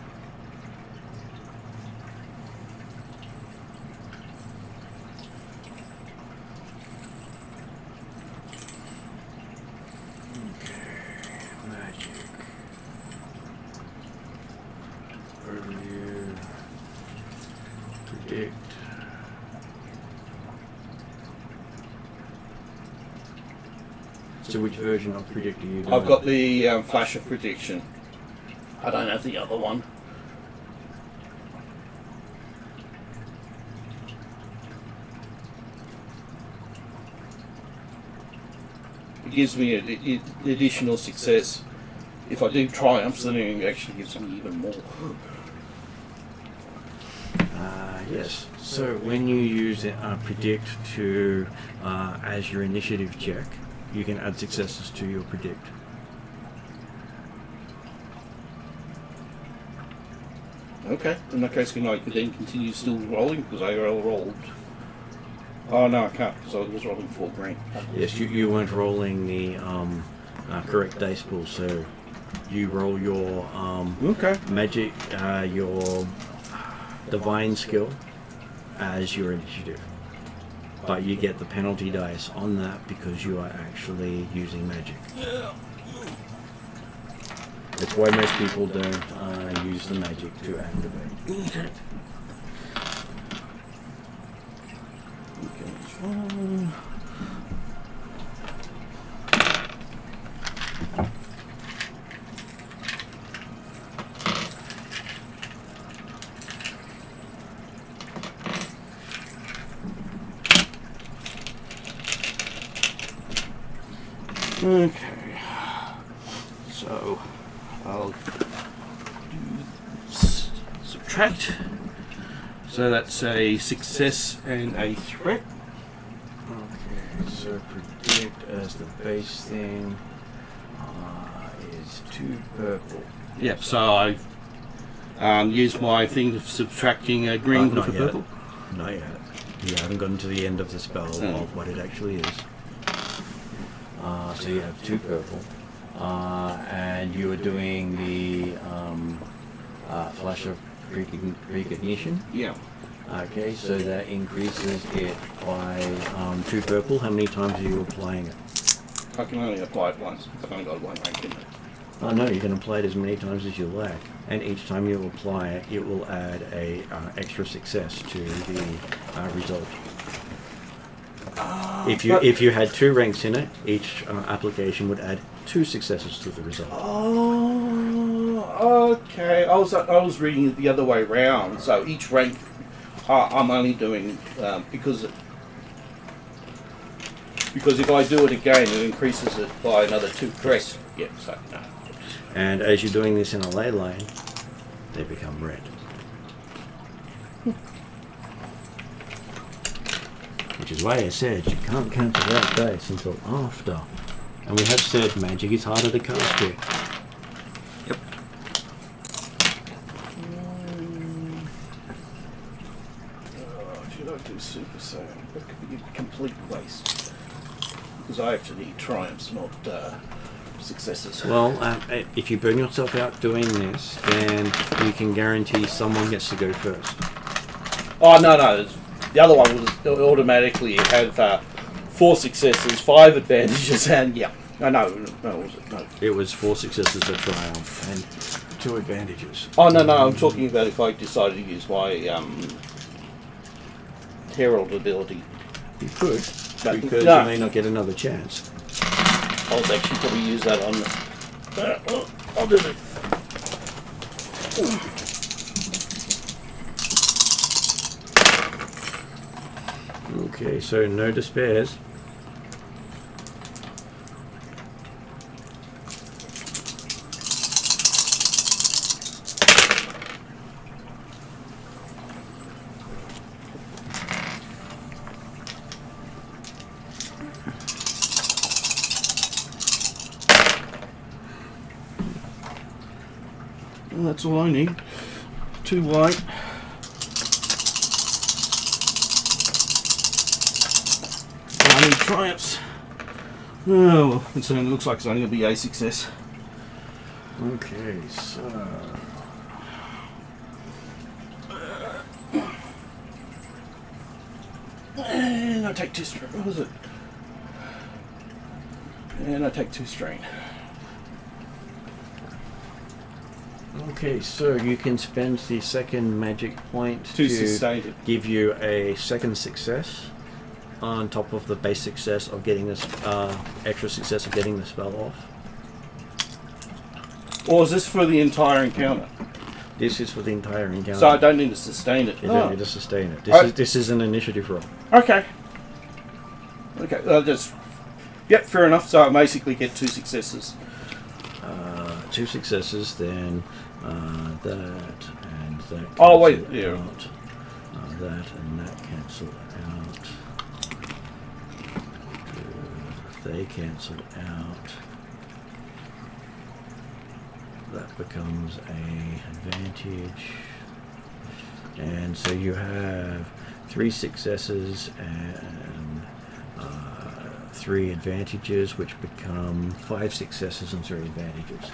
Magic. Overview. Predict. So which version of Predict are you doing? I've got the flash of prediction. I don't have the other one. it gives me an additional success. If I do triumphs, then it actually gives me even more. Yes. So when you use predict to as your initiative check, you can add successes to your predict. Okay, in that case, can I then continue still rolling because I rolled? Oh no, I can't because I was rolling 4 green. Yes, you weren't rolling the correct dice pool, so you roll your Okay. magic, your divine skill as your initiative, but you get the penalty dice on that because you are actually using magic. That's why most people don't use the magic to activate. Okay, so I'll do subtract. So that's a success and a threat. Okay, so predict as the base thing is 2 purple. Yep. So I used my thing of subtracting a green Not with a yet. purple. Not yet. You haven't gotten to the end of the spell of what it actually is. So you have 2 purple, and you are doing the flash of recognition. Yeah. Okay, so that increases it by 2 purple. How many times are you applying it? I can only apply it once. I've only got 1 rank in it. Oh no, you can apply it as many times as you like, and each time you apply it, it will add a extra success to the result. If you had 2 ranks in it, each application would add 2 successes to the result. Oh, okay. I was reading it the other way round. So each rank, I'm only doing because if I do it again, it increases it by another 2. Correct? Yeah. So no. And as you're doing this in a ley line, they become red. Which is why I said you can't cancel that dice until after. And we have said magic is harder to cast here. Yep. Should I do Super Saiyan? That could be a complete waste. Because I actually need triumphs, not successes. Well, if you burn yourself out doing this, then you can guarantee someone gets to go first. Oh, no. The other one was automatically have 4 successes, 5 advantages, and yeah. No, was it? No. It was 4 successes, a triumph, and 2 advantages. Oh, no, I'm talking about if I decided to use my Herald ability. You could, But because no. you may not get another chance. I'll actually probably use that on... I'll do it. Okay, so no despairs. Well, that's all I need. 2 white. I need triumphs. Oh, well, it looks like it's only going to be a success. Okay, so... And I take 2 strain. What was it? And I take 2 strain. Okay, so you can spend the second magic point To sustain it. give you a second success on top of the base success of getting this extra success of getting the spell off. Or is this for the entire encounter? This is for the entire encounter. So I don't need to sustain it. You don't need to sustain it. Alright. This is an initiative roll. Okay. Okay, I'll just Yep, fair enough. So I basically get 2 successes. 2 successes, then that and that. Oh, wait, cancel yeah. out. That and that cancel out. They cancel out. That becomes a advantage. And so you have 3 successes and 3 advantages, which become 5 successes and 3 advantages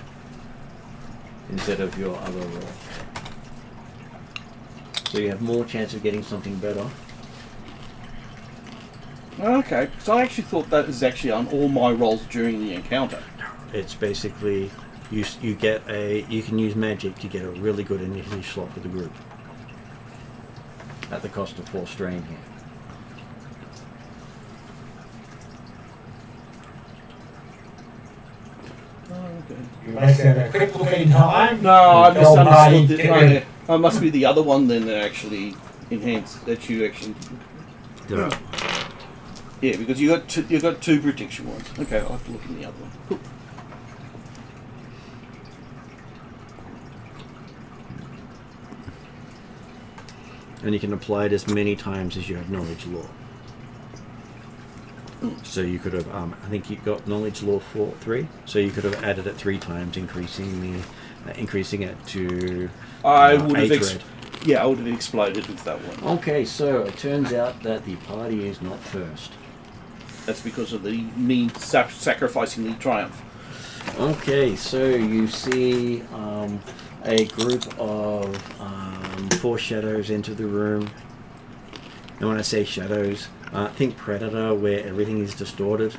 instead of your other roll. So you have more chance of getting something better. Okay, so I actually thought that was actually on all my rolls during the encounter. It's basically you can use magic to get a really good initiative slot for the group at the cost of 4 strain here. You make a quick look in time. No, I Tell Marty, misunderstood get ready. it. I must be the other one then that actually enhanced, that you actually... Yeah, because you got 2 protection ones. Okay, I'll have to look in the other one. Cool. And you can apply it as many times as you have knowledge law. So you could have, I think you got knowledge law 3, so you could have added it 3 times, increasing it to I would 8 have red. Yeah, I would have exploded with that one. Okay, so it turns out that the party is not first. That's because of the me sacrificing the triumph. Okay, so you see a group of 4 shadows enter the room. And when I say shadows, think Predator, where everything is distorted.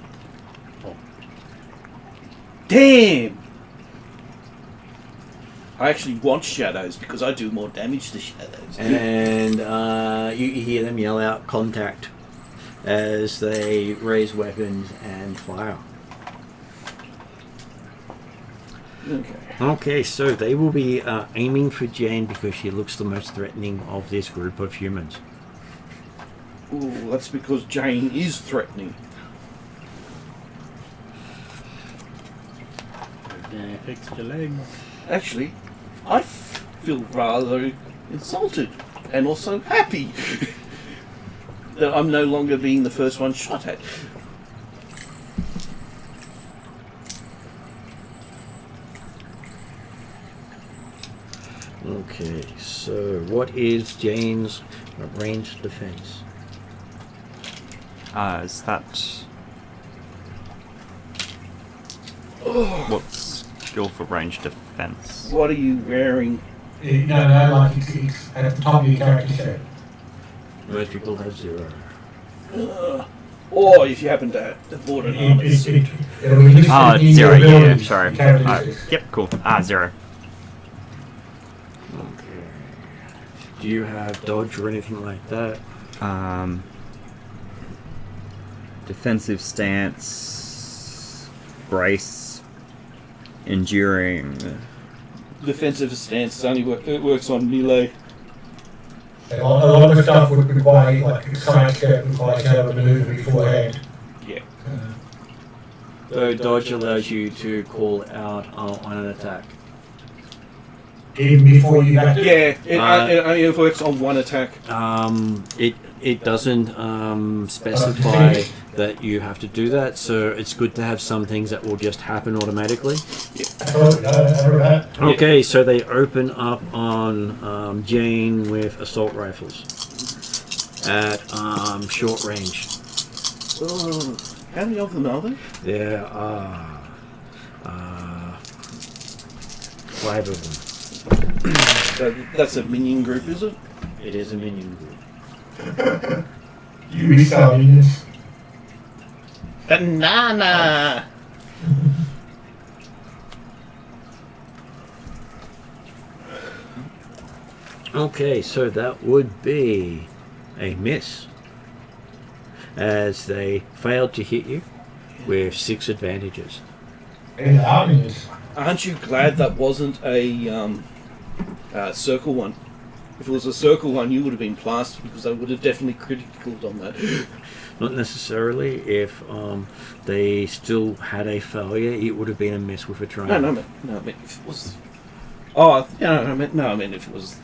Damn! I actually want shadows because I do more damage to shadows. And you hear them yell out contact as they raise weapons and fire. Okay. Okay, so they will be aiming for Jane because she looks the most threatening of this group of humans. Ooh, that's because Jane is threatening. Extra legs. Actually, I feel rather insulted and also happy that I'm no longer being the first one shot at. Okay, so what is Jane's ranged defense? Is that... What's skill for range defense? What are you wearing? No, like it's at the top of your character sheet. Most people have 0. Or if you happen to have bought an armor. It'll be listed in 0, your yeah, abilities, sorry. characteristics. Yep, cool. 0. Okay. Do you have dodge or anything like that? Defensive stance, brace, enduring. Defensive stance only it works on melee. And a lot of the stuff would require, like, science that requires you to have a maneuver beforehand. Yeah. So dodge allows you to call out on an attack. Even before you act. Yeah, it only works on one attack. It doesn't specify that you have to do that, so it's good to have some things that will just happen automatically. Okay, so they open up on Jane with assault rifles at short range. Oh, how many of them are there? There are 5 of them. That's a minion group, is it? It is a minion group. You missed our minions. Banana! Okay, so that would be a miss, as they failed to hit you with 6 advantages. And our minions. Aren't you glad that wasn't a circle one? If it was a circle one, you would have been plastered because they would have definitely criticaled on that. Not necessarily. If they still had a failure, it would have been a mess with a train. No, I meant if it was. Oh, yeah, I meant if it was.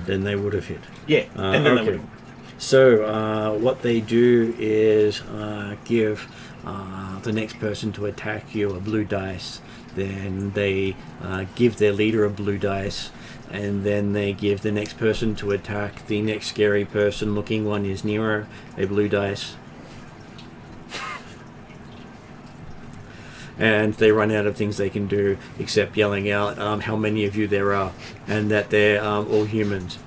Then they would have hit. Yeah, and then they would okay. have. So what they do is give the next person to attack you a blue dice. Then they give their leader a blue dice, and then they give the next person to attack the next scary person looking one is nearer a blue dice. And they run out of things they can do except yelling out how many of you there are and that they're all humans.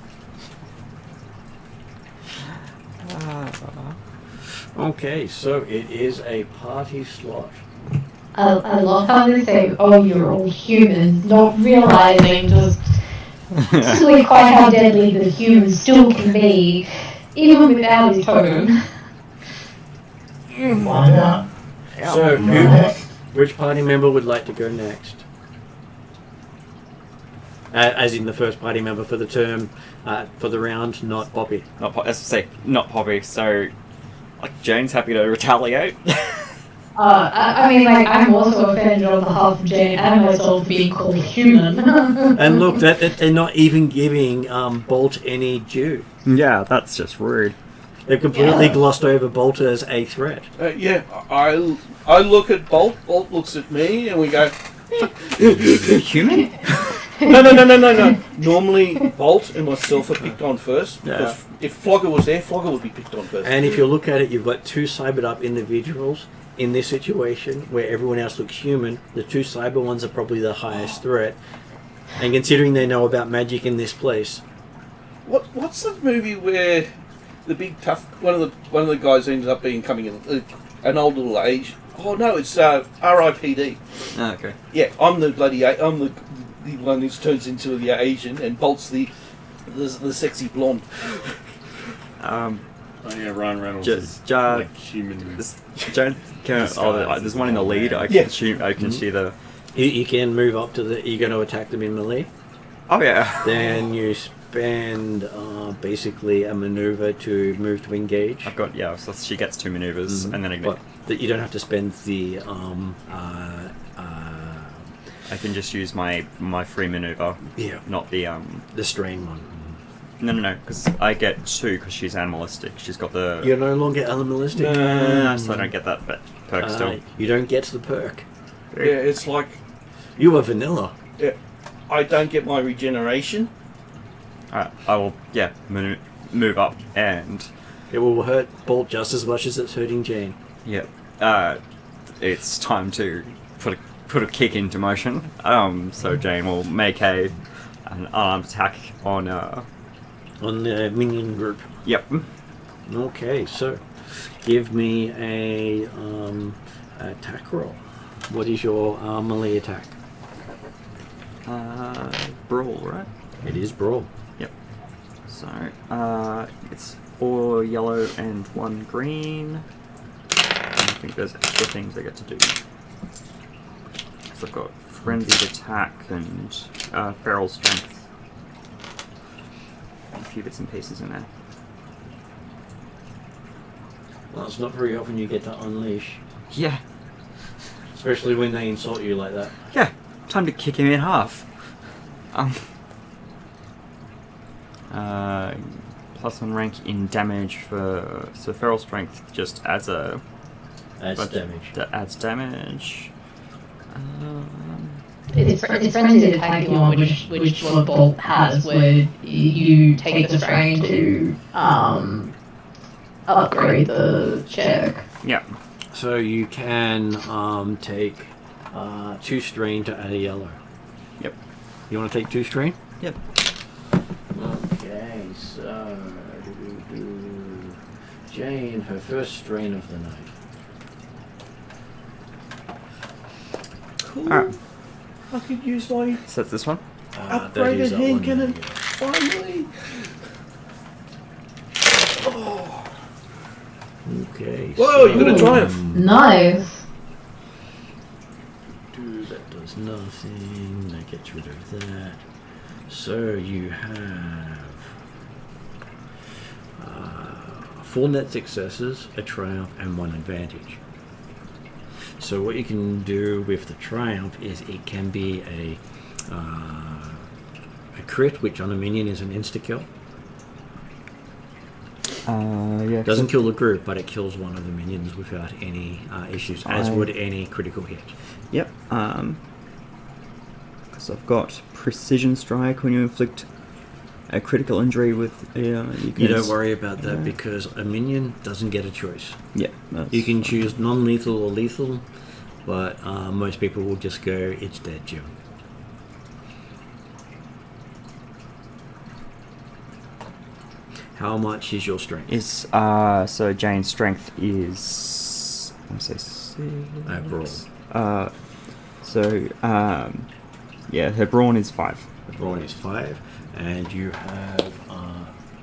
Okay, so it is a party slot. I love how they say, "Oh, you're all humans," not realizing just simply quite how deadly the humans still can be, even without his totem. Find out. So, which party member would like to go next? As in the first party member for the term, for the round, not Poppy. Not Poppy. So, like, Jane's happy to retaliate. I mean, like, I'm also offended on behalf of Jane and myself being called human. And look, that they're not even giving Bolt any due. Yeah, that's just rude. They've completely glossed over Bolt as a threat. Yeah, I look at Bolt. Bolt looks at me, and we go. Human? No. Normally, Bolt and myself are picked on first. Because if Flogger was there, Flogger would be picked on first. And if you look at it, you've got two cybered up individuals in this situation where everyone else looks human. The two cyber ones are probably the highest threat. And considering they know about magic in this place. What's the movie where the big tough one of the guys ended up becoming an old little age? Oh no, it's R.I.P.D. Oh, okay. Yeah, I'm the one who turns into the Asian, and Bolt's the sexy blonde. Oh yeah, Ryan Reynolds is like human. There's one in the lead. I can see the. You can move up to the. You're going to attack them in melee. Oh yeah. Then you spend basically a maneuver to move to engage. I've got so she gets 2 maneuvers and then But you don't have to spend the. I can just use my free maneuver. Yeah. Not the strain one. No, because I get 2 because she's animalistic. She's got the. You're no longer animalistic. So I don't get that perk still. You don't get the perk. Yeah, it's like You are vanilla. yeah, I don't get my regeneration. Alright, I will move up and It will hurt Bolt just as much as it's hurting Jane. it's time to put a kick into motion. So Jane will make an armed attack on the minion group. Yep. Okay, so give me a attack roll. What is your melee attack? Brawl, right? It is brawl. Yep. So it's 4 yellow and 1 green. I think there's extra things I get to do. So I've got frenzied attack and feral strength. A few bits and pieces in there. Well, it's not very often you get to unleash, Yeah. especially when they insult you like that. Yeah. Time to kick him in half. +1 rank in damage for feral strength just adds damage. That adds damage. It's frenzied attack you want, which what Bolt has, where you take the strain to upgrade the check. Yeah. So you can take 2 strain to add a yellow. Yep. You want to take 2 strain? Yep. Okay, so Jane, her first strain of the night. Cool. Alright. I could use my So that's this one. upgraded hand cannon finally. Oh. Okay. Whoa, you got a triumph. Nice. That does nothing. That gets rid of that. So you have 4 net successes, a triumph, and 1 advantage. So what you can do with the triumph is it can be a crit, which on a minion is an insta-kill. Yeah. Doesn't kill the group, but it kills one of the minions without any issues, as would any critical hit. Yep. Because I've got precision strike. When you inflict a critical injury with you don't worry about that because a minion doesn't get a choice. Yeah. You can choose non-lethal or lethal, but most people will just go, it's dead, Jim. How much is your strength? It's so Jane's strength is, I want to say 6. Brawn. Yeah, her brawn is 5. The brawn is 5, and you have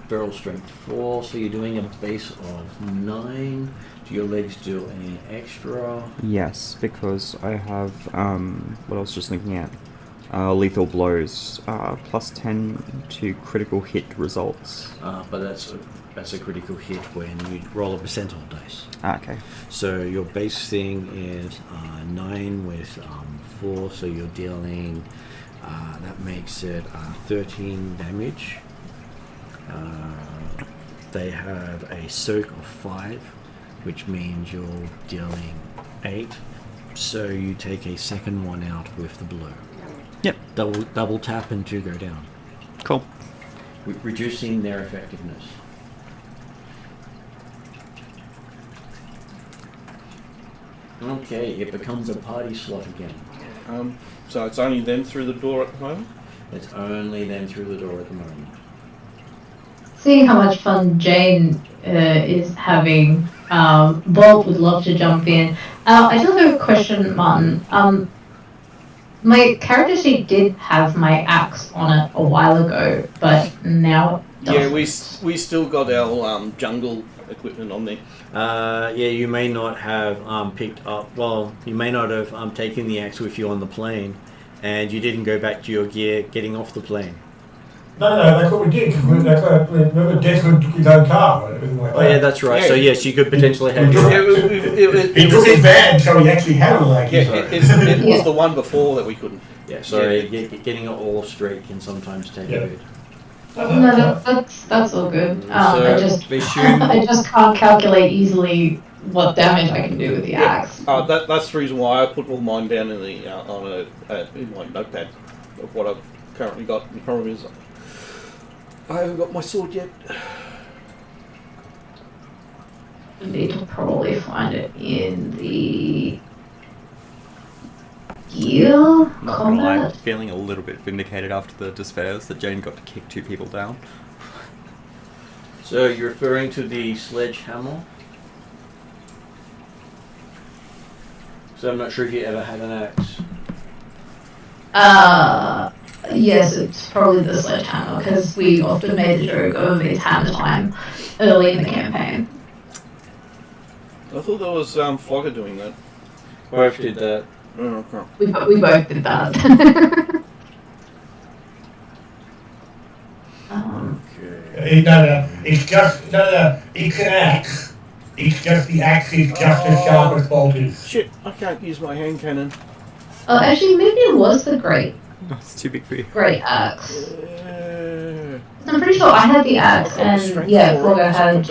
barrel strength 4, so you're doing a base of 9. Do your legs do any extra? Yes, because I have what I was just looking at. Lethal blows, plus 10 to critical hit results. But that's a critical hit when you roll a percentile dice. Okay. So your base thing is 9 with 4, so you're dealing, that makes it 13 damage. They have a soak of 5, which means you're dealing 8. So you take a second one out with the blow. Yep. Double tap and 2 go down. Cool. Reducing their effectiveness. Okay, it becomes a party slot again. So it's only them through the door at the moment? It's only them through the door at the moment. Seeing how much fun Jane is having, Bob would love to jump in. I do have a question, Martin. My character sheet did have my axe on it a while ago, but now it doesn't. Yeah, we still got our jungle equipment on there. Yeah, you may not have picked up. Well, you may not have taken the axe with you on the plane, and you didn't go back to your gear getting off the plane. No, that's what we did. Remember, Desmond took his own car and everything like that. Oh yeah, that's right. Yeah. So yes, you could potentially have. He took his van, so he actually had a leg. Yeah, it was the one before that we couldn't. Yeah, so getting it all straight can sometimes take a bit. No, that's all good. So I just can't calculate easily what damage I can do with the axe. That's the reason why I put all mine down in the in my notepad of what I've currently got in front of me. I haven't got my sword yet. I need to probably find it in the gear Not gonna lie, I'm combat. feeling a little bit vindicated after the despairs that Jane got to kick 2 people down. So you're referring to the sledgehammer? So I'm not sure if you ever had an axe. Yes, it's probably the sledgehammer, because we often made the joke of it's hammer time early in the campaign. I thought there was Flogger doing that. Both did that. Oh, okay. We both did that. No, it's just, it's an axe. It's just, the axe is just as sharp as bolt is. Shit, I can't use my hand cannon. Actually, maybe it was the great It's too big for you. axe. I'm pretty sure I had the axe, and yeah, Flogger had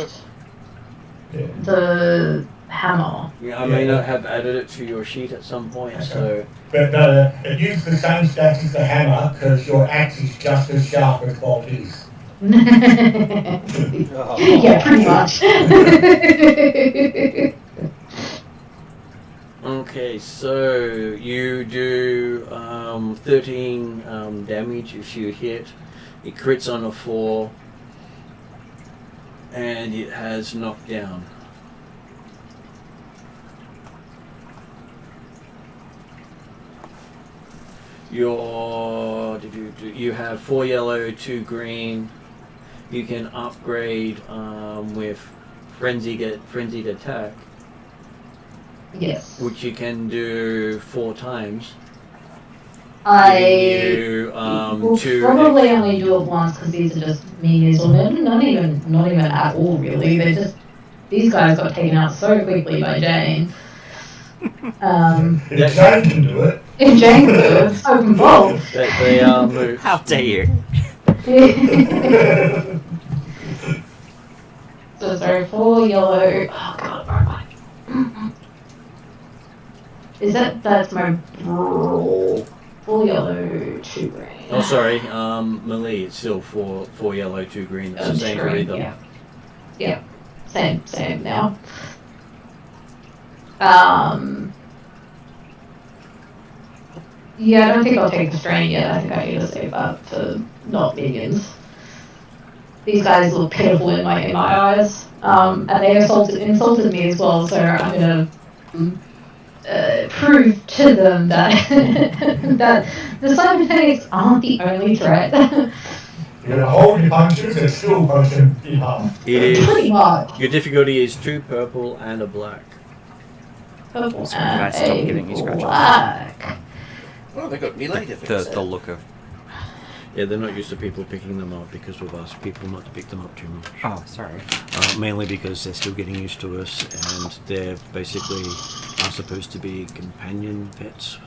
the hammer. Yeah, I may not have added it to your sheet at some point, so... But it uses the same stats as the hammer, because your axe is just as sharp as bolt is. Yeah, pretty much. Okay, so you do 13 damage if you hit. It crits on a 4, and it has knockdown. You have 4 yellow, 2 green. You can upgrade with frenzied attack, Yes. which you can do 4 times. you will two. probably only do it once because these are just minions, or not even at all really. These guys got taken out so quickly by Jane. If Jane can do it. If Jane can do it, so can Bob. They are moved. How dare you? So sorry, 4 yellow. Oh god, where is that's my brawl. 4 yellow, 2 green. Oh, sorry, melee, it's still 4 yellow, 2 green. It's the same for either. Yeah. Yeah. Same now. Yeah, I don't think I'll take the strain yet. I think I need to save that for not minions. These guys look pitiful in my eyes. And they insulted me as well, so I'm gonna prove to them that that the cybernetics aren't the only threat. You're gonna hold your punches and still punch them in half. It is. Pretty much. Your difficulty is 2 purple and a black. Purple Also, can I stop giving you scratches? black. Oh, they got melee difficulty. The look of. Yeah, they're not used to people picking them up because we've asked people not to pick them up too much. Oh, sorry. Mainly because they're still getting used to us and they're basically are supposed to be companion pets.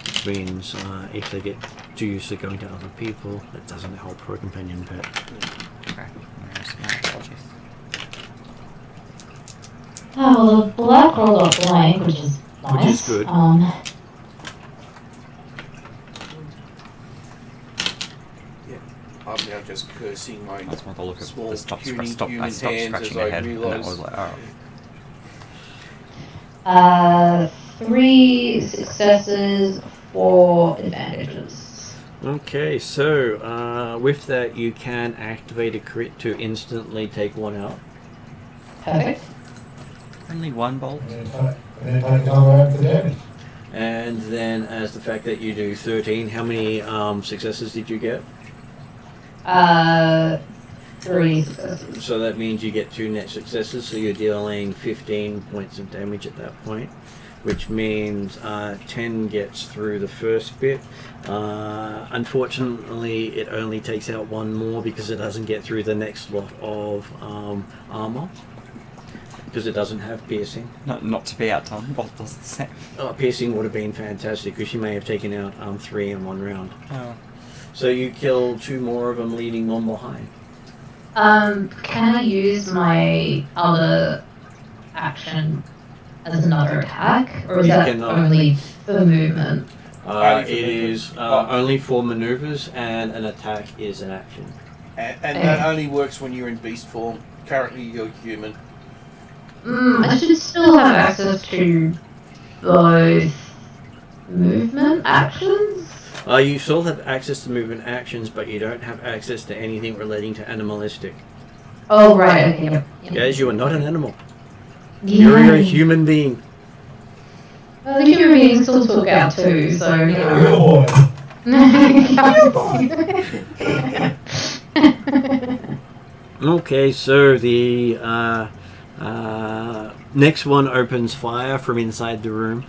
Which means if they get too used to going to other people, it doesn't help for a companion pet. Okay. My apologies. Oh, well, the black rolled off blank, which is nice. Which is good. I'm now just cursing my That's more the look of small the stop puny I human stopped hands scratching as my I head, and that realise. was like, oh. 3 successes, 4 advantages. Okay, so with that you can activate a crit to instantly take 1 out. Perfect. Only 1 bolt? And then take another out for damage. And then as the fact that you do 13, how many successes did you get? 3 successes. So that means you get 2 net successes, so you're dealing 15 points of damage at that point, which means 10 gets through the first bit. Unfortunately, it only takes out 1 more because it doesn't get through the next lot of armor, because it doesn't have piercing. Not to be outdone, bolt does the same. Piercing would have been fantastic because you may have taken out 3 in 1 round. Oh. So you kill 2 more of them, leaving 1 behind. Can I use my other action as another attack? Or is You that cannot. only for movement? It is only for maneuvers, and an attack is an action. And that only works when you're in beast form. Currently, you're human. I should still have access to both movement actions? You still have access to movement actions, but you don't have access to anything relating to animalistic. Oh, right, okay, yep. Guys, you are not an animal. Yeah. You're a human being. Well, the human beings still talk out too, so... Good boy. Okay, so the next one opens fire from inside the room.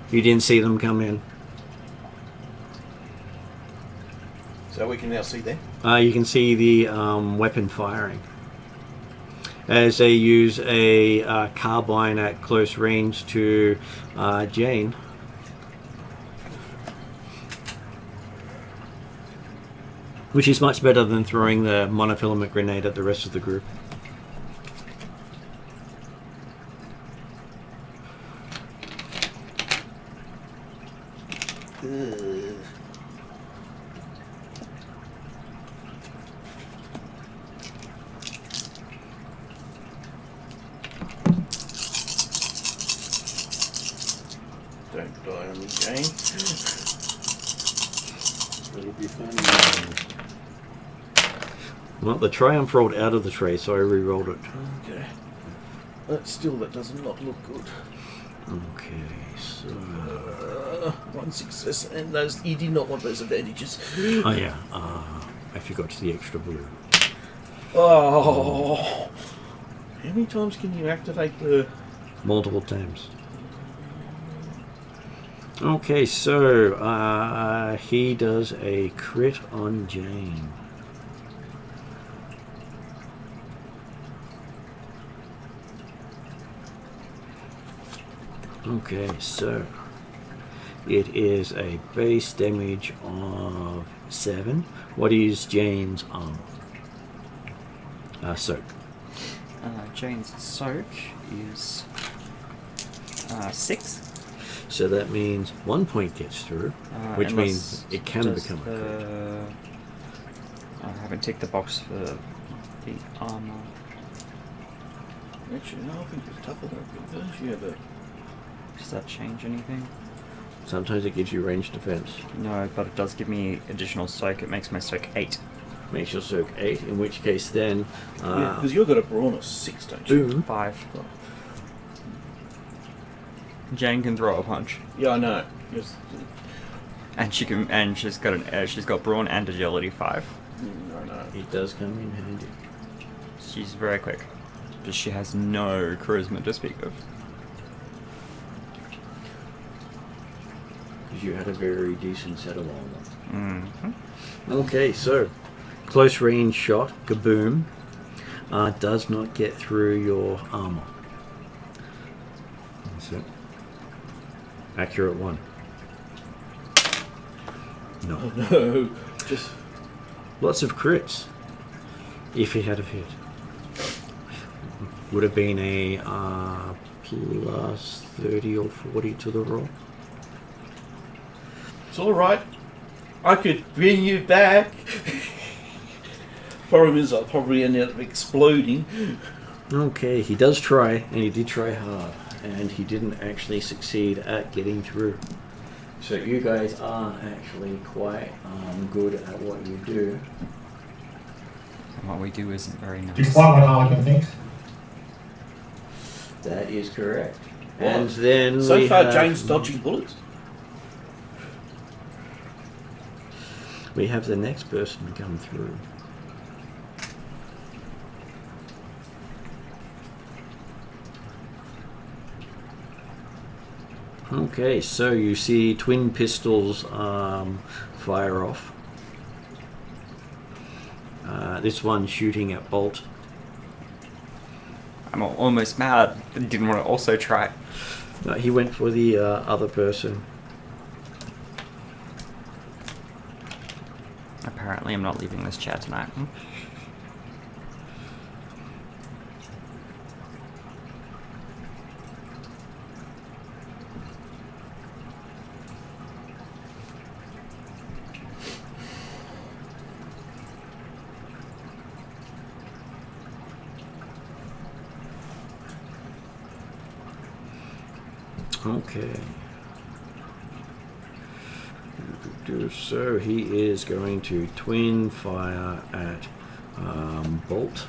You didn't see them come in. So we can now see them. You can see the weapon firing as they use a carbine at close range to Jane. Which is much better than throwing the monofilament grenade at the rest of the group. Don't die on me, Jane. It'll be fun. Well, the triumph rolled out of the tray, so I re-rolled it. Okay. But still, that does not look good. Okay, so... 1 success, and those you did not want those advantages. Oh yeah, I forgot the extra blue. Oh. How many times can you activate the... Multiple times. Okay, so he does a crit on Jane. Okay, so it is a base damage of 7. What is Jane's armor? Soak. Jane's soak is 6. So that means 1 point gets through, which unless means it can does become a crit. I haven't ticked the box for the armor. Actually, no, I think it's tougher than it is. Yeah, but Does that change anything? Sometimes it gives you ranged defense. No, but it does give me additional soak. It makes my soak 8. Makes your soak 8, in which case then... yeah, because you've got a brawn of 6, don't you? boom. 5. Jane can throw a punch, Yeah, I know. Yes. and she can, and she's got brawn and agility 5. I know. It does come in handy. She's very quick, but she has no charisma to speak of. Because you had a very decent set of armor. Mm-hmm. Okay, so close range shot, kaboom, does not get through your armor. That's it. Accurate 1. No. Oh no. Just. Lots of crits. If he had have hit. Would have been a plus 30 or 40 to the roll. It's alright. I could bring you back. Problem is, I'll probably end up exploding. Okay, he does try, and he did try hard, and he didn't actually succeed at getting through. So you guys are actually quite good at what you do. And what we do isn't very nice. Despite what Harliquin thinks. That is correct. Well, And then So we far, have, Jane's dodging bullets. we have the next person come through. Okay, so you see twin pistols fire off. This one shooting at Bolt. I'm almost mad. I didn't want to also try. He went for the other person. Apparently, I'm not leaving this chair tonight. Okay. So he is going to twin fire at Bolt.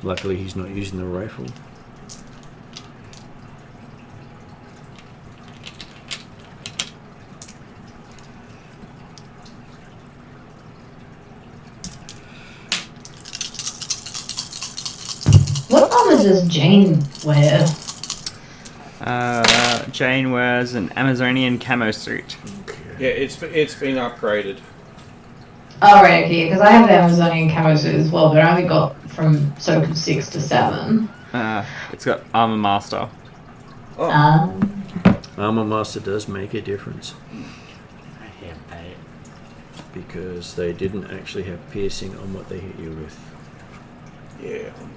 Luckily he's not using the rifle. What armor does Jane wear? Jane wears an Amazonian camo suit. Yeah, it's been upgraded. Oh, right, okay, because I have the Amazonian camo suit as well, but I only got from soak of 6 to 7. It's got armor master. Oh, Armor Master does make a difference. Because they didn't actually have piercing on what they hit you with. yeah. I'm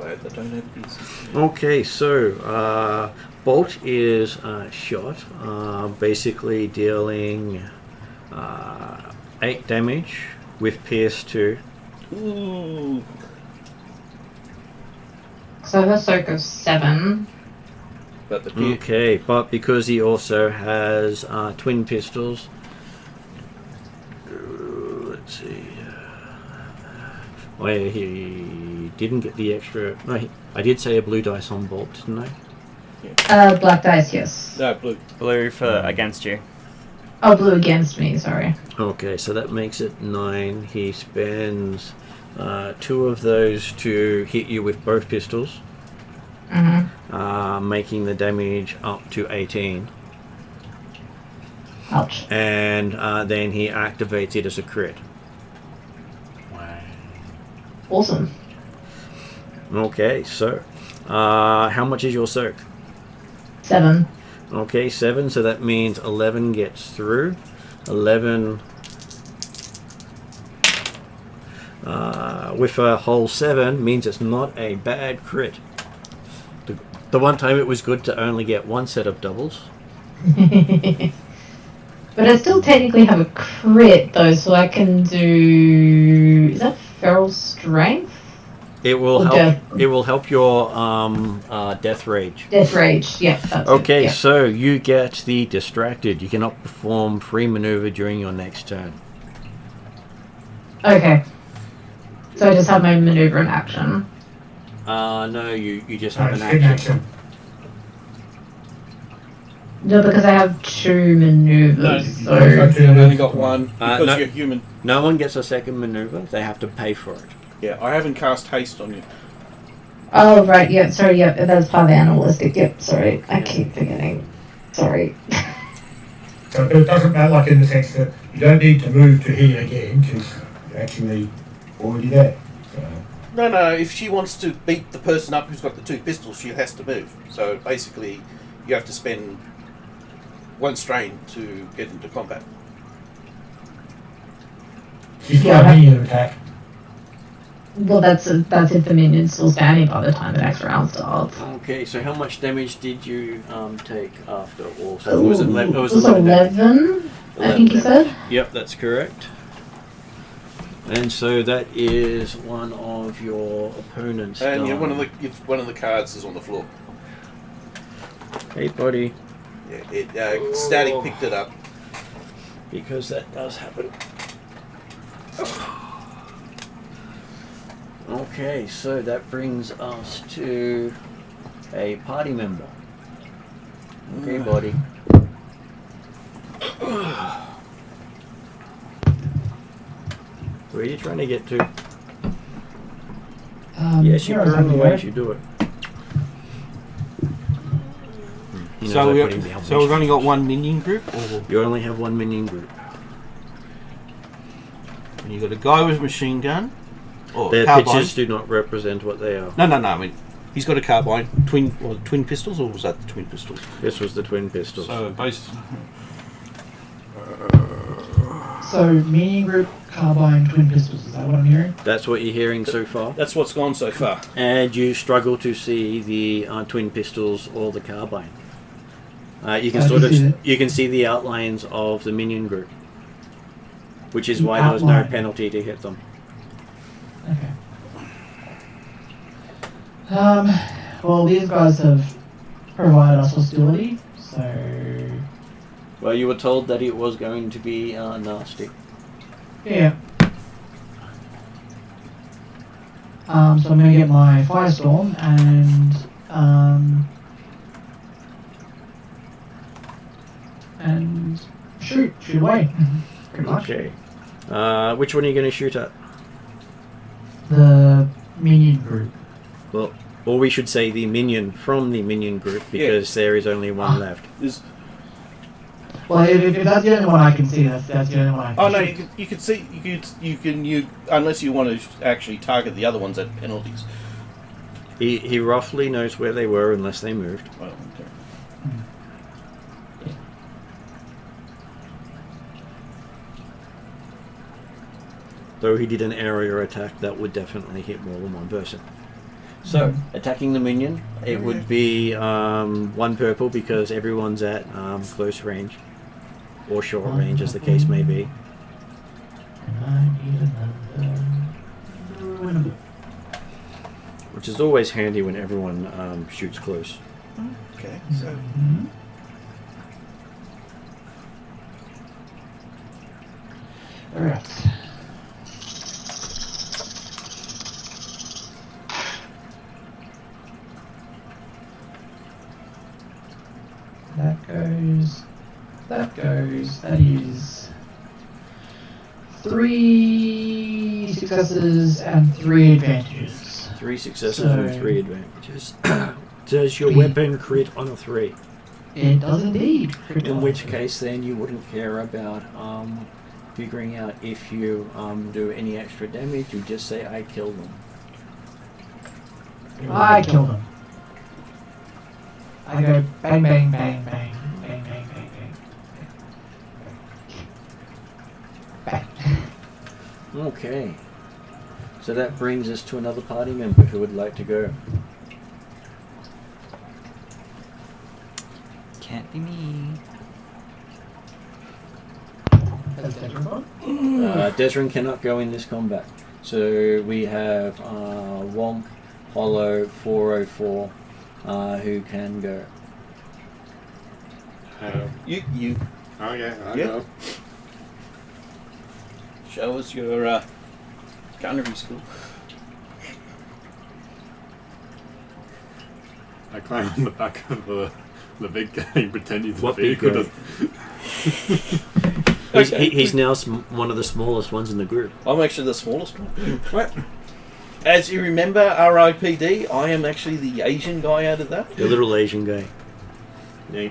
glad they don't have these. Okay, so Bolt is shot, basically dealing 8 damage with Pierce 2. Ooh. So her soak of 7. But the Okay, but because he also has twin pistols, let's see. Oh, yeah, he didn't get the extra. No, I did say a blue dice on Bolt, didn't I? Black dice, yes. No, blue. Blue for against you. Oh, blue against me, sorry. Okay, so that makes it 9. He spends 2 of those to hit you with both pistols, making the damage up to 18. Ouch. And then he activates it as a crit. Awesome. Okay, so how much is your soak? 7. Okay, 7, so that means 11 gets through. 11 with a whole 7 means it's not a bad crit. The one time it was good to only get 1 set of doubles. But I still technically have a crit though, so I can do... Is that feral strength? It will Or help. death. It will help your death rage. Death rage, yeah. That's Okay, it, yeah. so you get the distracted. You cannot perform free maneuver during your next turn. Okay. So I just have my maneuver in action. No, you just have an It's in action. No, because I have 2 maneuvers, No, so... I've only got one because no. you're human. No one gets a second maneuver. They have to pay for it. Yeah, I haven't cast haste on you. Oh, right, yep, sorry, yep, that's part of the animalistic, yep, sorry. I keep forgetting. Sorry. So it doesn't matter, like in the sense that you don't need to move to here again because you're actually already there. So, No. If she wants to beat the person up who's got the 2 pistols, she has to move. So basically, you have to spend 1 strain to get into combat. she's got a minion attack. Well, that's if the minion's still standing by the time the next round starts. Okay, so how much damage did you take after all? So it was 11. It was It was 11 damage. 11, I think you damage. said? Yep, that's correct. And so that is one of your opponents. And done. one of the cards is on the floor. Hey, buddy. Yeah, Static picked it up. Because that does happen. Okay, so that brings us to a party member. Okay, buddy. Where are you trying to get to? Yes, you here I was burn the happy, way right? you do it. He knows So, I put him behind we've only got 1 minion group, or You only have 1 minion group. and you got a guy with a machine gun, or Their carbine. pictures do not represent what they are. No. I mean, he's got a carbine, twin pistols, or was that the twin pistols? This was the twin pistols. So basically, So, minion group, carbine, twin pistols, is that what I'm hearing? That's what you're hearing so far. that's what's gone so far. And you struggle to see the twin pistols or the carbine. You can you can see the outlines of the minion group, which is why there was no Outline. penalty to hit them. Okay. Well, these guys have provided us hostility, so... Well, you were told that it was going to be nasty. Yeah. So I'm gonna get my firestorm and shoot away. Pretty much. Okay. Which one are you going to shoot at? The minion group. Well, or we should say the minion from the minion group, because there is only one left. There's, Well, if that's the only one I can see, that's the only one I can oh no, shoot. you can see you unless you want to actually target the other ones at penalties. He roughly knows where they were unless they moved. Well, okay. Though he did an area attack, that would definitely hit more than one person. So, attacking the minion, it would be 1 purple because everyone's at close range. Or short range, as the case may be. I need another winnable. Which is always handy when everyone shoots close. Okay, so Mhm. Alright. That is 3 successes and 3 advantages. 3 successes So- and 3 advantages. Does your weapon crit on a 3? It does indeed. In which case, then you wouldn't care about figuring out if you do any extra damage. You just say, "I killed them." I killed him. I go bang, bang, bang, bang, bang, bang, bang, bang. Bang. Okay. So that brings us to another party member who would like to go. Can't be me. Has Desmond gone? Desrin cannot go in this combat. So we have Womp, Hollow, 404 who can go. You Oh yeah, I Yeah. know. show us your gunnery skill. I climb on the back of the big guy pretending to What be big guy? Okay. He's now one of the smallest ones in the group. I'm actually the smallest one. Right. As you remember, RIPD, I am actually the Asian guy out of that. The little Asian guy. Yeah.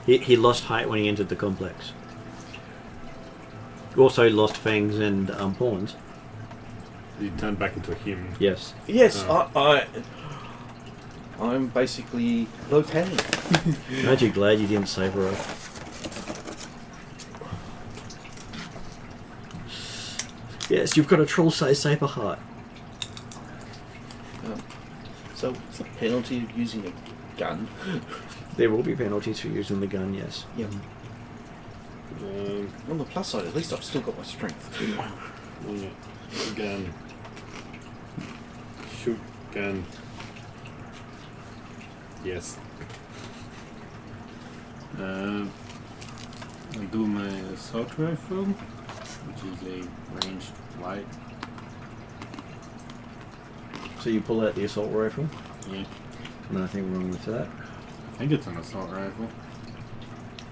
He lost height when he entered the complex. Also lost fangs and pawns. You turn back into a human. Yes. Yes, Oh. I'm basically low pain. Aren't you glad you didn't save her up? Yes, you've got a troll-sized saber heart. So what's the penalty of using a gun? There will be penalties for using the gun, yes. Yeah. On the plus side, at least I've still got my strength. Gun. Shoot gun. Yes. I do my assault rifle, which is a ranged light. So you pull out the assault rifle. Yeah. Nothing wrong with that. I think it's an assault rifle.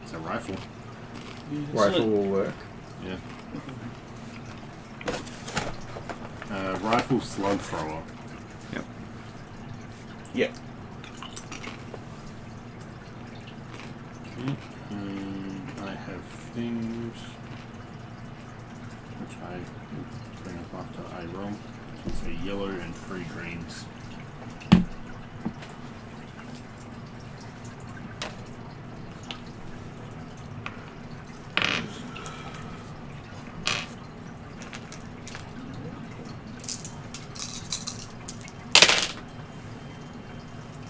It's a rifle. Rifle will work. Yeah. Rifle slug thrower. Yeah. Okay. I have things which I bring up after I roll. It's a yellow and 3 greens.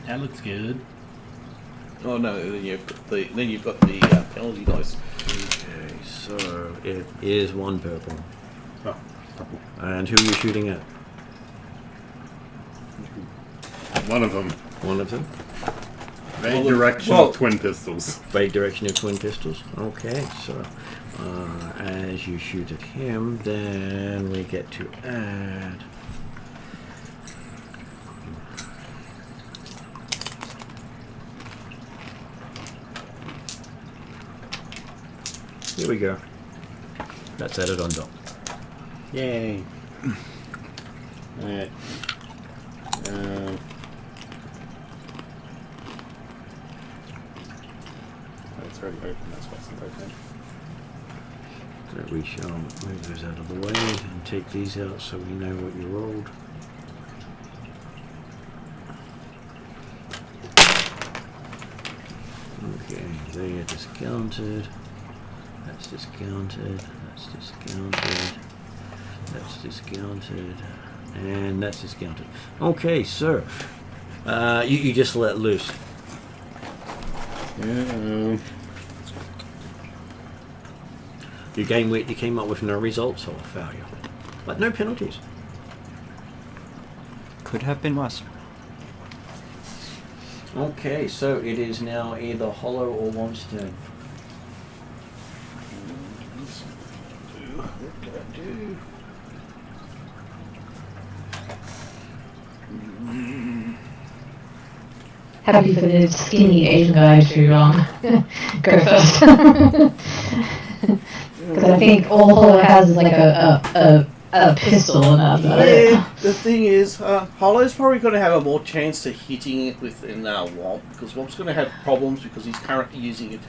That looks good. Oh no, then you've got the penalty dice. Okay, so it is 1 purple. Oh, purple. And who are you shooting at? One of them. One of them? Vague Well, direction well- of twin pistols. Vague direction of twin pistols. Okay, so as you shoot at him, then we get to add. Here we go. That's added on top. Yay. Alright. It's already open, that's why it's not open. So we shall move those out of the way and take these out so we know what you rolled. Okay, they are discounted. That's discounted. That's discounted. That's discounted. And that's discounted. Okay, so you just let loose. Yeah. You came up with no results or failure, but no penalties. Could have been worse. Okay, so it is now either Hollow or Womp's turn. What can I do? Happy for the skinny Asian guy to go first. Because I think all Hollow has is like a a pistol and Yeah, the thing is, Hollow's probably going to have a more chance to hitting it with Womp, because Womp's going to have problems because he's currently using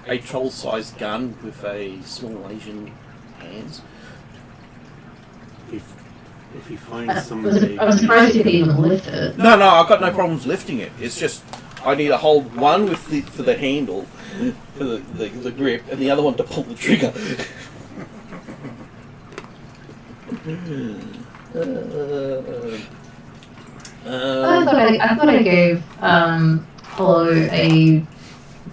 a troll-sized gun with a small Asian hands. If he finds some I was surprised you could even lift it. No, I've got no problems lifting it. It's just I need to hold one for the handle, for the grip, and the other one to pull the trigger. I thought I gave Hollow a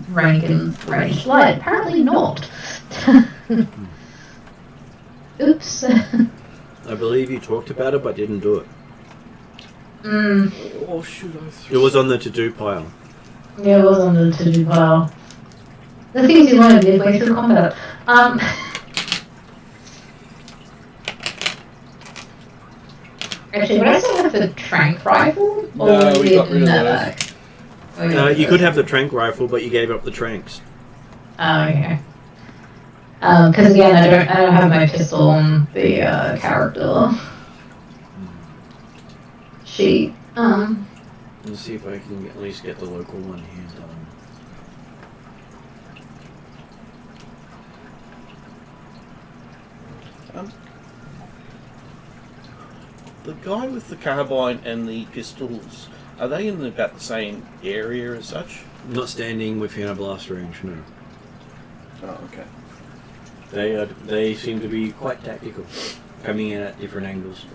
rank and range light. Apparently not. Oops. I believe you talked about it, but didn't do it. Or should I? It was on the to-do pile. Yeah, it was on the to-do pile. The things you want to do midway through combat. Actually, would I still have the trank rifle? Or No, we got rid of that? those. You could have the trank rifle, but you gave up the tranks. Oh, okay. Because again, I don't have my pistol on the character sheet. Let's see if I can at least get the local one here done. The guy with the carbine and the pistols, are they in about the same area as such? Not standing within a blast range, no. Oh, okay. They seem to be quite tactical, coming in at different angles.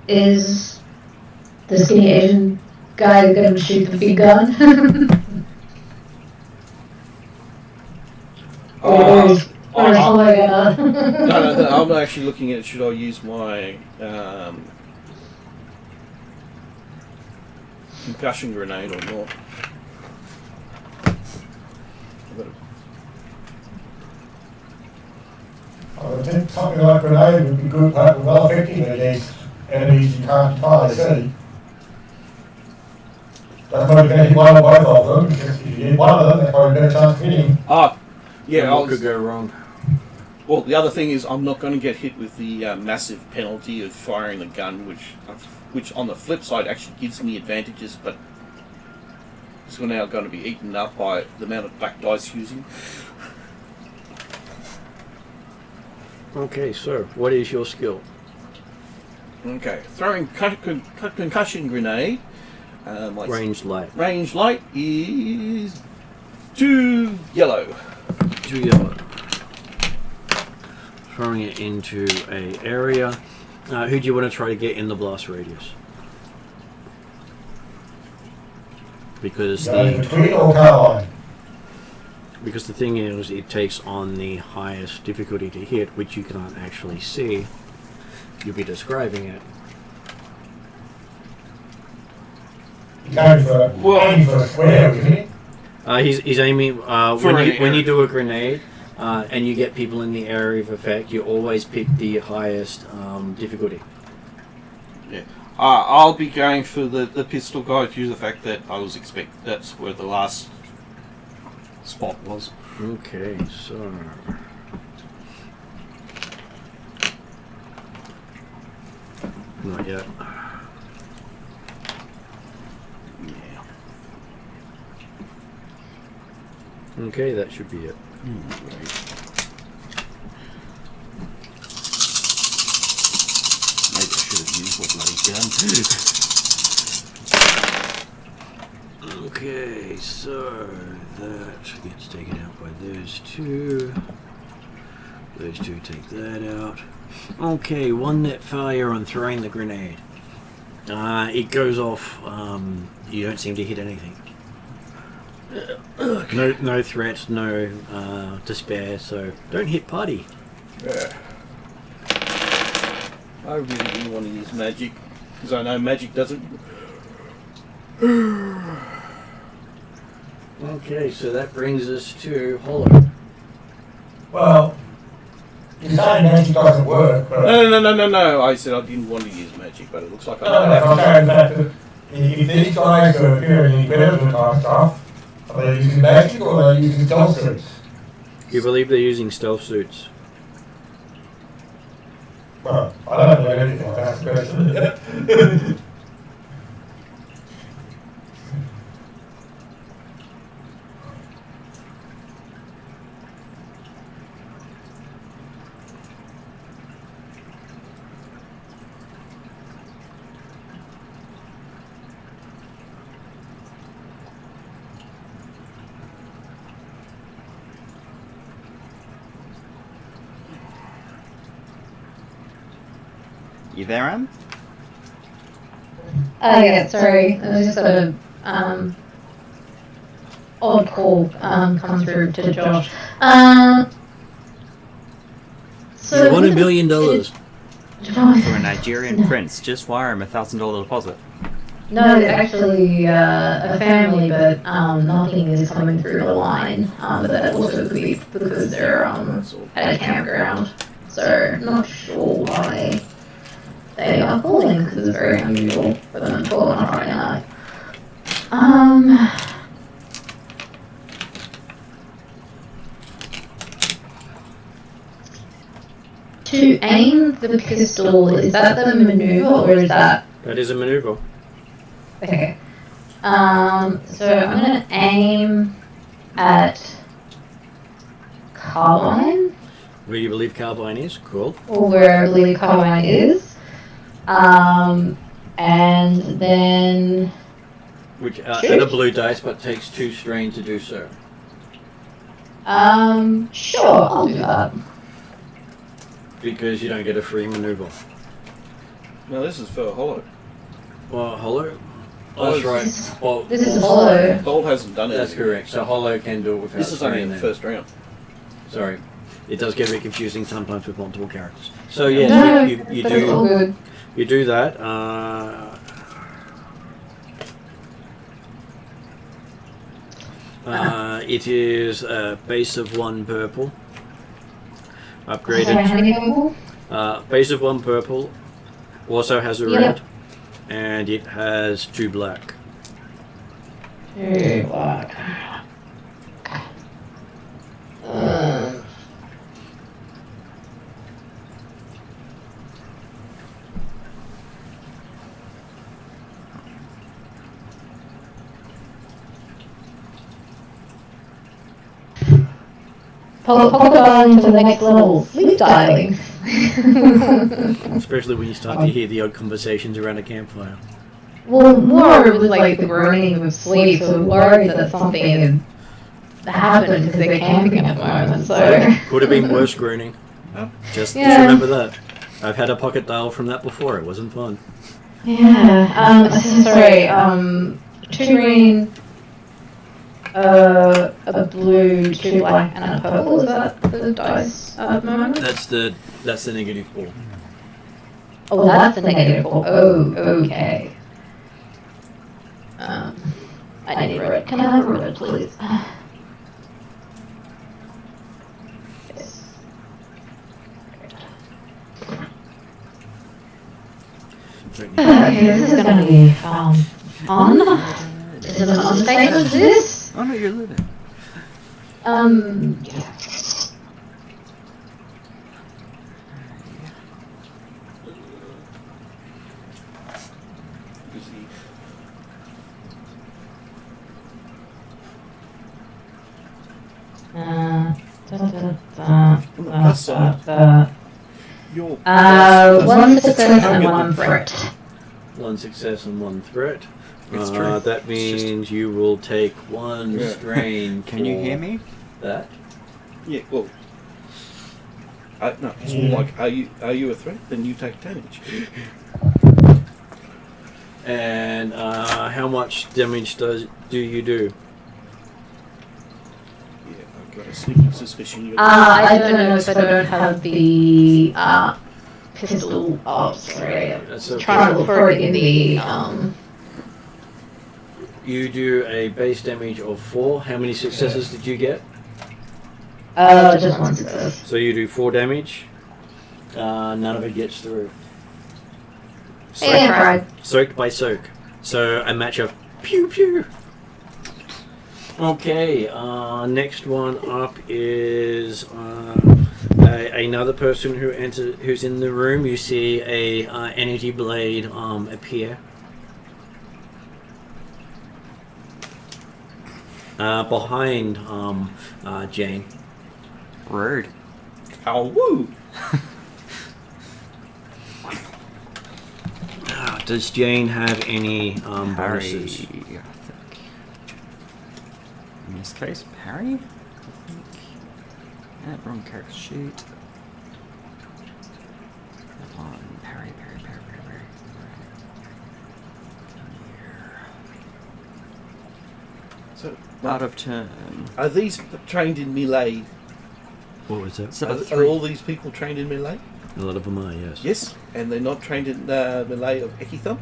Is the skinny Asian guy gonna shoot the big gun? Or is Hollow gonna... No, I'm actually looking at should I use my concussion grenade or not. I think something like grenade would be good, but well effective against enemies you can't entirely see. Doesn't matter if you hit one or both of them, because if you hit one of them, they've got a better chance of hitting. Yeah, What could go wrong? Well, the other thing is I'm not going to get hit with the massive penalty of firing the gun, which on the flip side actually gives me advantages, but it's now going to be eaten up by the amount of black dice using. Okay, so what is your skill? Okay, throwing concussion grenade. Ranged light. Range light is 2 yellow. 2 yellow. Throwing it into a area. Who do you want to try to get in the blast radius? Because Between or carbine? Because the thing is, it takes on the highest difficulty to hit, which you cannot actually see. You'll be describing it. Aiming for a square, isn't he? He's aiming when you do a grenade and you get people in the area of effect. You always pick the highest difficulty. Yeah, I'll be going for the pistol guy due to the fact that I was that's where the last spot was. Okay, so not yet. Yeah. Okay, that should be it. Great. Maybe I should have used what bloody gun. Okay, so that gets taken out by those two. Those two take that out. Okay, one net failure on throwing the grenade. It goes off. You don't seem to hit anything. Okay. No threats, no despair. So don't hit party. I really didn't want to use magic because I know magic doesn't. Okay, so that brings us to Hollow. Well, you're saying magic doesn't work, but... No. I said I didn't want to use magic, but it looks like No, I'm saying that if these guys are doing any better type stuff, are they using magic or are they using stealth suits? You believe they're using stealth suits? Well, I don't know anything like that personally. You there, Anne? Yeah, sorry. It was just sort of odd call come through to Josh. So You won $1 million. For a Nigerian prince, just wire him $1,000 deposit. No, it's actually a family, but nothing is coming through the line. But that also could be because they're at a campground. So not sure why they are calling, because it's very unusual for them to call on a Friday night. To aim the pistol, is that the maneuver or is that... That is a maneuver. Okay. So I'm gonna aim at Carbine, Where you believe Carbine is? Cool. or where I believe Carbine is. And then... Which add a blue dice, but takes 2 strain to do so. Sure, I'll do that. Because you don't get a free maneuver. No, this is for Hollow. Well, Hollow? Oh, that's right. Well, This is Hollow. Bolt hasn't done it. That's correct. So Hollow can do it without This is only strain in the then. first round. Sorry. It does get a bit confusing sometimes with multiple characters. So yes, No, you but it's all do good. you do that. It is a base of 1 purple. Sorry, Upgraded. how many people? Base of 1 purple. Also has a Yep. red. And it has 2 black. 2 black. Pop dialing to the next level. Sleep dialing. Especially when you start to hear the odd conversations around a campfire. Well, more it was like the groaning of sleep, so I'm worried that something had happened because they're camping at the moment, so... Could have been worse groaning. Just Yeah. remember that. I've had a pocket dial from that before. It wasn't fun. Yeah, sorry, 2 green, a blue, 2 black, and a purple. Is that the dice at the moment? That's the negative 4. Oh, that's the negative 4. Oh, okay. I need red. Can I have red, please? Yes. Okay, this is gonna be fun. Is it an unstatement, this? Oh no, you're living. Yeah. Your 1 success and 1 threat. 1 success and 1 threat. It's true. That It's means you will take 1 Yeah. strain. Can you for hear me? That. Yeah, well, no, it's more like, are you a threat? Then you take damage. And how much damage do you do? Yeah, I've got a sneaking suspicion you're... I don't know if I don't have the pistol. Oh, sorry. That's I'm trying to look for it in the You do a base damage of 4. How many successes did you get? Just 1 success. So you do 4 damage. None of it gets through. Hey, I tried. Soaked by soak. So a match of pew pew. Okay, next one up is another person who's in the room. You see a energy blade appear. Behind Jane. Rude. Oh, woo! Does Jane have any bonuses? Parry, I think. In this case, parry? I think. Wrong character sheet. That one. Parry. So, Out of turn. are these trained in melee? What was that? So Are all these people trained in melee? A lot of them are, yes. Yes, and they're not trained in melee of Ekithump,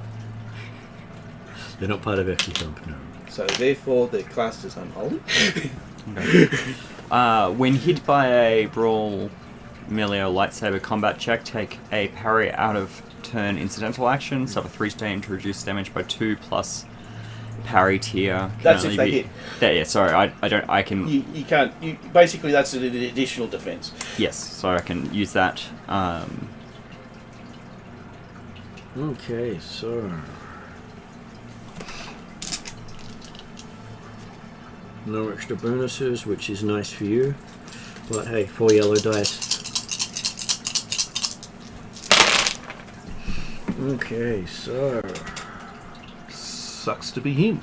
They're not part of Ecky Thump, no. so therefore they're classed as unholy. Okay. When hit by a brawl, melee or lightsaber combat check, take a parry out of turn incidental action, suffer 3 stain to reduce damage by 2 plus parry tier. That's if they hit. Yeah, sorry, I can... You can't. Basically, that's an additional defense. Yes, so I can use that. Okay, so... No extra bonuses, which is nice for you. But hey, 4 yellow dice. Okay, so... Sucks to be him.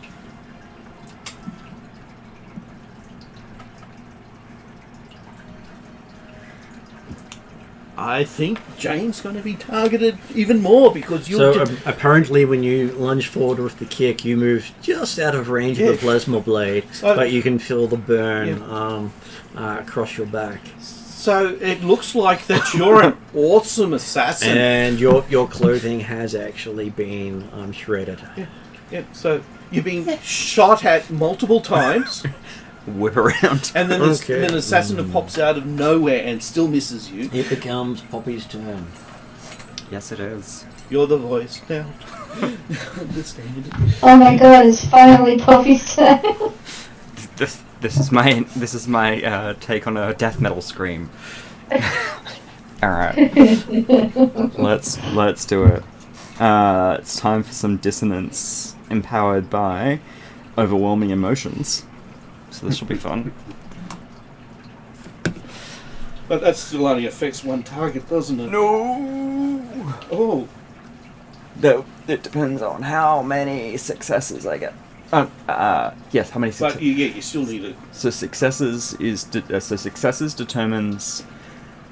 I think Jane's going to be targeted even more because you're... So apparently when you lunge forward with the kick, you move just out of range of the plasma blade, but you can feel the burn across your back. So it looks like that you're an awesome assassin. And your clothing has actually been shredded. Yeah, so you've been shot at multiple times, Whip around. and then an assassin that pops out of nowhere and still misses you. It becomes Poppy's turn. Yes, it is. You're the voice now. Understand. Oh my god, it's finally Poppy's turn. This is my take on a death metal scream. All right, let's do it. It's time for some dissonance, empowered by overwhelming emotions. So this will be fun. But that still only affects one target, doesn't it? No. Oh. It depends on how many successes I get. Yes, how many successes? But you still need it. So successes determines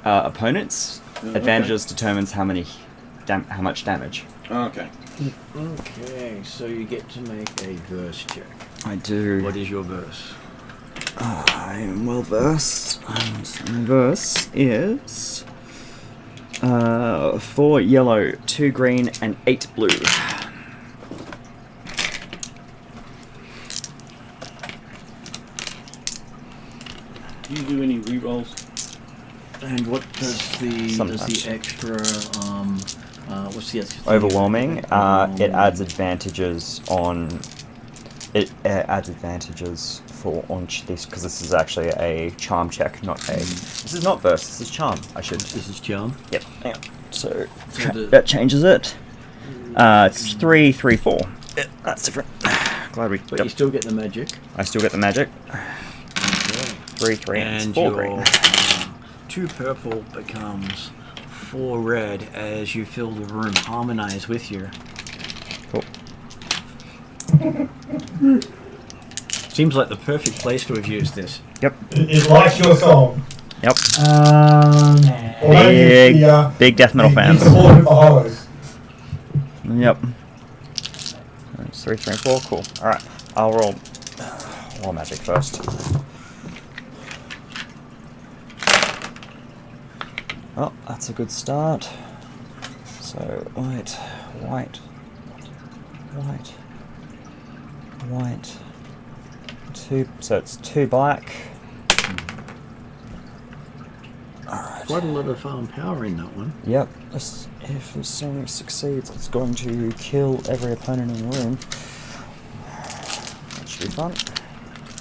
opponents. Advantages determines how much damage. Okay. Okay, so you get to make a verse check. I do. What is your verse? I am well versed. And my verse is 4 yellow, 2 green, and 8 blue. Do you do any rerolls? And what does the extra what's the extra? Overwhelming. It adds advantages on. It adds advantages for on this because this is actually a charm check, not a. This is not verse. This is charm. This is charm. Yep. Yeah. So that changes it. It's 3, 3, 4. Yeah, that's different. Glad we. But you still get the magic. I still get the magic. Okay. 3, 3, and 4 your green. 2 purple becomes 4 red as you feel the room harmonize with you. Cool. Seems like the perfect place to have used this. Yep. It likes your song. Yep. Big death metal fans. It's supported for Hollows. Yep. It's 3, 3, and 4. Cool. All right. I'll roll magic first. Oh, that's a good start. So white, white. 2, so it's 2 black. Alright. Quite a lot of power in that one. Yep. If this thing succeeds, it's going to kill every opponent in the room. That should be fun.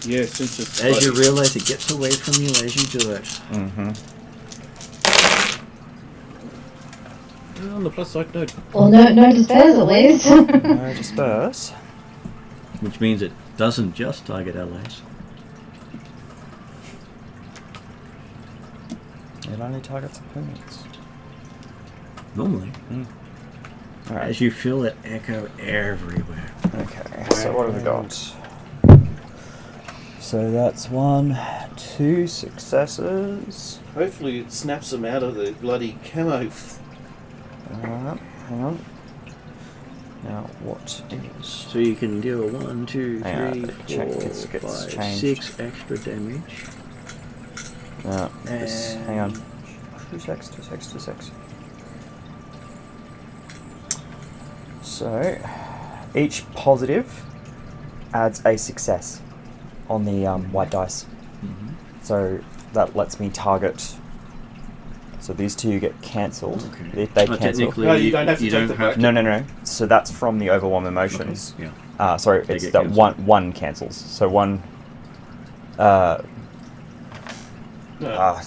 Yeah, since it's As you realise, it gets away from you as you do it. Mm-hmm. On the plus side, no. Well, no despairs at least. No disperse. Which means it doesn't just target allies. It only targets opponents. Normally. Alright. As you feel it echo everywhere. Okay, so what have we got? So that's 1, 2 successes. Hopefully it snaps them out of the bloody camo. Hang on. Now, what is... So you can deal 1, 2, 3, Hang on, 4, it's 5, changed. 6 extra damage. No, this, hang on. 2 secs. So, each positive adds a success on the white dice. Mm-hmm. So that lets me target. So these 2 get cancelled. Okay. They Oh, cancel. technically, No, you don't have to take them back. No. So that's from the overwhelm emotions. Okay, yeah. Sorry, They it's get that cancelled. one cancels. So one.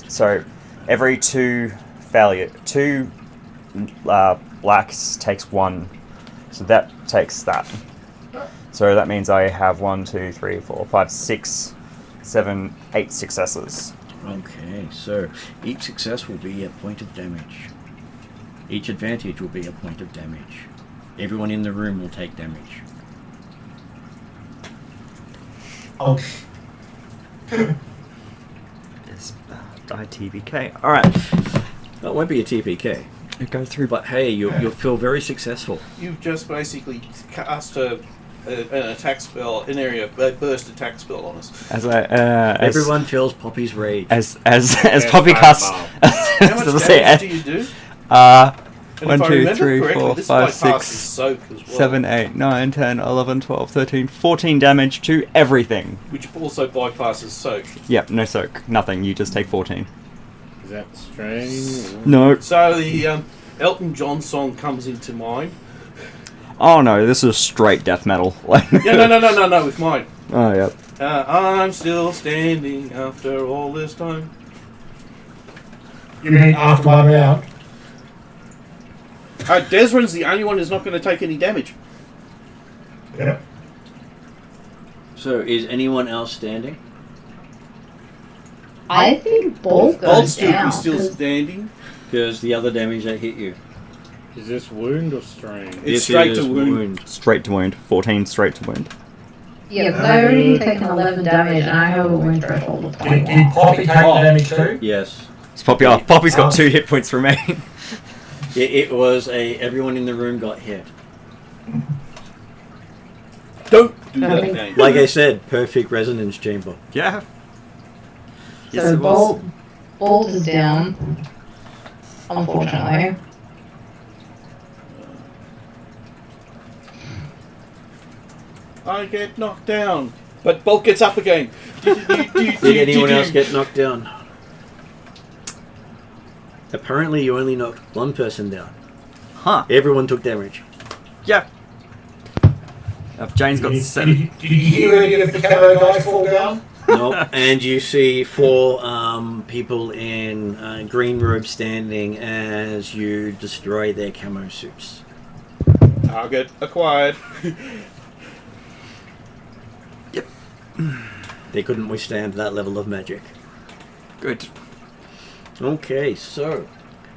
So every 2 failure, 2 blacks takes 1. So that takes that. So that means I have 1, 2, 3, 4, 5, 6, 7, 8 successes. Okay, so each success will be a point of damage. Each advantage will be a point of damage. Everyone in the room will take damage. Oh, It's ITBK. Alright. That won't be a TPK. It goes through, But hey, you'll feel very successful. You've just basically cast an attack spell, a burst attack spell on us. as Everyone feels Poppy's rage. as Poppy casts. How much damage do you do? And 1, if I 2, remember 3, correctly, 4, this 5, bypasses 6, soak as well, 7, 8, 9, 10, 11, 12, 13, 14 damage to everything. which also bypasses soak. Yep, no soak, nothing. You just take 14. Is that strain? No. So the Elton John song comes into mind. Oh no, this is straight death metal. Yeah, no, with mine. Oh yep. I'm still standing after all this time. you mean after 1 round? Desmond's the only one who's not going to take any damage. Yeah. So is anyone else standing? I think Bolt Old goes Stoop down. is still 'cause standing. Because the other damage that hit you. Is this wound or strain? It's This straight is to wound. Straight to wound. 14 straight to wound. Yeah, because I already taken 11 damage and I have a wound threshold of Did 21. Poppy take the damage too? Yes. It's Poppy. Oh, Poppy's got 2 hit points remaining. It was everyone in the room got hit. Don't do that again. Like I said, perfect resonance chamber. Yeah. Yes, So it was. Bolt is down, unfortunately. I get knocked down. But Bolt gets up again. Did anyone else get knocked down? Apparently you only knocked one person down. Huh. Everyone took damage. Yeah. Jane's got Did 7. you hear any of the camo dice fall down? Nope. And you see 4 people in green robes standing as you destroy their camo suits. Target acquired. They couldn't withstand that level of magic. Good. Okay, so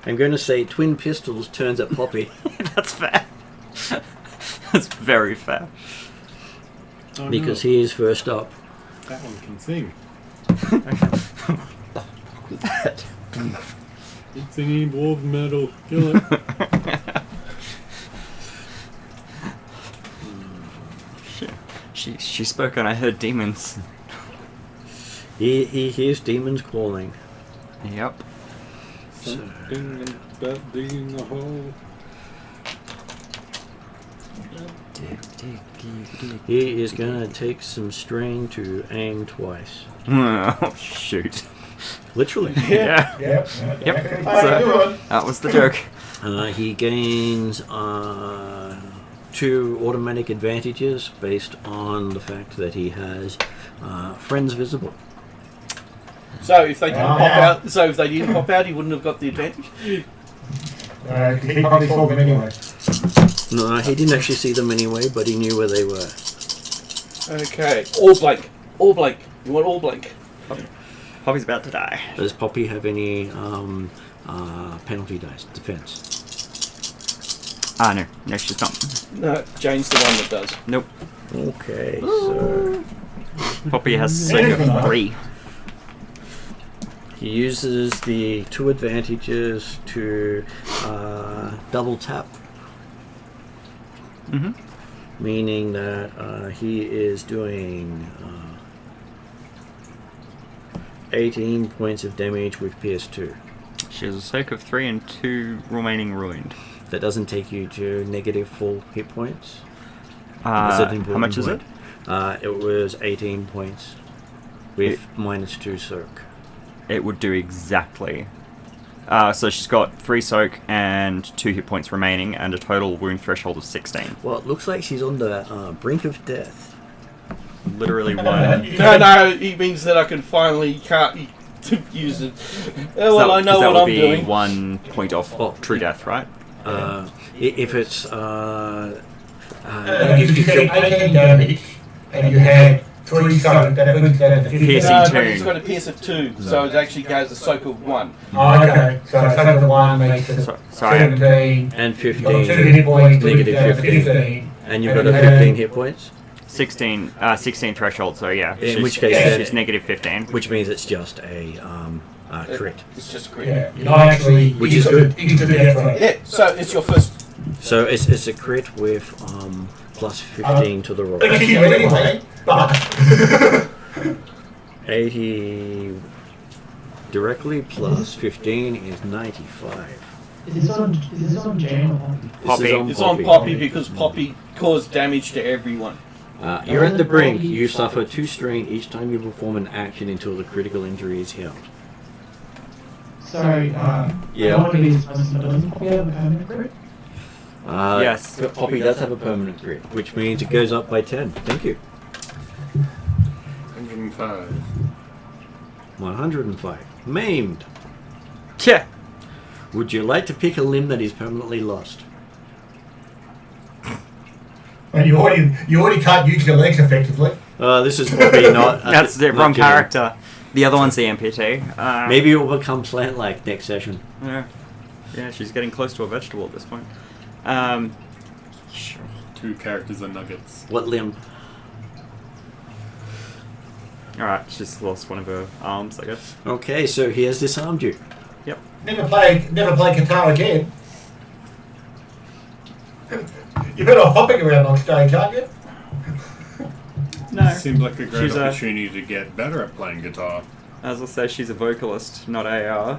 I'm going to say Twin Pistols turns at Poppy. That's fair. That's very fair. Oh, Because no. he is first up. That one can sing. It's singing dwarf metal. Kill it. She spoke and I heard demons. He hears demons calling. Yep. Something about digging a hole. He is going to take some strain to aim twice. Oh, shoot. Literally. Yeah. Yep. Yep. So, That was the joke. He gains 2 automatic advantages based on the fact that he has friends visible. So if they didn't pop out, he wouldn't have got the advantage. he probably saw them anyway. No, he didn't actually see them anyway, but he knew where they were. Okay. All blank. All blank. You want all blank? Poppy's about to die. Does Poppy have any penalty dice defense? No. No, she's not. No, Jane's the one that does. Nope. Okay, so Poppy has Psych of 3. he uses the 2 advantages to double tap, meaning that he is doing 18 points of damage with PS2. She has a Psych of 3 and 2 remaining ruined. That doesn't take you to negative full hit points. How much is it? It was 18 points with -2 soak. It would do exactly. So she's got 3 soak and 2 hit points remaining and a total wound threshold of 16. Well, it looks like she's on the brink of death. Literally one. No, he means that I can finally can't use it. Well, I know what I'm doing. That would be 1 point off true death, right? If it's If you did 18 damage and you had 3 soak, that brings that to 15. Piercing No, 2. but he's got a pierce of 2, so it actually goes a soak of 1. Oh, okay. So soak of 1 makes it Sorry. 17. and You've got 2 15, hit points, negative 15, 15. and you've got a 15 hit points. 16 threshold, so yeah. In which case, she's negative 15. which means it's just a crit. It's just a crit. Yeah, you're not actually. Which is good. Into the death rate. Yeah, so it's your first. So it's a crit with plus 15 to the roll. They kill you anyway, but. 80 directly plus 15 is 95. Is this on Jane or Poppy? Poppy. It's on Poppy because Poppy caused damage to everyone. You're at the brink. You suffer 2 strain each time you perform an action until the critical injury is healed. Sorry, I don't want to be dismissive, but doesn't Poppy have a permanent crit? Yes. Poppy does have a permanent crit, which means it goes up by 10. Thank you. 105. 105. Maimed. Yeah. Would you like to pick a limb that is permanently lost? And you already can't use your legs effectively. This is probably not... That's the not wrong gonna- character. The other one's the amputee. Maybe it will become plant-like next session. Yeah, she's getting close to a vegetable at this point. Sure. 2 characters are nuggets. What limb? Alright, she's lost one of her arms, I guess. Okay, so he has disarmed you. Yep. Never play guitar again. You're better off hopping around on stage, aren't you? No. Seems like a great She's opportunity to get better at playing guitar. As I say, she's a vocalist, not a...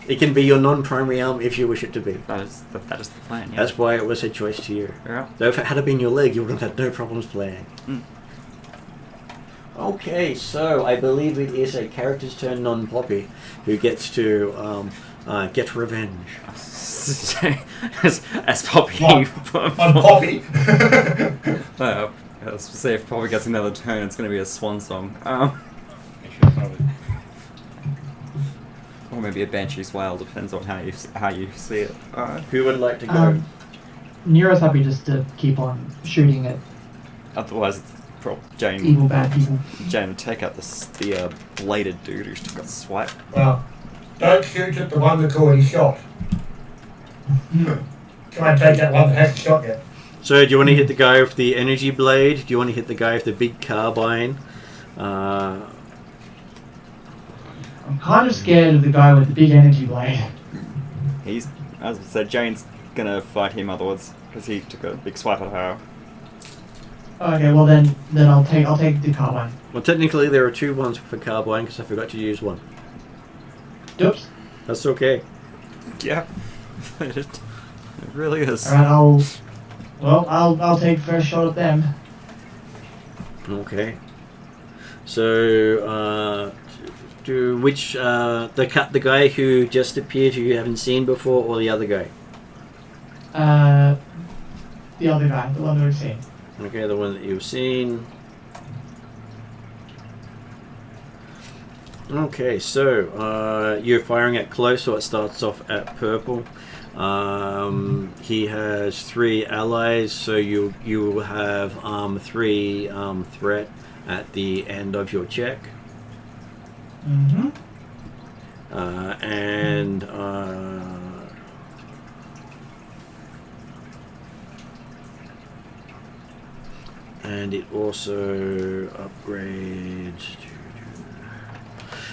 It can be your non-primary arm if you wish it to be. that is the plan, yeah. That's why it was a choice to you. Yeah. Though if it had been your leg, you would have had no problems playing. Mm. Okay, so I believe it is a character's turn, non-Poppy, who gets to get revenge. as Poppy... On Poppy. Let's see if Poppy gets another turn, it's going to be a swan song. Actually, probably. Or maybe a Banshee's Wail, depends on how you see it. Who would like to go? Nero's happy just to keep on shooting at Otherwise, it's Jane bad people. Jane would take out the bladed dude who took a swipe. Well, don't shoot at the one that's already shot. Try and take that one that hasn't shot yet. So do you want to hit the guy with the energy blade? Do you want to hit the guy with the big carbine? I'm kind of scared of the guy with the big energy blade. He's, as I said, Jane's gonna fight him otherwise because he took a big swipe at her. Okay, well then I'll take the carbine. Well, technically there are 2 ones for carbine because I forgot to use one. Oops. That's okay. Yeah, it really is. Alright, Well, I'll take first shot at them. Okay. So, which the guy who just appeared, who you haven't seen before, or the other guy? The other guy, the one that we've seen. Okay, the one that you've seen. Okay, so you're firing at close, so it starts off at purple. He has 3 allies, so you will have 3 threat at the end of your check. Mm-hmm. And it also upgrades.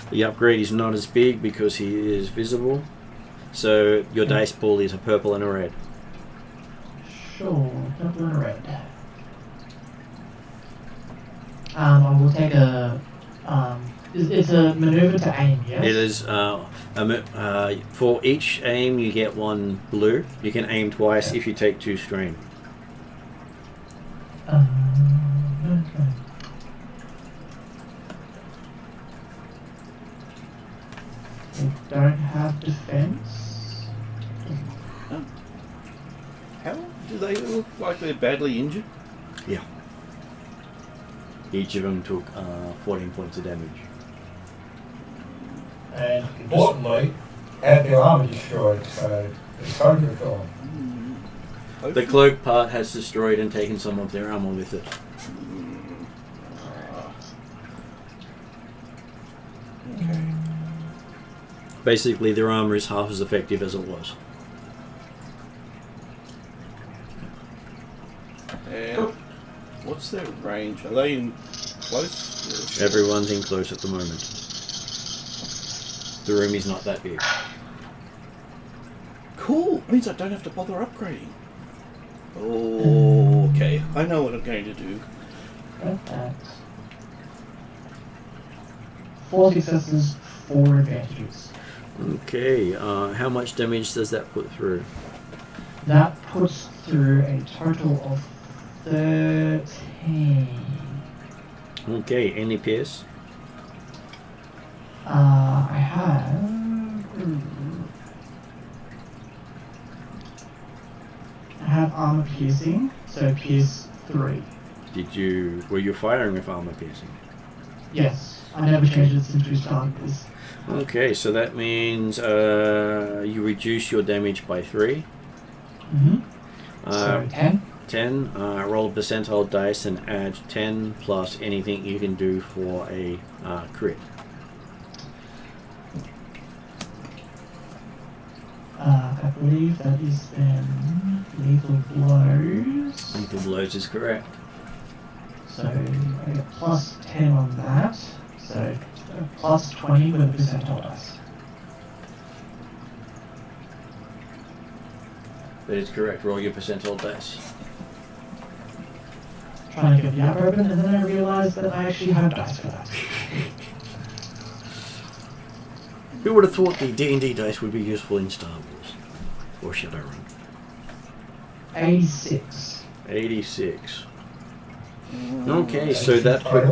The upgrade is not as big because he is visible. So your dice pool is a purple and a red. Sure, purple and red. I will take a. It's a maneuver to aim, yes? It is. For each aim, you get 1 blue. You can aim twice if you take 2 strain. Okay. They don't have defense. How do they look like they're badly injured? Yeah. Each of them took 14 points of damage. And importantly, had their armour destroyed, so the code are gone. The cloak part has destroyed and taken some of their armor with it. Okay. Basically, their armor is half as effective as it was. And what's their range? Are they in close? Everyone's in close at the moment. The room is not that big. Cool. Means I don't have to bother upgrading. Oh, okay. I know what I'm going to do. Perfect. 4 successes, 4 advantages. Okay, how much damage does that put through? That puts through a total of 13. Okay, any pierce? I have. I have armor piercing, so pierce 3. Were you firing with armor piercing? Yes, I never changed it since we started this. Okay, so that means you reduce your damage by 3. Mm-hmm. So 10. 10. Roll a percentile dice and add 10 plus anything you can do for a crit. I believe that is then lethal blows. Lethal blows is correct. So I get plus 10 on that. So plus 20 with a percentile dice. That is correct. Roll your percentile dice. Trying to get the app open, and then I realised that I actually have dice for that. Who would have thought the D&D dice would be useful in Star Wars or Shadowrun? 86. 86. Okay, so that put.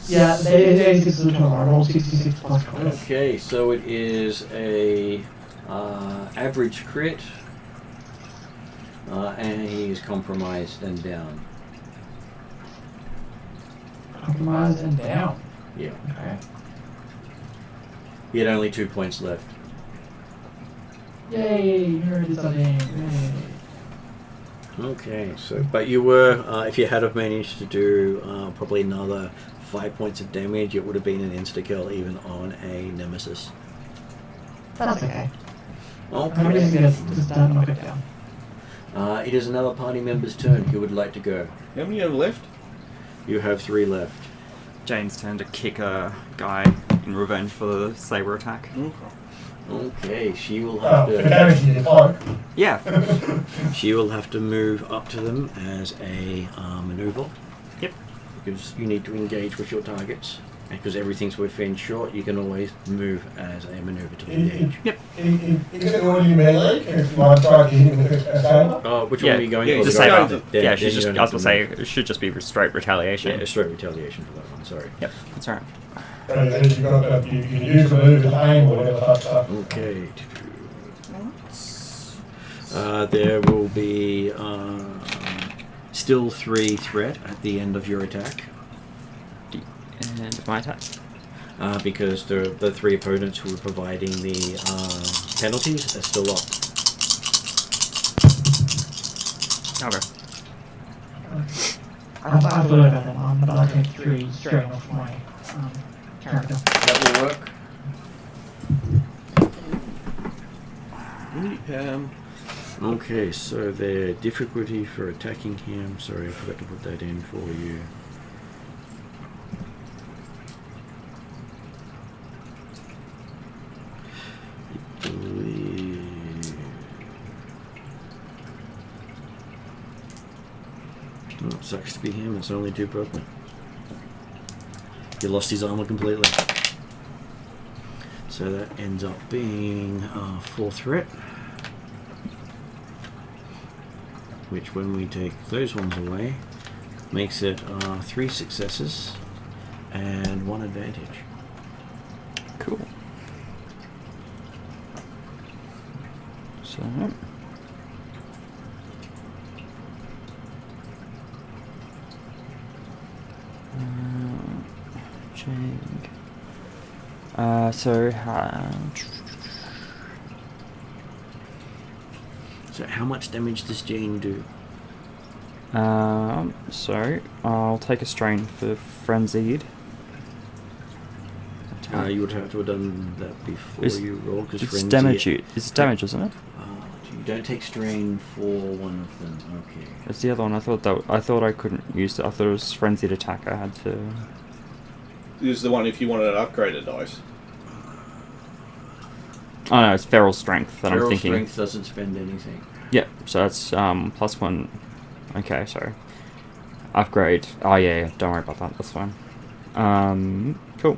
Yeah, 86 is the total. I rolled 66 plus 20. Okay, so it is a average crit, and he is compromised and down. Compromised and down. Yeah. Okay. He had only 2 points left. Yay, nerd is on Yay. Okay, so but you were, if you had have managed to do probably another 5 points of damage, it would have been an insta-kill even on a nemesis. That's okay. I'm Okay. just gonna just knock it down. It is another party member's turn. Who would like to go? How many are left? You have 3 left. Jane's turn to kick a guy in revenge for the saber attack. Okay, she will Oh, have for to. damaging the cloak. Yeah. She will have to move up to them as a maneuver. Yep. Because you need to engage with your targets. because everything's within shot, you can always move as a maneuver to engage. Is it already melee? If I try to hit with a saber? Which Yeah, one are you going yeah, for? The just saber. go Then- Yeah, then she's you just. don't I was have gonna to say it should just be straight retaliation. Yeah, straight retaliation for that one, sorry. Yep, that's alright. So then you've got you can use the move as aim or whatever type stuff. Okay. There will be still 3 threat at the end of your attack. And my attack. Because the 3 opponents who are providing the penalties are still up. Okay. I thought about that one, but I'll take 3 straight off my character. That will work. Okay, so the difficulty for attacking him. Sorry, I forgot to put that in for you. Oh, sucks to be him. It's only 2 broken. He lost his armor completely. So that ends up being 4 threat. Which, when we take those ones away, makes it 3 successes and 1 advantage. Cool. So. So how much damage does Jane do? So I'll take a strain for frenzied. You would have to have done that before you roll, because It's damage. It's damage, isn't it? You don't take strain for one of them. Okay. It's the other one. I thought I couldn't use it. I thought it was frenzied attack. I had to. Use the one if you wanted an upgraded dice. Oh no, it's feral strength that Feral I'm thinking. strength doesn't spend anything. Yeah, so that's +1. Okay, sorry. Upgrade. Oh yeah, don't worry about that. That's fine. Cool.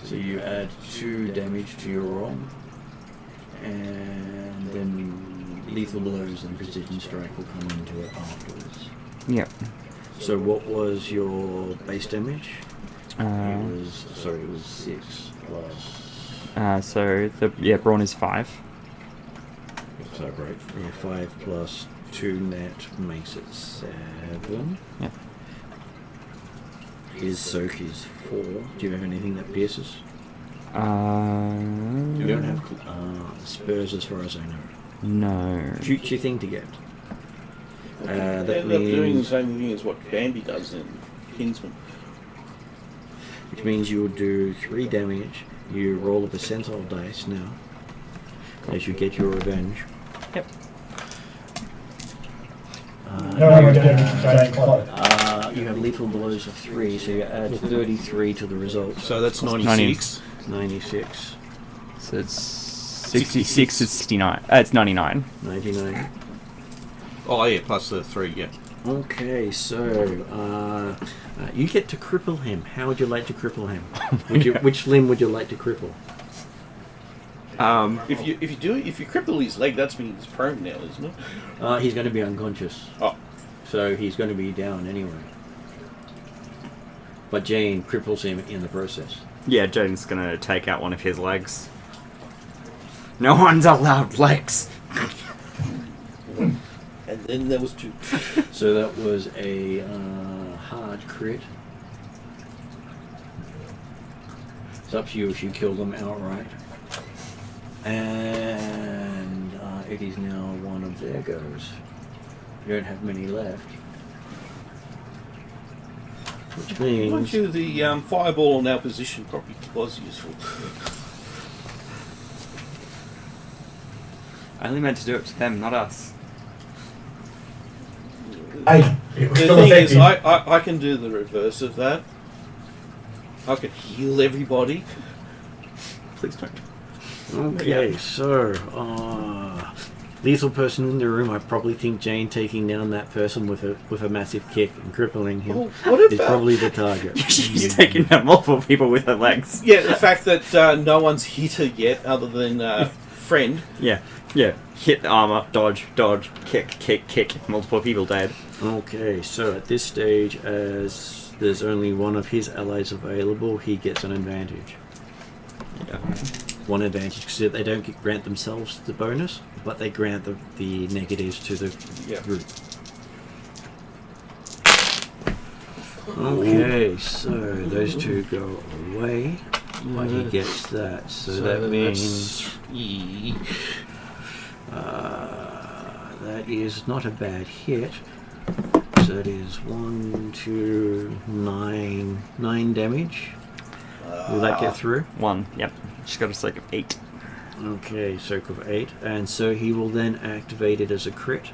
So you add 2 damage to your roll, and then lethal blows and precision strike will come into it afterwards. Yep. So what was your base damage? It Uh, was 6 plus. so the brawn is 5. So right, yeah, 5 plus 2 net makes it 7. Yeah. His soak is 4. Do you have anything that pierces? You You don't have spurs as far as I know. No. Shoot your thing to get. That End up doing the means, same thing as what Bambi does in Kingsman. which means you'll do 3 damage. You roll a percentile dice now as you get your revenge. Yep. You have lethal blows of 3, so you add 33 to the result. So that's 96. 96. So it's 66. It's 69. It's 99. 99. Oh yeah, plus the 3, yeah. Okay, so you get to cripple him. How would you like to cripple him? Which limb would you like to cripple? If you cripple his leg, that's means he's prone now, isn't it? He's going to be unconscious. Oh. So he's going to be down anyway. But Jane cripples him in the process. Yeah, Jaden's gonna take out one of his legs. No one's allowed legs. And then there was 2. So that was a hard crit. It's up to you if you kill them outright. And it is now one of their goes. You don't have many left. Which means... Mind you, the fireball on our position probably was useful. I only meant to do it to them, not us. Hey, it was The still thing is, effective. I can do the reverse of that. I can heal everybody. Please don't. Okay, so lethal person in the room. I probably think Jane taking down that person with a massive kick and crippling him What is about probably the target. She's taking down multiple people with her legs. the fact that no one's hit her yet, other than friend. Yeah. Hit armor, dodge, kick. Multiple people dead. Okay, so at this stage, as there's only one of his allies available, he gets an advantage. Yeah. One advantage because they don't grant themselves the bonus, but they grant the negatives to the group. Okay, so those two go away, but he gets that. So that means that is not a bad hit. So it is 1, 2, 9 damage. Will that get through? 1, yep. She's got a soak of 8. Okay, soak of 8, and so he will then activate it as a crit.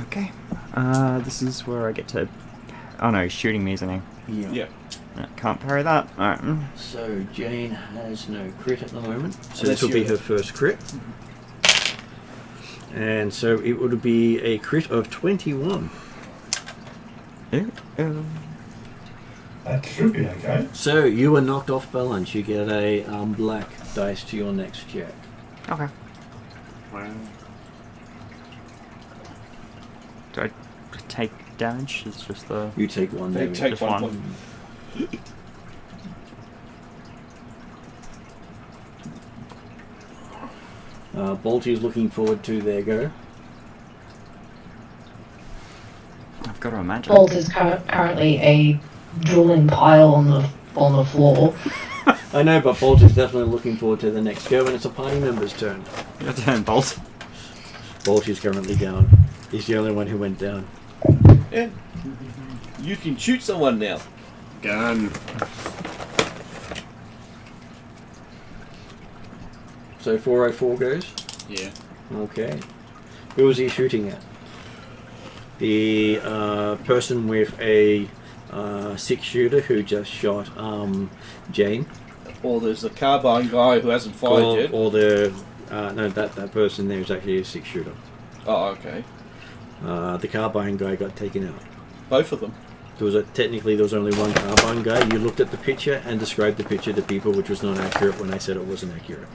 Okay. This is where I get to... Oh no, he's shooting me, isn't he? Yeah. Can't parry that. Alright. So Jane has no crit at the moment, so Unless this will be you- her first crit. And so it would be a crit of 21. That should be okay. So you were knocked off balance. You get a black dice to your next check. Okay. Wow. Do I take damage? It's just the... You take 1 They damage. take Just 1 one. point. Bolty is looking forward to their go. I've got to imagine. Bolt is currently a drooling pile on the floor. I know, but Bolt is definitely looking forward to the next go, and it's a party member's turn. Your turn, Bolt. Bolt is currently down. He's the only one who went down. Yeah. You can shoot someone now. Gun. So 404 goes. Yeah. Okay. Who was he shooting at? The person with a 6-shooter who just shot Jane. Or there's a carbine guy who hasn't fired yet. Or the no, that person there is actually a 6-shooter. Oh, okay. The carbine guy got taken out. Both of them. Technically there was only one carbine guy. You looked at the picture and described the picture to people, which was not accurate when I said it wasn't accurate.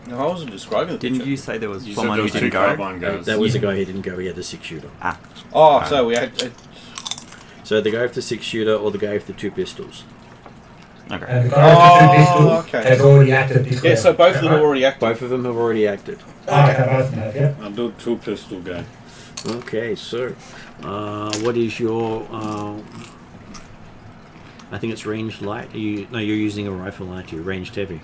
No, I wasn't describing the Didn't picture. you say there was You someone said who there didn't was 2 go? carbine guys. That was the guy who didn't go. He had the 6-shooter. Ah. Oh, so we had... So the guy with the 6-shooter or the guy with the 2 pistols. Okay. And the guy with the 2 pistols okay. has already acted this Yeah, round. so both of them are already active. Both of them have already acted. Okay, both of them have, yeah. I'll do 2 pistol guy. Okay, so what is your? I think it's ranged light. You're using a rifle, aren't you? Ranged heavy.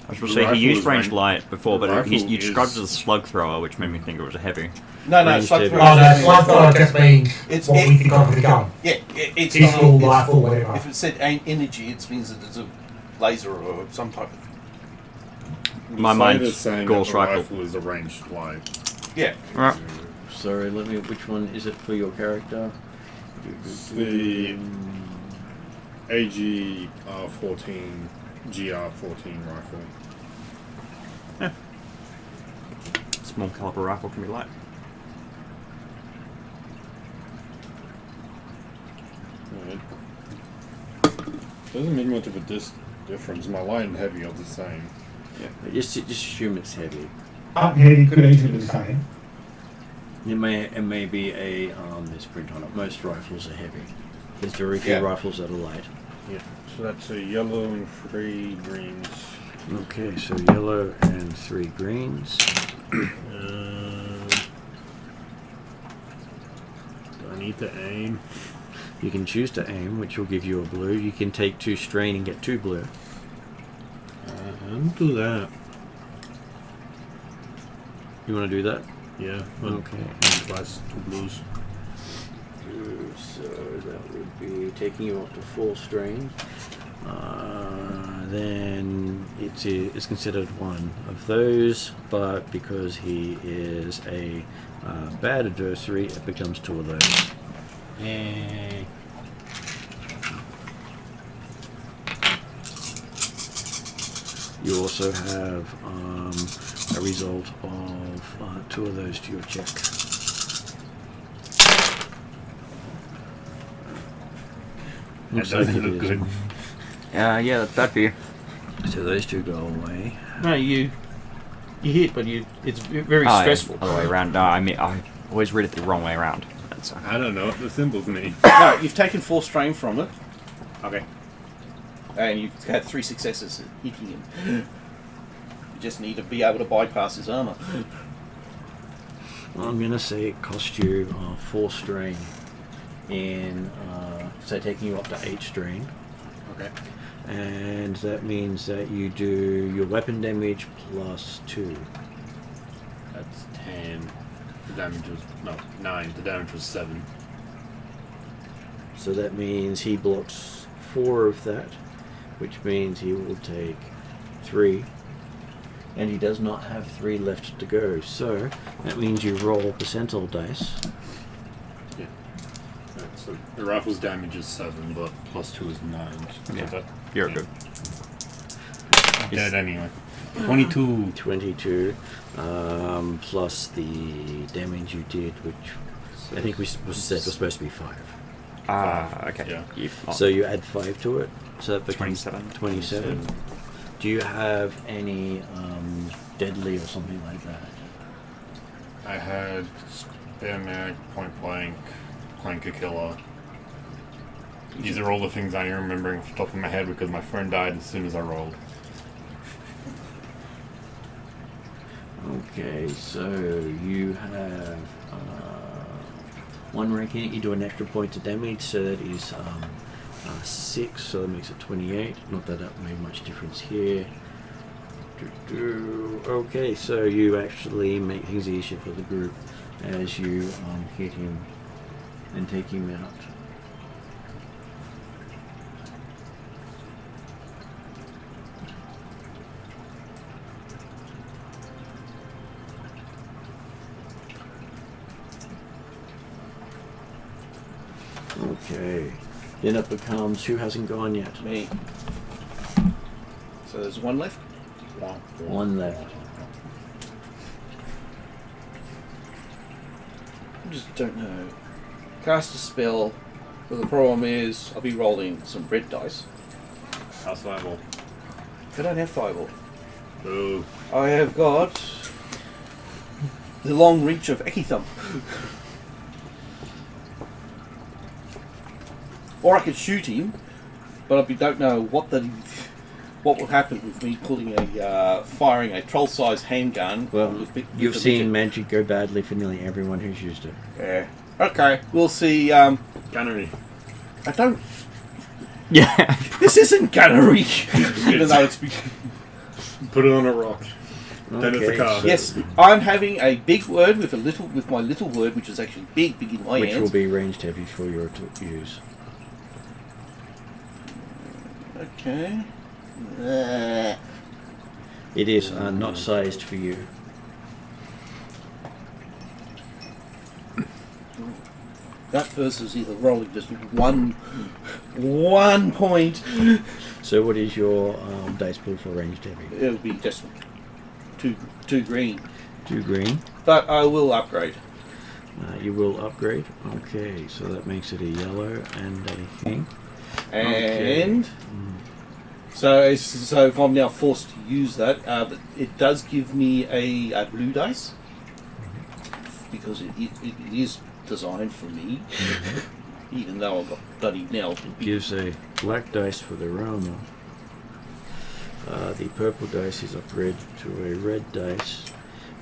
I was going The to say, he rifle used is ranged range- light before, the but you rifle described is- it as a slug thrower, which made me think it was a heavy. No, Ranged it's like... heavy. Oh no, slug thrower just means It's- what we think of with the gun. Yeah, it's Pistol, not... rifle, whatever. If it said energy, it means that it's a laser or some type of... My The mind's side is saying Gauss that the rifle. rifle is a ranged light. Yeah. Alright. Sorry, let me. Which one is it for your character? The AGR-14, GR-14 rifle. Small caliber rifle can be light. Right. Doesn't make much of a difference. My light and heavy are the same. Yeah, just assume it's heavy. Heavy could easily be the same. It may be a misprint on it. Most rifles are heavy. There's very few Yeah. rifles that are light. Yeah. So that's a yellow and 3 greens. Okay, so yellow and 3 greens. Do I need to aim? You can choose to aim, which will give you a blue. You can take 2 strain and get 2 blue. Do that. You want to do that? Yeah. Okay. Plus 2 blues. So that would be taking you up to 4 strain. Then it's considered one of those, but because he is a bad adversary, it becomes 2 of those. Yay. You also have a result of 2 of those to your check. That Looks like doesn't it look is. good. Yeah, that'd be. So those 2 go away. No, you hit, but it's very stressful. Other way around. No, I mean, I always read it the wrong way around. That's I don't know what the symbols mean. No, you've taken 4 strain from it, Okay. and you've had 3 successes at hitting him. You just need to be able to bypass his armor. Well, I'm going to say it cost you 4 strain in, so taking you up to 8 strain. Okay. And that means that you do your weapon damage plus 2. That's 10. The damage was 9. The damage was 7. So that means he blocks 4 of that, which means he will take 3. And he does not have 3 left to go. So that means you roll percentile dice. Yeah. Right, so the rifle's damage is 7, but plus 2 is 9. So Yeah. that, You're good. dead anyway. 22. 22 plus the damage you did, which I think we said was supposed to be 5. Okay. Yeah. You've So you add 5 to it, so that becomes 27. 27. Do you have any deadly or something like that? I had spare mag, point blank, clanker killer. These are all the things I am remembering off the top of my head because my friend died as soon as I rolled. Okay, so you have 1 rank in it. You do an extra point of damage, so that is 6, so that makes it 28. Not that that made much difference here. Okay, so you actually make things easier for the group as you hit him and take him out. Okay, then it becomes who hasn't gone yet? Me. So there's 1 left. 1 left. I just don't know. Cast a spell, but the problem is I'll be rolling some red dice. How's fireball? I don't have fireball. Boo. I have got the long reach of Ekithumb. Or I could shoot him, but I don't know what will happen with me pulling firing a troll-sized handgun. Well, you've seen magic go badly for nearly everyone who's used it. Yeah. Okay, we'll see. Gunnery. I don't. Yeah. This isn't gunnery, even though it's. Put it on a rock. Then it's a card. Yes, I'm having a big word with my little word, which is actually big in my Which hands. will be ranged heavy for you to use. Okay. It is not sized for you. That person's either rolling just one point. So what is your dice pool for ranged heavy? It'll be just two green. 2 green. But I will upgrade. You will upgrade. Okay, so that makes it a yellow and a thing. And so if I'm now forced to use that, it does give me a blue dice because it is designed for me. Even though I've got bloody nailed. Gives a black dice for the armor. The purple dice is upgraded to a red dice,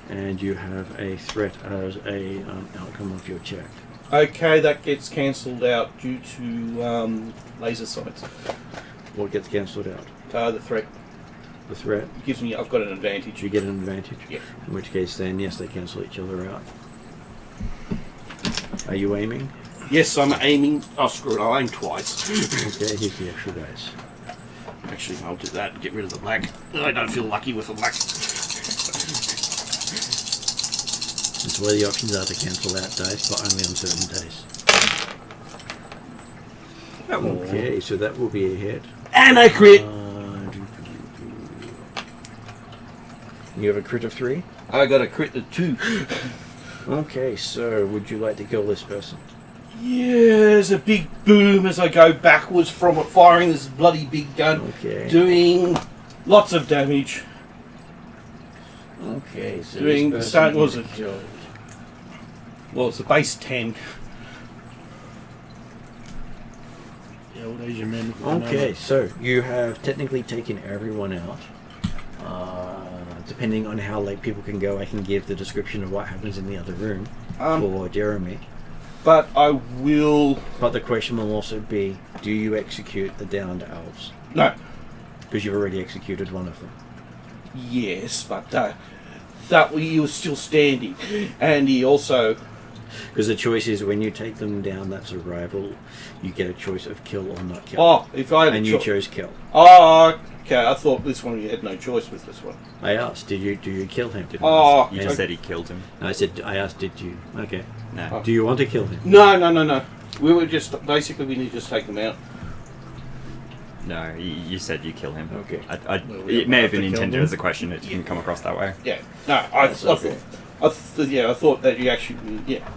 and you have a threat as a outcome of your check. Okay, that gets cancelled out due to laser sights. What gets cancelled out? The threat The threat. gives me. I've got an advantage. You get an advantage. Yeah. In which case, then yes, they cancel each other out. Are you aiming? Yes, I'm aiming. Oh, screw it! I'll aim twice. Okay, here's the extra dice. Actually, I'll do that and get rid of the black. I don't feel lucky with the black. That's where the options are to cancel out dice, but only on certain days. Okay, so that will be a hit. And I crit. You have a crit of 3? I got a crit of 2. Okay, so would you like to kill this person? Yeah, there's a big boom as I go backwards from it, firing this bloody big gun, Okay. doing lots of damage. Okay, so Doing this start person was is it? killed. Well, it's a base 10. The old Asian men. Okay, so you have technically taken everyone out. Depending on how late people can go, I can give the description of what happens in the other room for Jeremy. But I will. But the question will also be, do you execute the downed elves? No. Because you've already executed one of them. Yes, but that he was still standing, and he also. Because the choice is when you take them down, that's a rival. You get a choice of kill or not kill. Oh, if I had and a you chose kill. Oh, okay. I thought this one you had no choice with this one. I asked, do you kill him? Oh, You just said he killed him. I asked, did you? Okay. No. Do you want to kill him? No. We were just basically we need to just take them out. No, you said you kill him. Okay. It may have been to kill intended them. as a question. It didn't come across that way. Yeah. No, I That's thought. okay. I thought that you actually. Yeah.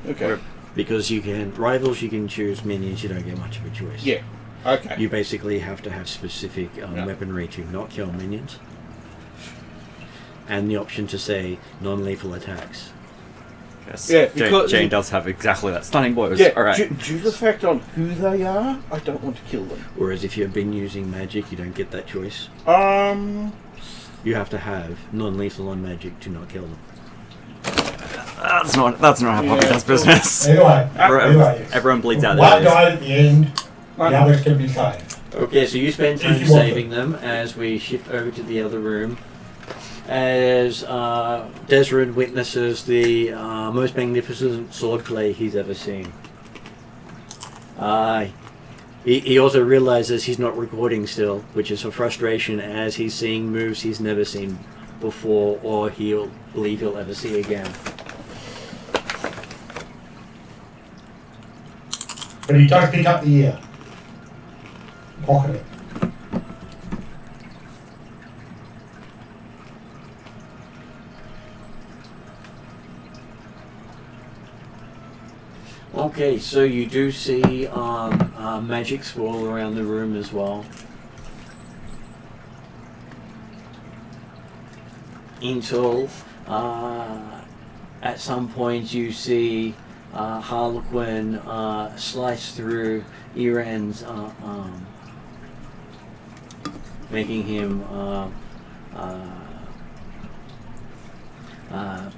Okay. Because you can rivals, you can choose minions. You don't get much of a choice. Yeah. Okay. You basically have to have specific Yeah. weaponry to not kill minions, and the option to say non-lethal attacks. Yes. Yeah, because- Jane does have exactly that. Stunning blows. Yeah. All right. Due to the fact on who they are, I don't want to kill them. Whereas if you've been using magic, you don't get that choice. You have to have non-lethal on magic to not kill them. That's not how Poppy does business. Anyway, Everyone bleeds out one their died at the end, the others can be saved. Okay, so you spend time If you want saving them as we shift over to the other room. As Desrin witnesses the most magnificent swordplay he's ever seen. He also realizes he's not recording still, which is a frustration as he's seeing moves he's never seen before or he'll believe he'll ever see again. But he does pick up the ear. Pocket it. Okay, so you do see magic swirl around the room as well. Until at some point you see Harliquin slice through Iran's arm, making him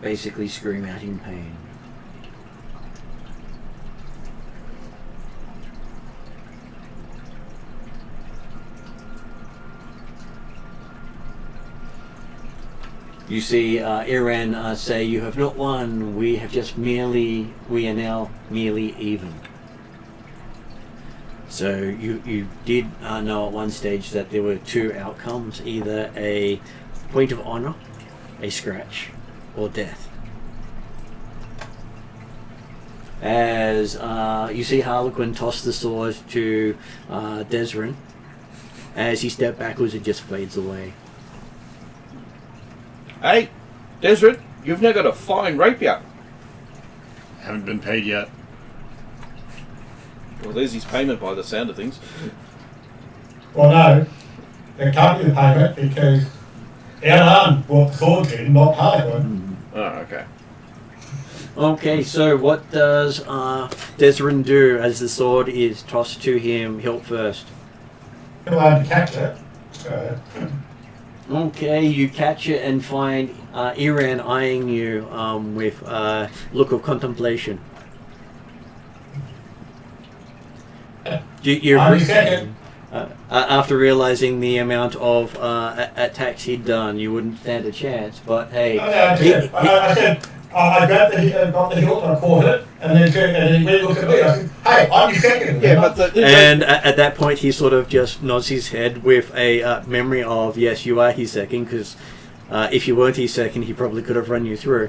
basically scream out in pain. You see Iran say, "You have not won, we are now merely even." So you did know at one stage that there were two outcomes, either a point of honor, a scratch, or death. As you see Harlequin toss the sword to Desrin, as he steps backwards it just fades away. Hey, Desrin, you've now got a fine rapier. Haven't been paid yet. Well, there's his payment by the sound of things. Well, no, there can't be the payment because Alan brought the swords in, not Harlequin. Oh, okay. Okay, so what does Desrin do as the sword is tossed to him hilt first? I'm allowed to catch it. So. Okay, you catch it and find Iran eyeing you with a look of contemplation. I'm second. After realizing the amount of attacks he'd done, you wouldn't stand a chance, but hey... I said, I grabbed got the hilt and I caught it, and then he looked at me, I said, hey, I'm your second. Yeah, but and at that point he sort of just nods his head with a memory of, yes, you are his second, because if you weren't his second, he probably could have run you through.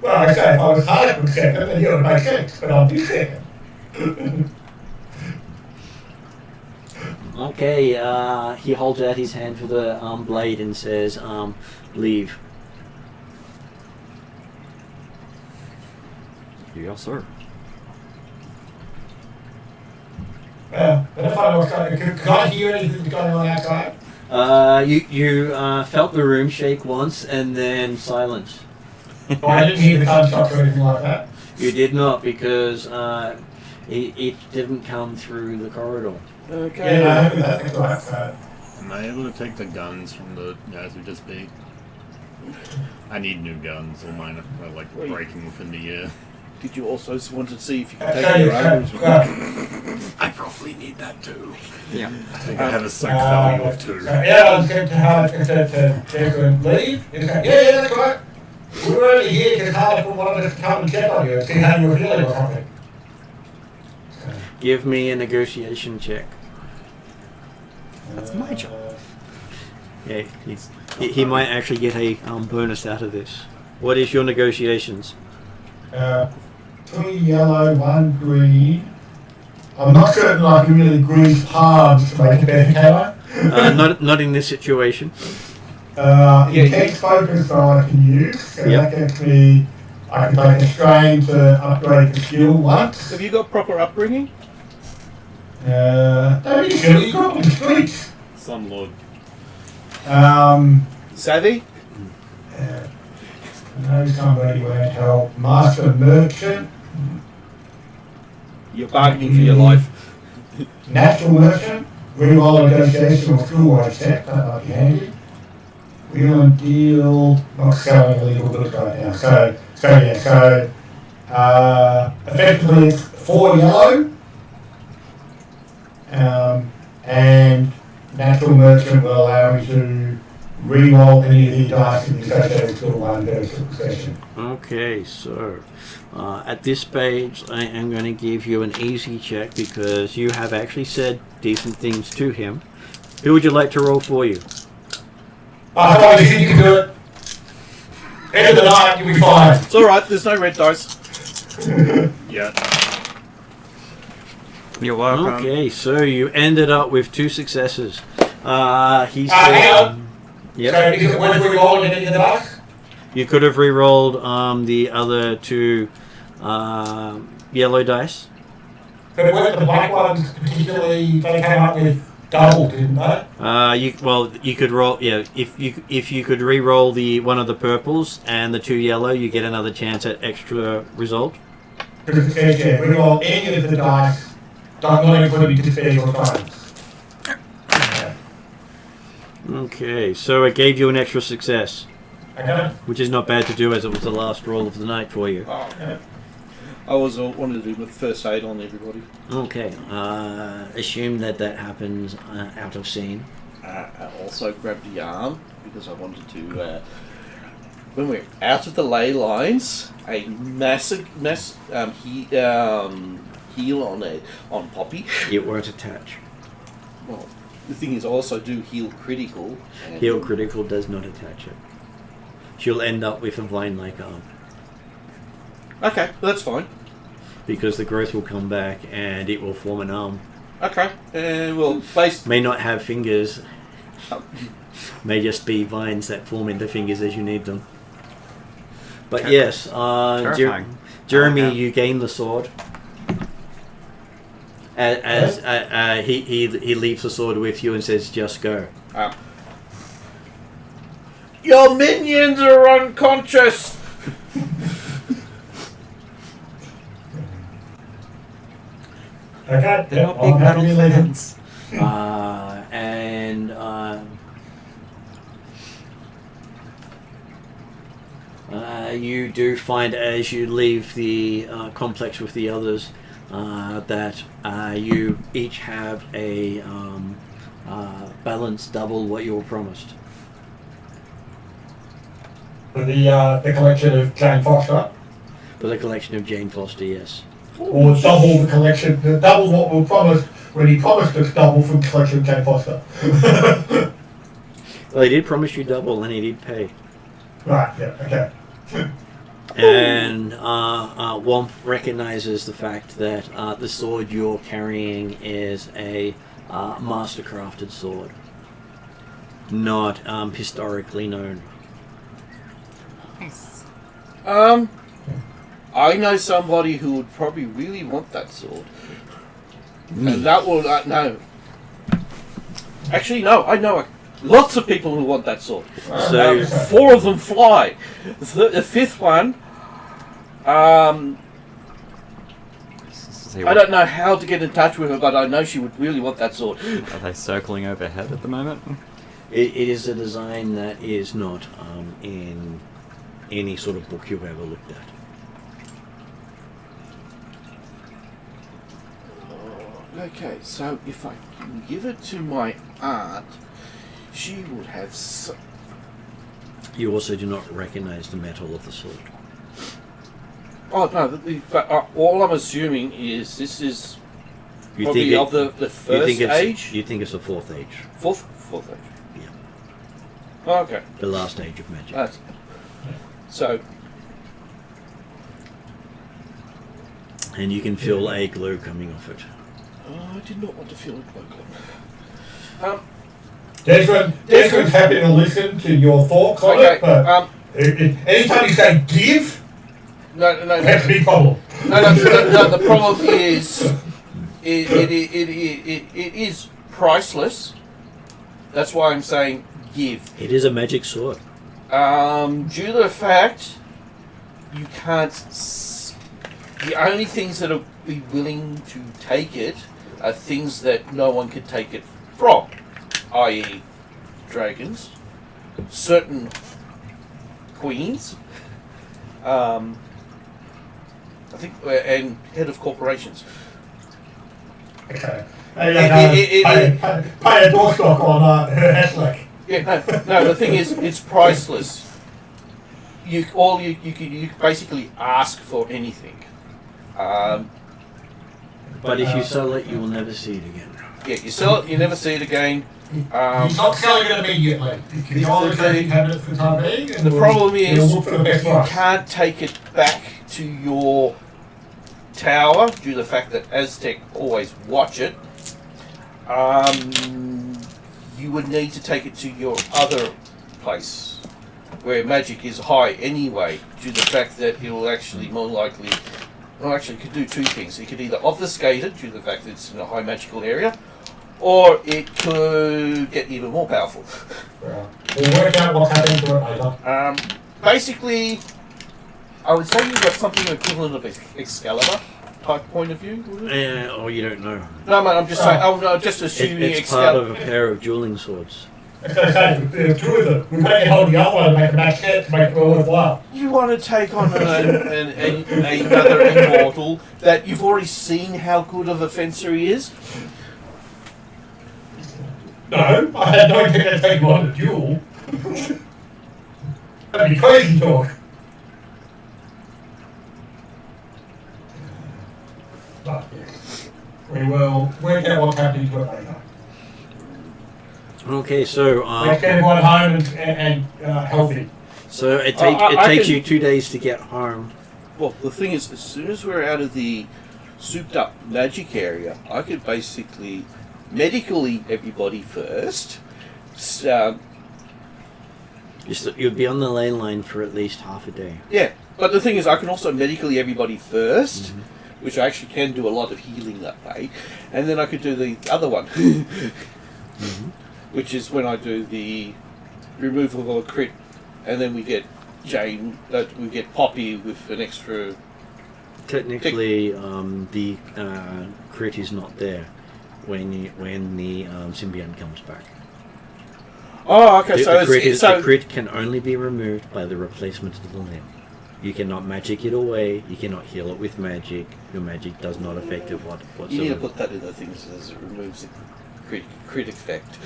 Well, I say, if I was Harlequin second, then it would make sense, but I'm your second. Okay, he holds out his hand for the blade and says, leave. Yes, sir. Well, but if I was going, could I hear anything going on outside? You felt the room shake once and then silence. Oh, I didn't hear the gunshots or anything like that. You did not because it didn't come through the corridor. Okay. Yeah, no, that's right. Am I able to take the guns from the guys who just beat? I need new guns, or mine are like breaking within the year. Did you also want to see if you could take your own? I probably need that too. Yeah. I think I have a sync value of 2. Yeah, I was going to leave. He's like, yeah, that's right. We were only here because Harliquin wanted us to come and check on you and see how you were feeling or something. Give me a negotiation check. That's my job. Yeah, he might actually get a bonus out of this. What is your negotiations? 2 yellow, 1 green. I'm not certain I can really grease palms to make a better colour. Not in this situation. Intense focus I can use. So that gets me. I can take a strain to upgrade the skill once. Have you got proper upbringing? Don't be silly, you got on the streets. Sun Lord. Savvy? No somebody went help. Master Merchant. You're bargaining for your life. Natural Merchant. Reroll negotiation or school-wide check. That might be handy. Wheel and deal. Not selling illegal goods right now. So effectively it's 4 yellow. And Natural Merchant will allow me to re-roll any of the dice in the associated skill one session. Okay, so at this stage I am going to give you an easy check because you have actually said decent things to him. Who would you like to roll for you? I thought you can do it. End of the night, you'll be fine. It's alright, there's no red dice. Yeah. You're welcome. Okay, so you ended up with 2 successes. He said... hang on. Yep. So is it worth re-rolling any of the dice? You could have re-rolled the other 2 yellow dice. But weren't the black ones particularly, they came up with double, didn't they? You could roll. Yeah, if you could re-roll the one of the purples and the 2 yellow, you get another chance at extra result. Because it says, yeah, re-roll any of the dice, not including disadvantage or times. Okay, so it gave you an extra success, Okay? which is not bad to do as it was the last roll of the night for you. Oh, yeah. I wanted to do with first aid on everybody. Okay, assume that happens out of scene. I also grabbed the arm because I wanted to. When we're out of the ley lines, a massive heal on Poppy. It won't attach. Well, the thing is, I also do heal critical. And Heal critical does not attach it. She'll end up with a vine-like arm Okay, that's fine. because the growth will come back and it will form an arm. Okay, and well, based. May not have fingers. May just be vines that form into fingers as you need them. But Okay. yes, Terrifying. Jeremy, Okay. you gain the sword. As he leaves the sword with you and says, "Just go." Your minions are unconscious. Okay? They're Yep, not big I'm happy metal to leave it. fans. You do find as you leave the complex with the others that you each have a balance double what you were promised. The collection of Jane Foster, For the collection of Jane Foster, yes. or double the collection, double what we promised when he promised us double from the collection of Jane Foster. Well, he did promise you double and he did pay. Right, yeah, okay. And Womp recognizes the fact that the sword you're carrying is a master-crafted sword, not historically known. Nice. I know somebody who would probably really want that sword. And that will... no. Actually, no. I know lots of people who want that sword. So 4 of them fly. The 5th one... I don't know how to get in touch with her, but I know she would really want that sword. Are they circling overhead at the moment? it is a design that is not in any sort of book you've ever looked at. Okay, so if I can give it to my aunt, she would have... You also do not recognize the metal of the sword. Oh, no, but all I'm assuming is this is You probably think of the first age? You think it's the 4th age. Fourth age? Yeah. Oh, okay. The last age of magic. So, And you can feel a glow coming off it. I did not want to feel it local. Desmond's happy to listen to your thoughts on Okay, it, but anytime you say give, no, that's a big problem. No, the problem is it is priceless. That's why I'm saying give. It is a magic sword. Due to the fact you can't... The only things that will be willing to take it are things that no one can take it from, i.e. dragons, certain queens, I think, and head of corporations. Okay. Pay a doorstop on her Hashtag. Yeah, no. The thing is, it's priceless. You basically ask for anything. But if you sell it, you will never see it again. Yeah, you sell it, you never see it again. He's not selling it immediately. You can only take it for the time being. And The problem is, look for the best you price. can't take it back to your tower due to the fact that Aztec always watch it. You would need to take it to your other place where magic is high anyway, due to the fact that it will actually more likely... Well, actually, it could do 2 things. It could either obfuscate it due to the fact that it's in a high magical area, or it could get even more powerful. Right. We'll work out what's happening to it later. Basically, I would say you've got something equivalent of Excalibur type point of view. Oh, you don't know. No, man, I'm just saying. Oh no, just assuming It's part Excalibur. of a pair of dueling swords. As I say, the 2 of them. We might get hold of the other one and make a match set to make it worthwhile. You want to take on another immortal that you've already seen how good of a fencer he is? No, I had no intent to take you on a duel. That'd be crazy talk. But yes, we will work out what's happening to it later. Okay, so Let's get everyone home and healthy. so it I takes can- you 2 days to get home. Well, the thing is, as soon as we're out of the souped-up magic area, I could basically medically everybody first. You'll be on the ley line for at least half a day. Yeah, but the thing is, I can also medically everybody first, which I actually can do a lot of healing that way, and then I could do the other one, which is when I do the removal of a crit, and then we get Jane, we get Poppy with an extra. Technically, the crit is not there when the symbiont comes back. Oh, okay. The crit can only be removed by the replacement of the limb. You cannot magic it away. You cannot heal it with magic. Your magic does not affect it whatsoever. You need to put that in the things as it removes the crit effect.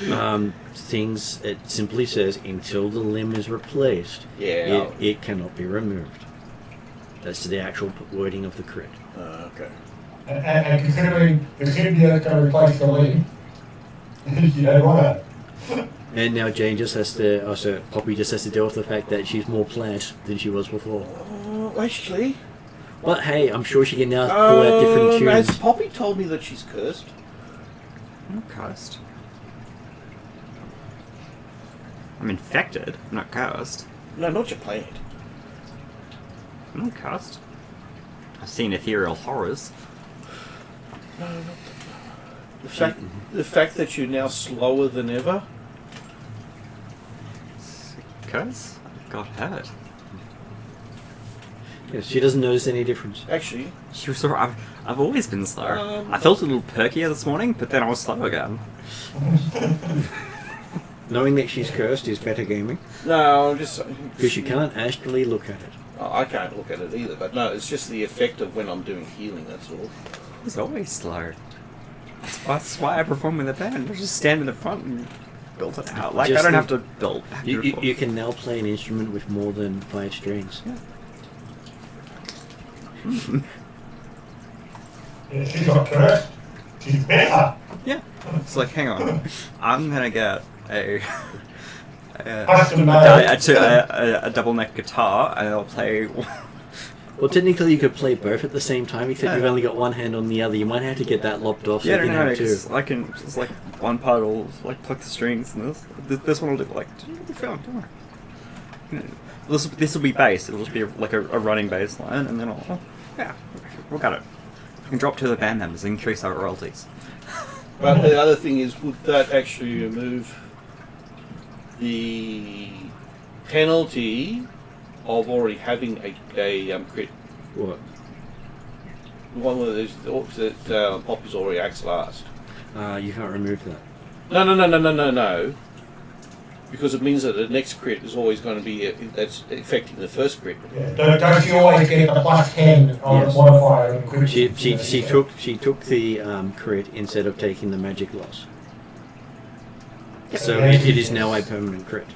Things, it simply says until the limb is replaced, Yeah. it cannot be removed. That's the actual wording of the crit. Okay. And considering the symbiote can replace the limb, you know what? And now Jane just has to, Poppy just has to deal with the fact that she's more plant than she was before. Actually, But hey, I'm sure she can now pull out different tunes. has Poppy told me that she's cursed? I'm not cursed. I'm infected, I'm not cursed. No, not your plant. I'm not cursed. I've seen ethereal horrors. The fact that you're now slower than ever. Because I got hurt. Yes, she doesn't notice any difference. Actually, She was sort of, I've always been slow. I felt a little perkier this morning, but then I was slow again. Knowing that she's cursed is better gaming. no, I'm just Because you can't actually look at it. Oh, I can't look at it either, but no, it's just the effect of when I'm doing healing. That's all. I was always slow. That's why I perform in the band. I just stand in the front and build it out. Like, Just I don't the- have to build. You can now play an instrument with more than 5 strings. Yeah, she's not cursed. She's better. Yeah. It's like, hang on. I'm gonna get a Custom made. a double neck guitar and I'll play. Well, technically you could play both at the same time, except you've only got one hand on the other. You might have to get that lopped off so Yeah, you can no, have two. 'cause I can just like one part will like pluck the strings and this one will do like don't worry. This will be bass. It'll just be like a running bass line, and then we'll got it. We can drop to the band members and increase our royalties. But the other thing is, would that actually remove the penalty of already having a crit? What? One of those orcs that Poppy's already acts last. You can't remove that. No. Because it means that the next crit is always going to be that's affecting the first crit. Yeah. Don't you always get the plus 10 on Yes. the modifier? and crit? She took the crit instead of taking the magic loss. So it is now a permanent crit.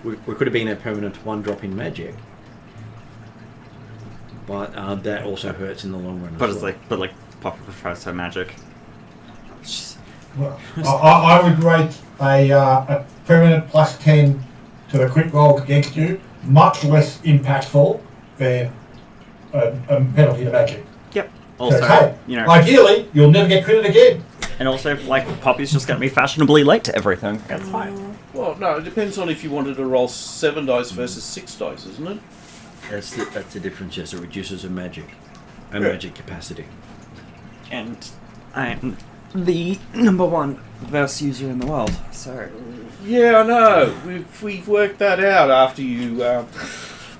We could have been a permanent 1 drop in magic, but that also hurts in the long run. But as it's well. like Poppy prefers her magic. Well, I would rate a permanent plus 10 to the crit roll against you much less impactful than a penalty to magic. Yep. So, Also, hey, you know, ideally, you'll never get critted again. and also like Poppy's just gonna be fashionably late to everything. That's fine. Well, no, it depends on if you wanted to roll 7 dice versus 6 dice, isn't it? That's the difference. Yes, it reduces a magic capacity. And I'm the #1 verse user in the world, so Yeah, I know. We've worked that out after you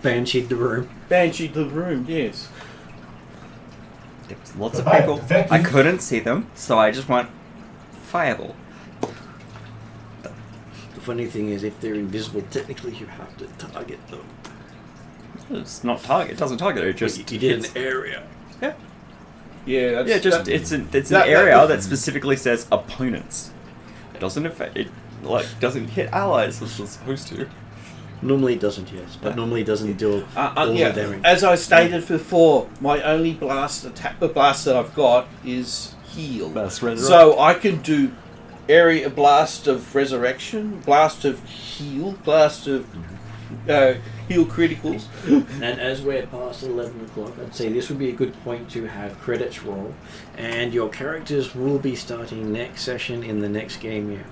Bansheed the room. bansheed the room. Yes. there's lots of Right, people. effective. I couldn't see them, so I just went fireball. The funny thing is, if they're invisible, technically you have to target them. It's not target. It doesn't target. It just you did hits. an area. Yeah. Yeah. That's, Yeah, just that- it's an that- area that specifically says opponents. It doesn't affect it. Like doesn't hit allies as it's supposed to. Normally it doesn't, yes, but normally it doesn't do all yeah. the damage. As I stated before, my only blast that I've got is heal. That's resurrect. So I can do area blast of resurrection, blast of heal, blast of heal criticals. And as we're past 11 o'clock, I'd say this would be a good point to have credits roll, and your characters will be starting next session in the next game year.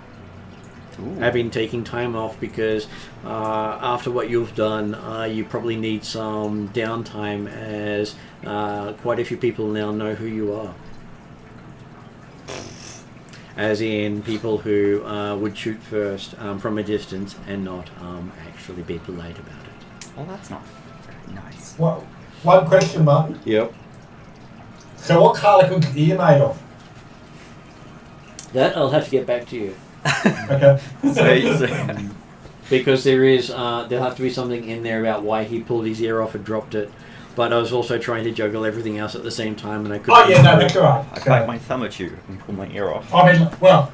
I've been taking time off because after what you've done, you probably need some downtime, as quite a few people now know who you are. As in people who would shoot first from a distance and not actually be polite about it. Well, that's not very nice. Well, one question, Mark. Yep. So what Harliquin's ear made of? That I'll have to get back to you. Okay. So, Because there'll have to be something in there about why he pulled his ear off and dropped it. But I was also trying to juggle everything else at the same time, and I couldn't. Oh yeah, no, that's all right. I bite my thumb at you and pull my ear off. I mean, well,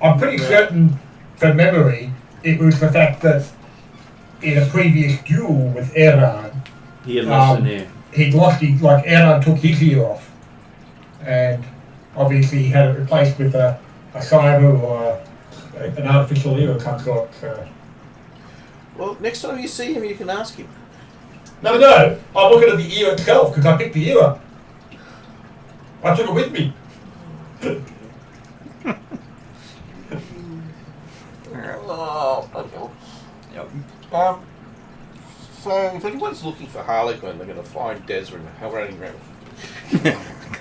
I'm pretty certain, from memory, it was the fact that in a previous duel with Erran, He had lost an ear. he'd lost his, like, Erran took his ear off. And obviously he had it replaced with a cyber or an artificial ear of some sort. Well, next time you see him, you can ask him. No, I'm looking at the ear itself because I picked the ear up. I took it with me. Oh, okay. Yep. So, if anyone's looking for Harliquin, they're going to find Desrin running around.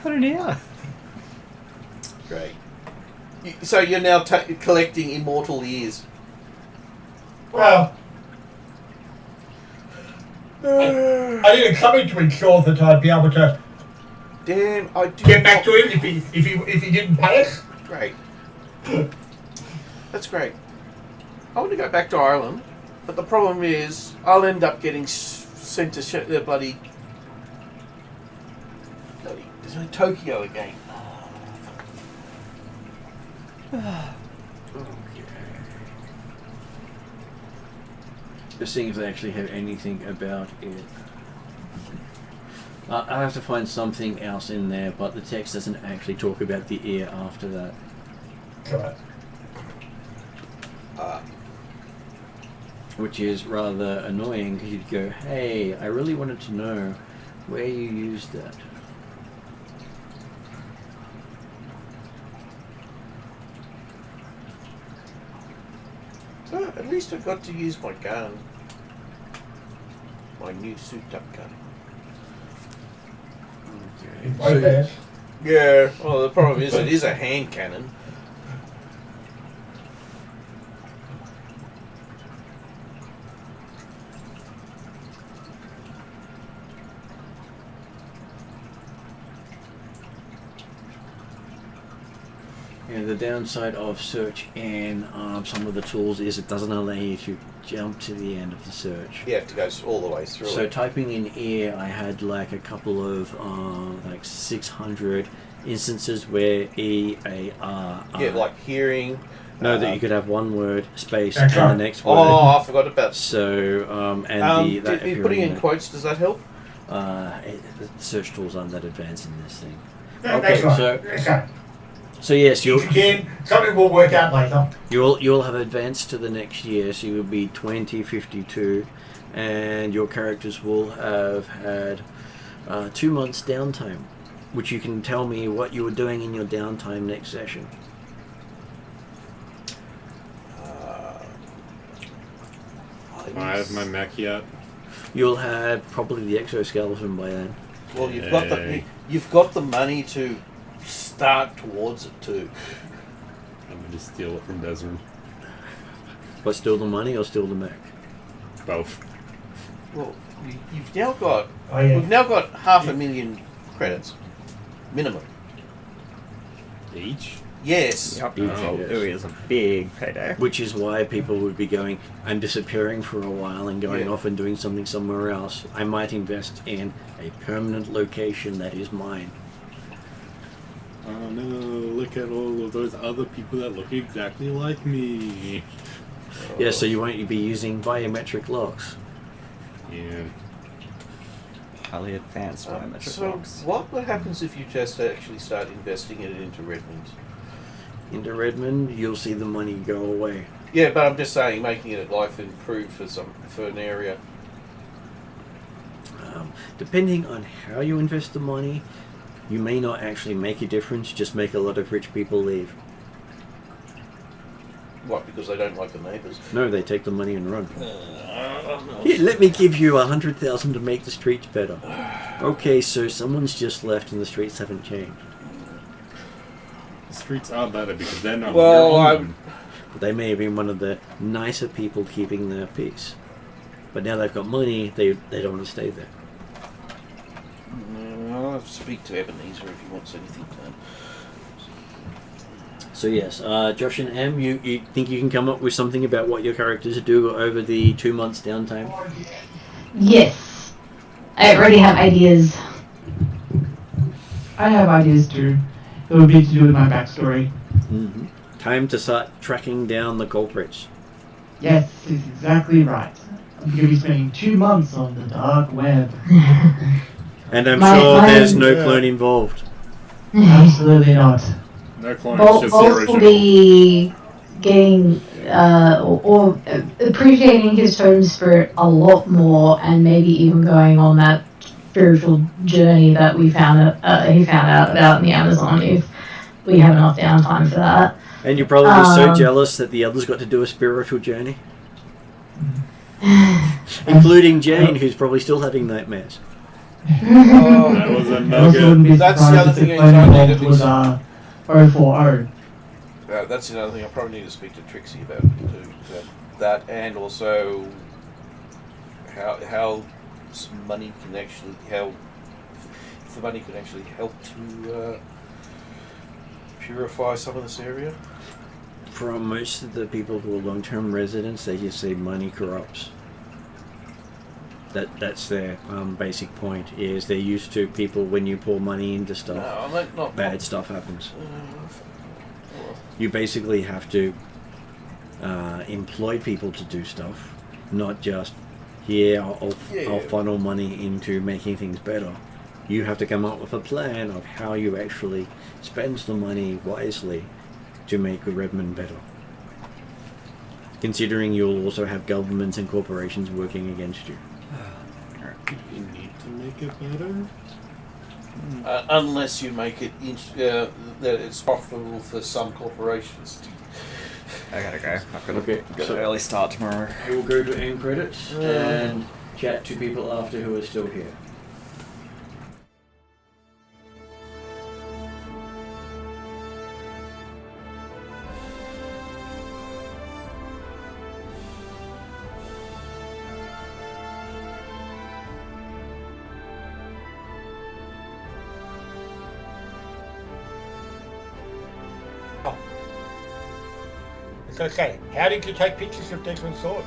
Got an ear. Great. So you're now collecting immortal ears. Well, I didn't come in to ensure that I'd be able to Damn, I do get back to him if he didn't pay us. Great. That's great. I want to go back to Ireland, but the problem is I'll end up getting sent to the bloody Tokyo again. Just seeing if they actually have anything about it. I have to find something else in there, but the text doesn't actually talk about the ear after that. Correct. Which is rather annoying, because you'd go, hey, I really wanted to know where you used that. So at least I got to use my gun. My new souped-up gun. Okay. Yeah, well the problem is it is a hand cannon. Yeah, the downside of search in some of the tools is it doesn't allow you to jump to the end of the search. You have to go all the way through So it. typing in ear, I had like a couple of like 600 instances where E-A-R. Yeah, like hearing. No, that you could have one word, space, That's and the right. next word. Oh, I forgot about. So, and that Putting appearing in there. quotes, does that help? The search tools aren't that advanced in this thing. That's right. so- That's right. So yes, If you can, something will work out later. you'll have advanced to the next year, so you'll be 2052, and your characters will have had 2 months downtime, which you can tell me what you were doing in your downtime next session. I have my mech yet. You'll have probably the exoskeleton by then. Well, Yay. you've got the money to start towards it too. I'm gonna just steal it from Desert. But steal the money or steal the mech? Both. Well, you've now got Oh, yeah. we've now got 500,000 credits minimum. Each? Yes. Yep. Each, Oh, yes. it is a big payday. Which is why people would be going and disappearing for a while and going Yeah. off and doing something somewhere else. I might invest in a permanent location that is mine. Oh no, look at all of those other people that look exactly like me. Yeah, so you won't be using biometric locks. Yeah. Highly advanced biometric So locks. what happens if you just actually start investing it into Redmond? Into Redmond, you'll see the money go away. Yeah, but I'm just saying, making it life improved for an area. Depending on how you invest the money, you may not actually make a difference, just make a lot of rich people leave. What? Because they don't like the neighbours. No, they take the money and run. Here, let me give you 100,000 to make the streets better. Okay, so someone's just left and the streets haven't changed. The streets are better because they're not Well, on I'm- them. But they may have been one of the nicer people keeping their peace. But now they've got money, they don't want to stay there. I'll speak to Ebenezer if he wants anything done. So yes, Josh and Em, you think you can come up with something about what your characters do over the 2 months downtime? Yes. I already have ideas. I have ideas too. It would be to do with my backstory. Mm-hmm. Time to start tracking down the culprits. Yes, it's exactly right. I'm going to be spending 2 months on the dark web. And I'm My- sure my- there's no clone involved. Absolutely not. No clones, Bolt just the will original. be getting or appreciating his home spirit a lot more, and maybe even going on that spiritual journey that he found out about in the Amazon if we have enough downtime for that. And you're probably so jealous that the others got to do a spiritual journey. Including Jane, who's probably still having nightmares. Oh, That was a I also wouldn't nugget. be That's the surprised other if the thing is plan I need involved to was be- 040. that's another thing. I probably need to speak to Trixie about it too. That and also how some money can actually help. If the money can actually help to purify some of this area. For most of the people who are long-term residents, they just say money corrupts. That's their basic point. Is they're used to people when you pour money into stuff, No, not bad stuff happens. well, You basically have to employ people to do stuff, not just I'll funnel money into making things better. You have to come up with a plan of how you actually spend the money wisely to make Redmond better. Considering you'll also have governments and corporations working against you. You need to make it better? unless you make it that it's profitable for some corporations. I gotta go. I've got Okay, got so- an early start tomorrow. I will go to end credits and chat to people after who are still here. I was going to say, how did you take pictures of Desmond's sword?